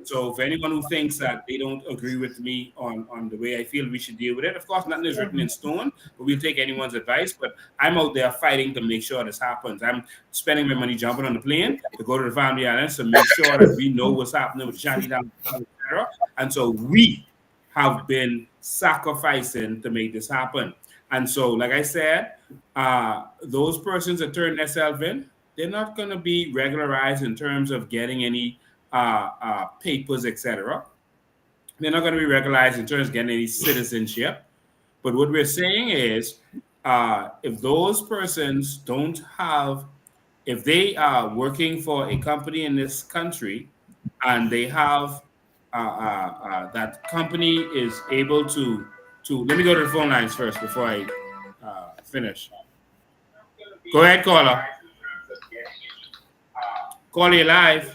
So for anyone who thinks that they don't agree with me on the way I feel we should deal with it, of course, nothing is written in stone, but we'll take anyone's advice. But I'm out there fighting to make sure this happens. I'm spending my money jumping on the plane to go to the Family Islands to make sure that we know what's happening with Johnny down, etc. And so we have been sacrificing to make this happen. And so, like I said, those persons that turn themselves in, they're not going to be regularized in terms of getting any papers, etc. They're not going to be regularized in terms of getting any citizenship. But what we're saying is, if those persons don't have, if they are working for a company in this country and they have that company is able to let me go to the phone lines first before I finish. Go ahead, caller. Call you live.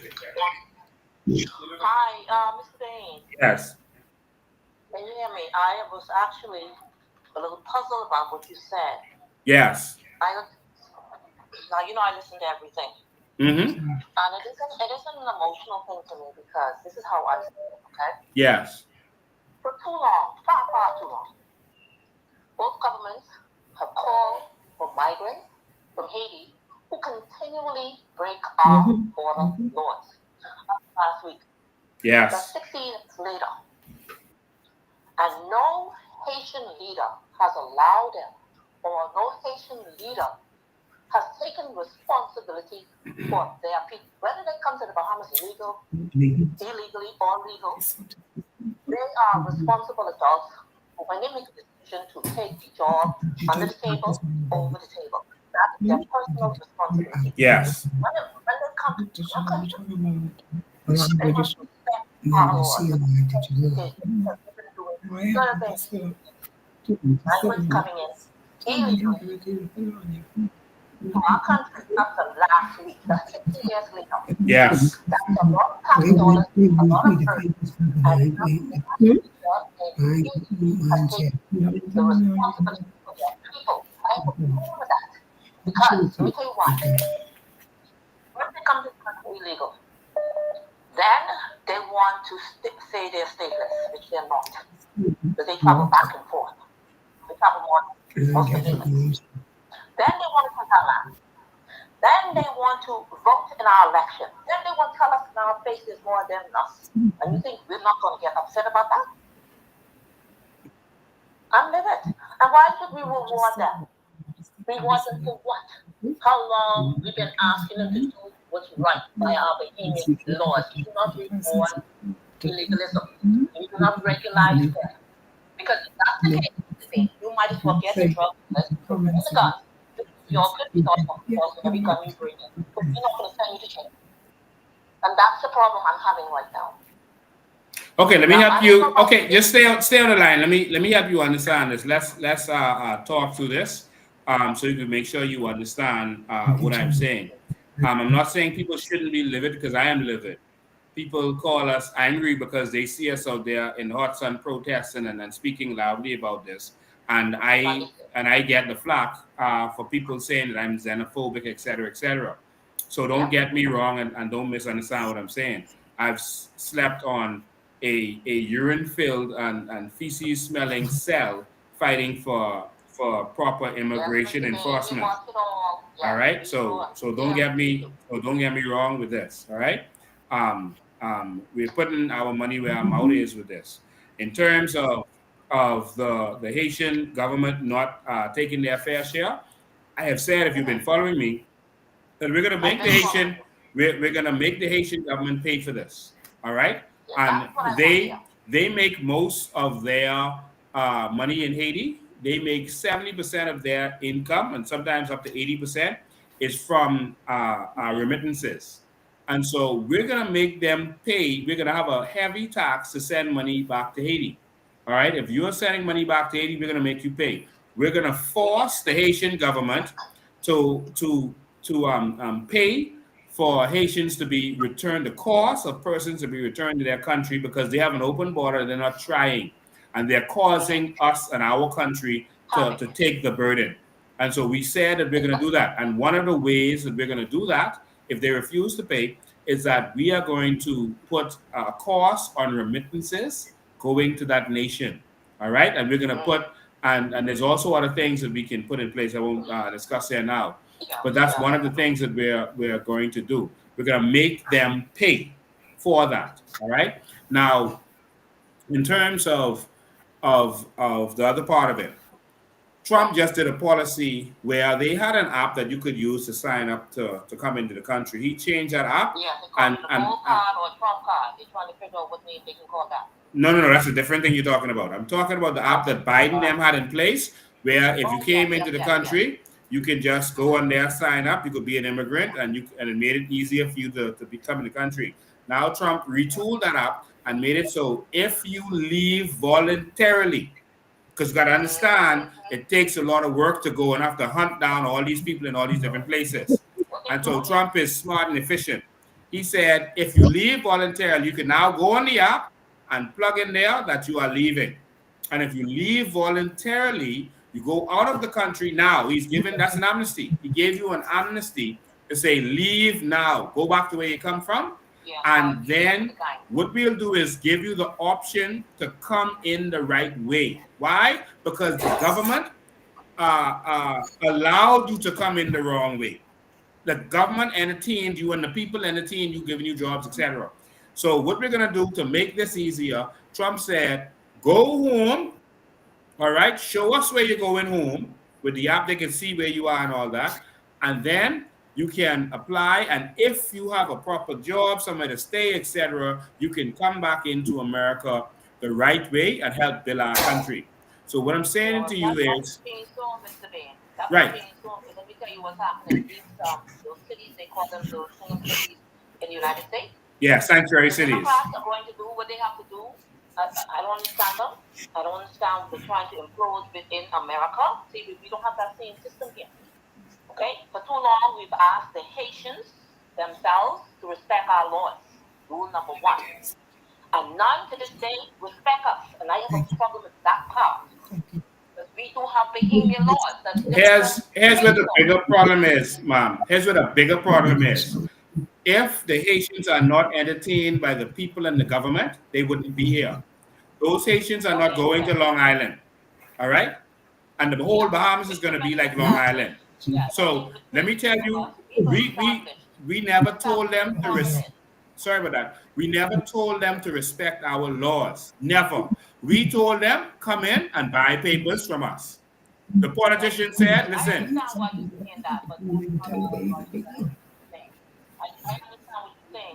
Hi, Mr. Bain. Yes. Can you hear me? I was actually a little puzzled about what you said. Yes. Now, you know I listen to everything. Mm-hmm. And it isn't an emotional thing to me because this is how I see it, okay? Yes. For too long, far too long, both governments have called for migrants from Haiti who continually break our border laws. Last week. Yes. That's 60 years later. And no Haitian leader has allowed them, or no Haitian leader has taken responsibility for their people. Whether they come to the Bahamas illegally or legal, they are responsible adults when they make a decision to take the job under the table, over the table. That's their personal responsibility. Yes. When they come to our country, they must respect our laws. They've been doing certain things. Migrants coming in illegally to our country up to last week. That's 60 years later. Yes. That's a lot of tax dollars, a lot of earnings, and has taken the responsibility for their people. I am okay with that. Because, let me tell you why. When they come to the country illegal, then they want to say they're stateless, which they're not. But they travel back and forth. They travel more most Bahamians. Then they want to take our land. Then they want to vote in our election. Then they want to tell us in our face there's more of them than us. And you think we're not going to get upset about that? I'm livid. And why should we reward them? Reward them for what? How long we've been asking them to do what's right by our Bahamian laws. You do not reward illegalism. You do not regularize them. Because if that's the case, you might as well get the drug dealers to bring the guns. Your good thoughts, of course, every gun you bring in. But we're not going to send you to jail. And that's the problem I'm having right now. Okay, let me help you. Okay, just stay on the line. Let me help you understand this. Let's talk through this, so you can make sure you understand what I'm saying. I'm not saying people shouldn't be livid because I am livid. People call us angry because they see us out there in the hot sun protesting and speaking loudly about this, and I get the flack for people saying that I'm xenophobic, etc., etc. So don't get me wrong and don't misunderstand what I'm saying. I've slept on a urine-filled and feces-smelling cell fighting for proper immigration enforcement. All right, so don't get me wrong with this. All right, we're putting our money where our mouth is with this. In terms of the Haitian government not taking their fair share, I have said, if you've been following me, that we're going to make the Haitian we're going to make the Haitian government pay for this. All right, and they make most of their money in Haiti. They make 70% of their income, and sometimes up to 80%, is from remittances. And so we're going to make them pay. We're going to have a heavy tax to send money back to Haiti. All right, if you're sending money back to Haiti, we're going to make you pay. We're going to force the Haitian government to pay for Haitians to be returned, the cost of persons to be returned to their country, because they have an open border. They're not trying, and they're causing us and our country to take the burden. And so we said that we're going to do that. And one of the ways that we're going to do that, if they refuse to pay, is that we are going to put a cost on remittances going to that nation. All right, and we're going to put and there's also other things that we can put in place. I won't discuss here now. But that's one of the things that we're going to do. We're going to make them pay for that. All right. Now, in terms of the other part of it, Trump just did a policy where they had an app that you could use to sign up to come into the country. He changed that app. Yeah, they call it a gold card or a Trump card. They're trying to figure out what name they can call that. No, that's a different thing you're talking about. I'm talking about the app that Biden them had in place, where if you came into the country, you can just go on there, sign up. You could be an immigrant, and it made it easier for you to become in the country. Now Trump retooled that app and made it so if you leave voluntarily, because you got to understand, it takes a lot of work to go and have to hunt down all these people in all these different places. And so Trump is smart and efficient. He said, if you leave voluntarily, you can now go on the app and plug in there that you are leaving. And if you leave voluntarily, you go out of the country now. That's an amnesty. He gave you an amnesty to say, leave now, go back to where you come from. And then what we'll do is give you the option to come in the right way. Why? Because the government allowed you to come in the wrong way. The government entertained you and the people entertained you, giving you jobs, etc. So what we're going to do to make this easier, Trump said, go home, all right, show us where you're going home. With the app, they can see where you are and all that. And then you can apply, and if you have a proper job, somewhere to stay, etc., you can come back into America the right way and help build our country. So what I'm saying to you is, right. Let me tell you what's happening. Those cities, they call them those cities in the United States. Yeah, sanctuary cities. Democrats are going to do what they have to do. I don't understand them. I don't understand what they're trying to impose within America. See, we don't have that same system here. Okay? For too long, we've asked the Haitians themselves to respect our laws. Rule number one. And none to this day respect us. And I have a problem with that part. Because we do have Bahamian laws. Here's what the bigger problem is, ma'am. Here's what the bigger problem is. If the Haitians are not entertained by the people and the government, they wouldn't be here. Those Haitians are not going to Long Island. All right? And the whole Bahamas is going to be like Long Island. So let me tell you, we never told them to sorry about that. We never told them to respect our laws. Never. We told them, come in and buy papers from us. The politician said, listen.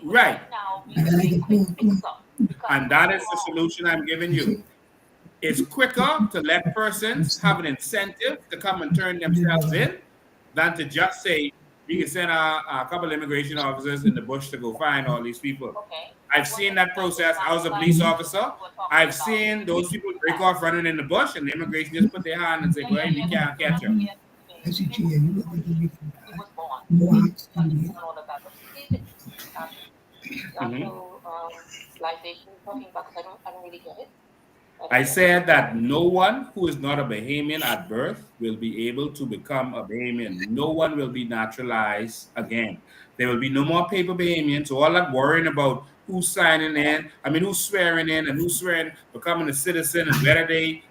Right. And that is the solution I'm giving you. It's quicker to let persons have an incentive to come and turn themselves in than to just say, we can send a couple of immigration officers in the bush to go find all these people. Okay. I've seen that process. I was a police officer. I've seen those people break off running in the bush, and the immigration just put their hand and say, well, we can't catch them. I said that no one who is not a Bahamian at birth will be able to become a Bahamian. No one will be naturalized again. There will be no more paper Bahamians. So all that worrying about who's signing in, who's swearing in and who's swearing, becoming a citizen, and whether they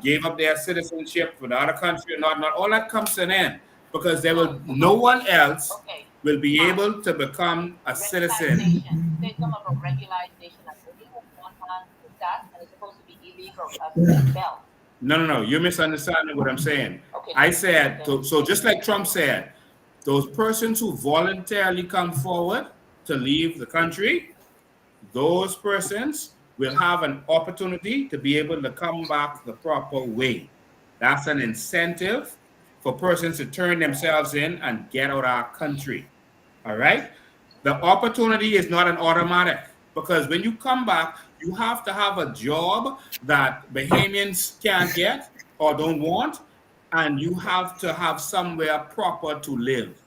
gave up their citizenship for the other country or not, all that comes to an end, because no one else will be able to become a citizen. No, you're misunderstanding what I'm saying. Okay. I said, so just like Trump said, those persons who voluntarily come forward to leave the country, those persons will have an opportunity to be able to come back the proper way. That's an incentive for persons to turn themselves in and get out of our country. All right? The opportunity is not an automatic, because when you come back, you have to have a job that Bahamians can't get or don't want, and you have to have somewhere proper to live.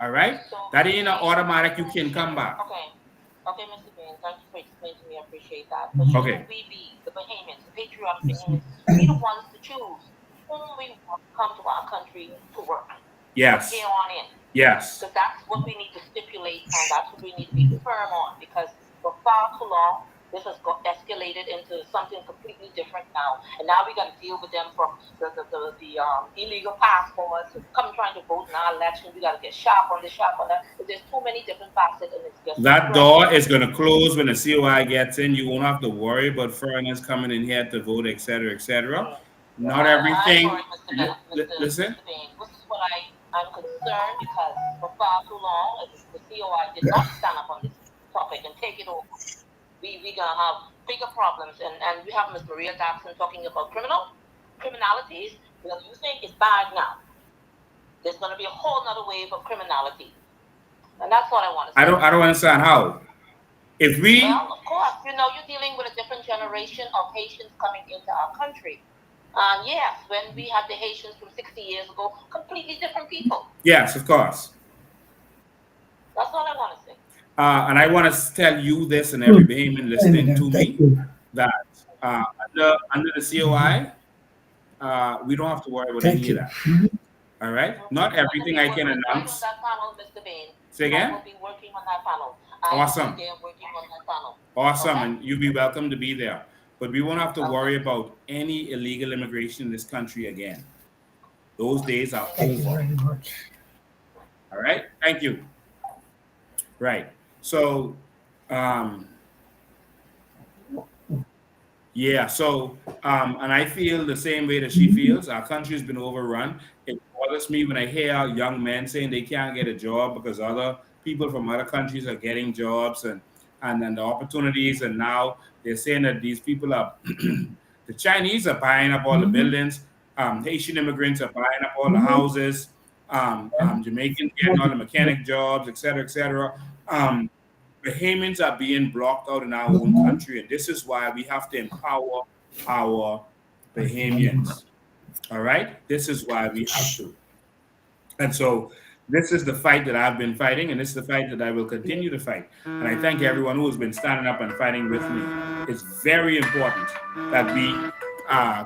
All right? That ain't an automatic, you can come back. Okay, Mr. Bain, thank you for explaining to me. I appreciate that. But should we be, the Bahamians, the patriotic Bahamians, be the ones to choose whom we want to come to our country to work? Yes. From here on in. Yes. Because that's what we need to stipulate, and that's what we need to be firm on, because for far too long, this has escalated into something completely different now. And now we got to deal with them from the illegal passports, come trying to vote in our election. We got to get sharp on this, sharp on that. There's too many different facets, and it's just that door is going to close when the COI gets in. You won't have to worry about foreigners coming in here to vote, etc., etc. Not I'm everything. sorry, Listen, Mr. Bain. This is what I'm concerned because for far too long, if the COI did not stand up on this topic and take it over, we're gonna have bigger problems. And we have Ms. Maria Daxon talking about criminalities. Well, you think it's bad now. There's gonna be a whole nother wave of criminality. And that's what I want to say. I don't understand how. If we Well, of course, you're dealing with a different generation of Haitians coming into our country. Yes, when we had the Haitians from 60 years ago, completely different people. Yes, of course. That's all I want to say. And I want to tell you this and every Bahamian listening to me that under the COI, we don't have to worry about any of that. All right? Not everything I can announce. That panel, Mr. Bain. Say again? I will be working on that panel. Awesome. They are working on that panel. Awesome. Okay? And you'll be welcome to be there. But we won't have to worry about any illegal immigration in this country again. Those days are over. All right? Thank you. Right. So, yeah. So, and I feel the same way that she feels. Our country has been overrun. It bothers me when I hear young men saying they can't get a job because other people from other countries are getting jobs and the opportunities. And now they're saying that these people are, the Chinese are buying up all the buildings. Haitian immigrants are buying up all the houses. Jamaicans getting all the mechanic jobs, et cetera, et cetera. Bahamians are being blocked out in our own country, and this is why we have to empower our Bahamians. All right? This is why we have to. And so this is the fight that I've been fighting, and this is the fight that I will continue to fight. And I thank everyone who has been standing up and fighting with me. It's very important that we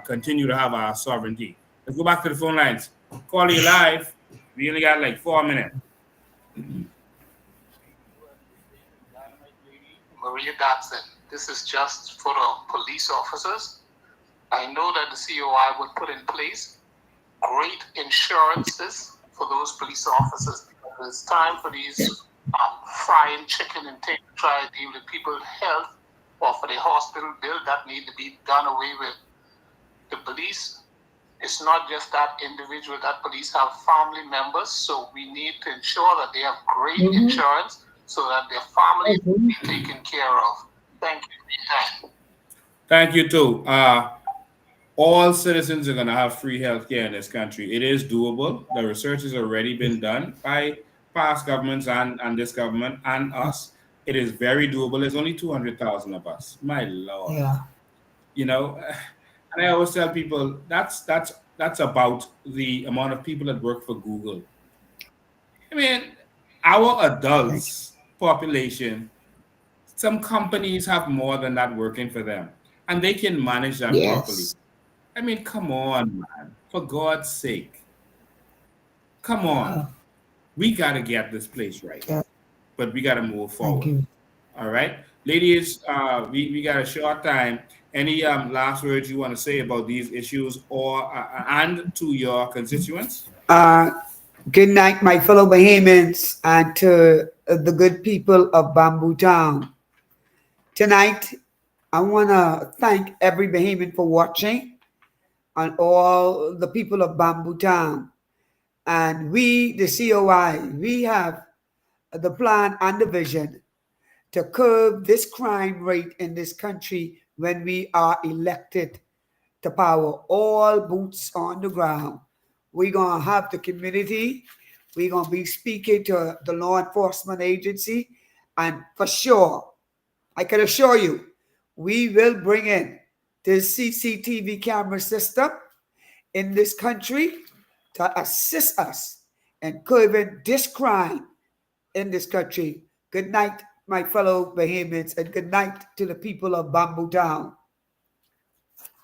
continue to have our sovereignty. Let's go back to the phone lines. Call you live. We only got like 4 minutes. Maria Daxon, this is just for the police officers. I know that the COI would put in place great insurances for those police officers because it's time for these frying chicken and things to try to deal with people's health or for the hospital bill that need to be done away with. The police, it's not just that individual, that police have family members, so we need to ensure that they have great insurance so that their families will be taken care of. Thank you for your time. Thank you too. All citizens are going to have free health care in this country. It is doable. The research has already been done by past governments and this government and us. It is very doable. There's only 200,000 of us. My Lord. Yeah. You know, and I always tell people that's about the amount of people that work for Google. I mean, our adults population, some companies have more than that working for them, and they can manage that properly. I mean, come on, man. For God's sake. Come on. We got to get this place right. But we got to move forward. All right? Ladies, we got a short time. Any last words you want to say about these issues or and to your constituents? Good night, my fellow Bahamians, and to the good people of Bamboo Town. Tonight, I want to thank every Bahamian for watching and all the people of Bamboo Town. And we, the COI, we have the plan and the vision to curb this crime rate in this country when we are elected to power. All boots on the ground. We're going to have the community. We're going to be speaking to the law enforcement agency. And for sure, I can assure you, we will bring in the CCTV camera system in this country to assist us in curbing this crime in this country. Good night, my fellow Bahamians, and good night to the people of Bamboo Town.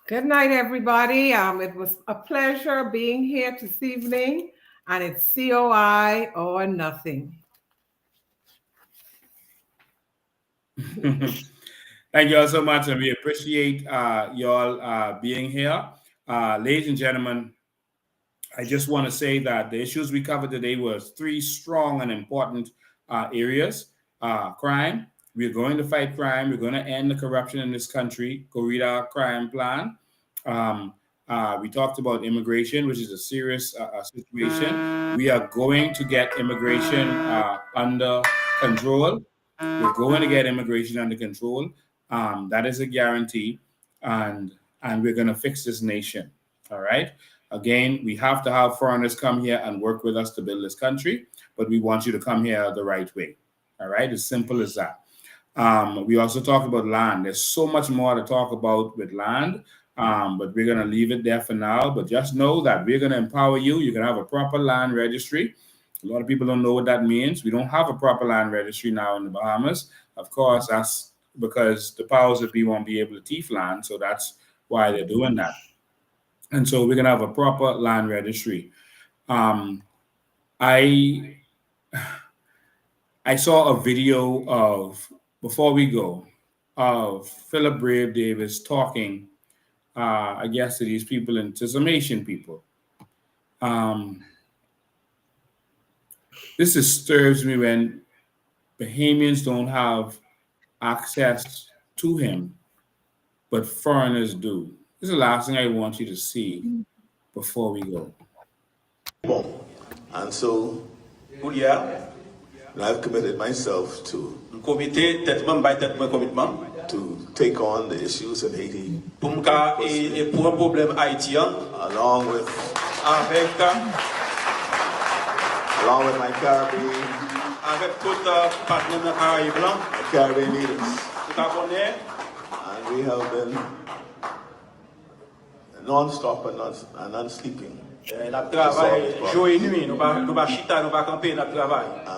Good night, everybody. It was a pleasure being here this evening, and it's COI or nothing. Thank you all so much, and we appreciate y'all being here. Ladies and gentlemen, I just want to say that the issues we covered today was 3 strong and important areas. Crime. We're going to fight crime. We're going to end the corruption in this country. Go read our crime plan. We talked about immigration, which is a serious situation. We are going to get immigration under control. We're going to get immigration under control. That is a guarantee. And we're going to fix this nation. All right. Again, we have to have foreigners come here and work with us to build this country, but we want you to come here the right way. All right. As simple as that. We also talk about land. There's so much more to talk about with land, but we're going to leave it there for now. But just know that we're going to empower you. You can have a proper land registry. A lot of people don't know what that means. We don't have a proper land registry now in the Bahamas. Of course, that's because the powers that be won't be able to thief land. So that's why they're doing that. And so we're going to have a proper land registry. I saw a video of, before we go, of Philip Brave Davis talking, I guess, to these people and to some Asian people. This disturbs me when Bahamians don't have access to him, but foreigners do. This is the last thing I want you to see before we go. And so, I've committed myself to take on the issues in Haiti, along with my Caribbean leaders. And we have been non-stop and unsleeping. And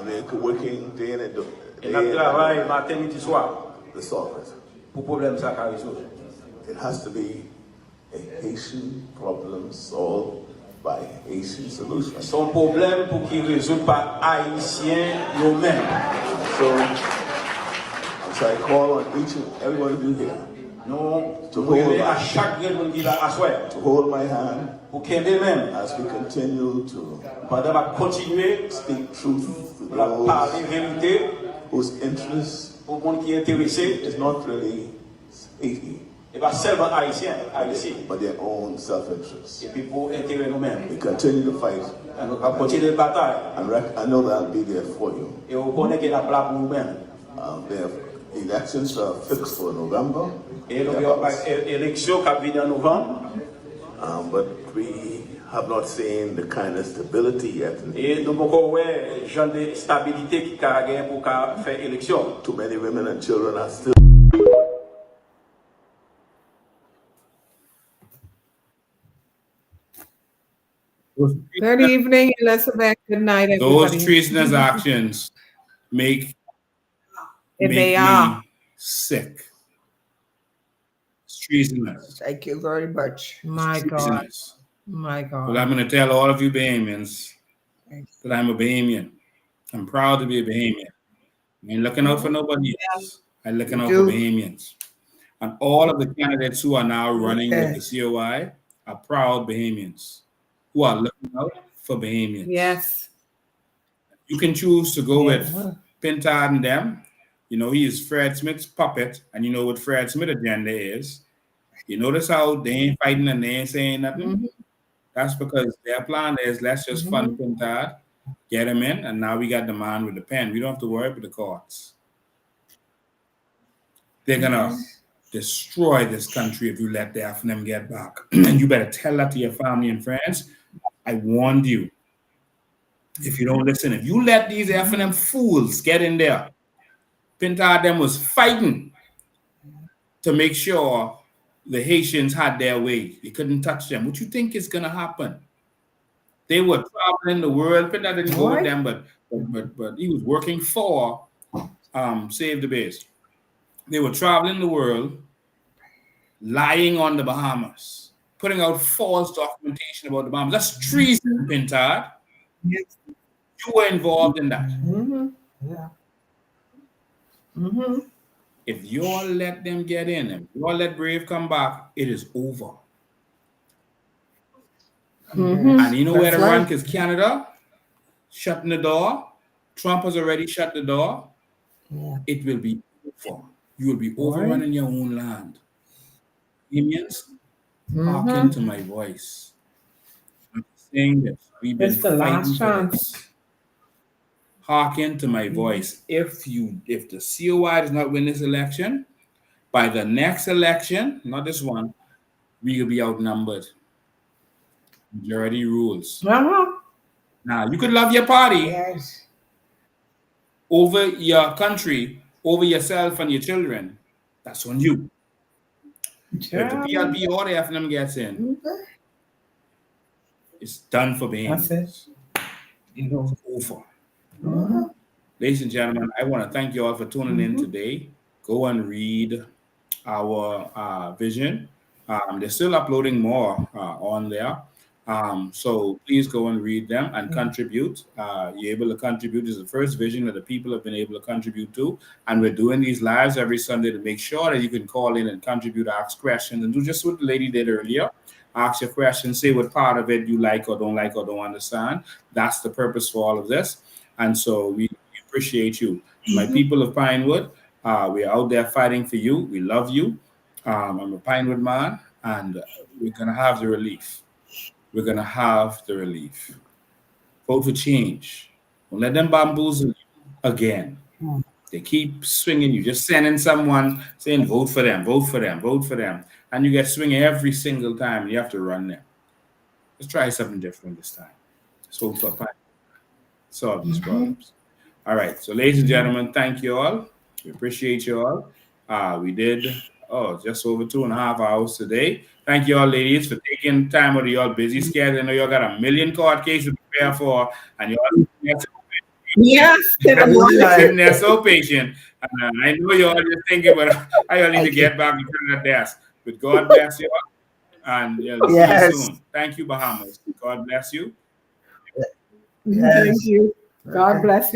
we're working day in and day to solve it. It has to be a Haitian problem solved by Haitian solution. Son problème pour qu'il résout par haïtien nous-mêmes. So I call on each and every one of you here to hold my hand as we continue to speak truth to those whose interest is not really Haiti, but their own self-interest. We continue to fight, and I know that I'll be there for you. The elections are fixed for November. But we have not seen the kind of stability yet. Too many women and children are still. Good evening, Elizabeth. Good night, everybody. Those treasonous actions make they me sick. It's treasonous. Thank you very much. My God. My God. But I'm going to tell all of you Bahamians that I'm a Bahamian. I'm proud to be a Bahamian. I ain't looking out for nobody else. I'm looking out for Bahamians. And all of the candidates who are now running with the COI are proud Bahamians who are looking out for Bahamians. Yes. You can choose to go with Pintard and them. You know, he is Fred Smith's puppet, and you know what Fred Smith's agenda is. You notice how they ain't fighting and they ain't saying nothing? That's because their plan is, let's just fund Pintard, get him in, and now we got the man with the pen. We don't have to worry about the courts. They're going to destroy this country if you let the FNM get back. And you better tell that to your family and friends. I warned you. If you don't listen, if you let these FNM fools get in there, Pintard them was fighting to make sure the Haitians had their way. They couldn't touch them. What you think is going to happen? They were traveling the world. Pintard didn't go with them, but he was working for Save the Base. They were traveling the world, lying on the Bahamas, putting out false documentation about the Bahamas. That's treason, Pintard. You were involved in that. If you all let them get in, if you all let Brave come back, it is over. And you know where to run? Because Canada shutting the door. Trump has already shut the door. It will be over. You will be overrun in your own land. Indians, Hearken to my voice. I'm saying this. We've been It's the fighting last for chance. this. Hearken to my voice. If the COI does not win this election, by the next election, not this one, we will be outnumbered. Majority rules. Now, you could love your party over your country, over yourself and your children. That's on you. But if the PLP or the FNM gets in, it's done for Bain. That's it. It's over. Ladies and gentlemen, I want to thank you all for tuning in today. Go and read our vision. They're still uploading more on there. So please go and read them and contribute. You're able to contribute. This is the first vision that the people have been able to contribute to. And we're doing these lives every Sunday to make sure that you can call in and contribute, ask questions, and do just what the lady did earlier. Ask your questions, say what part of it you like or don't understand. That's the purpose for all of this. And so we appreciate you. My people of Pinewood, we're out there fighting for you. We love you. I'm a Pinewood man, and we're going to have the relief. We're going to have the relief. Vote for change. Don't let them bamboozle you again. They keep swinging you, just sending someone saying, vote for them, vote for them, vote for them. And you get swinging every single time, and you have to run them. Let's try something different this time. Let's vote for Pinewood. Solve these problems. All right. So, ladies and gentlemen, thank you all. We appreciate you all. We did just over 2.5 hours today. Thank you all, ladies, for taking time out of your busy schedule. I know y'all got a million court cases to prepare for, and y'all sitting there so patient. I know y'all just thinking, but I all need to get back and turn that desk. But God bless you all, and see you soon. Thank you, Bahamas. God bless you. Thank you. God bless you.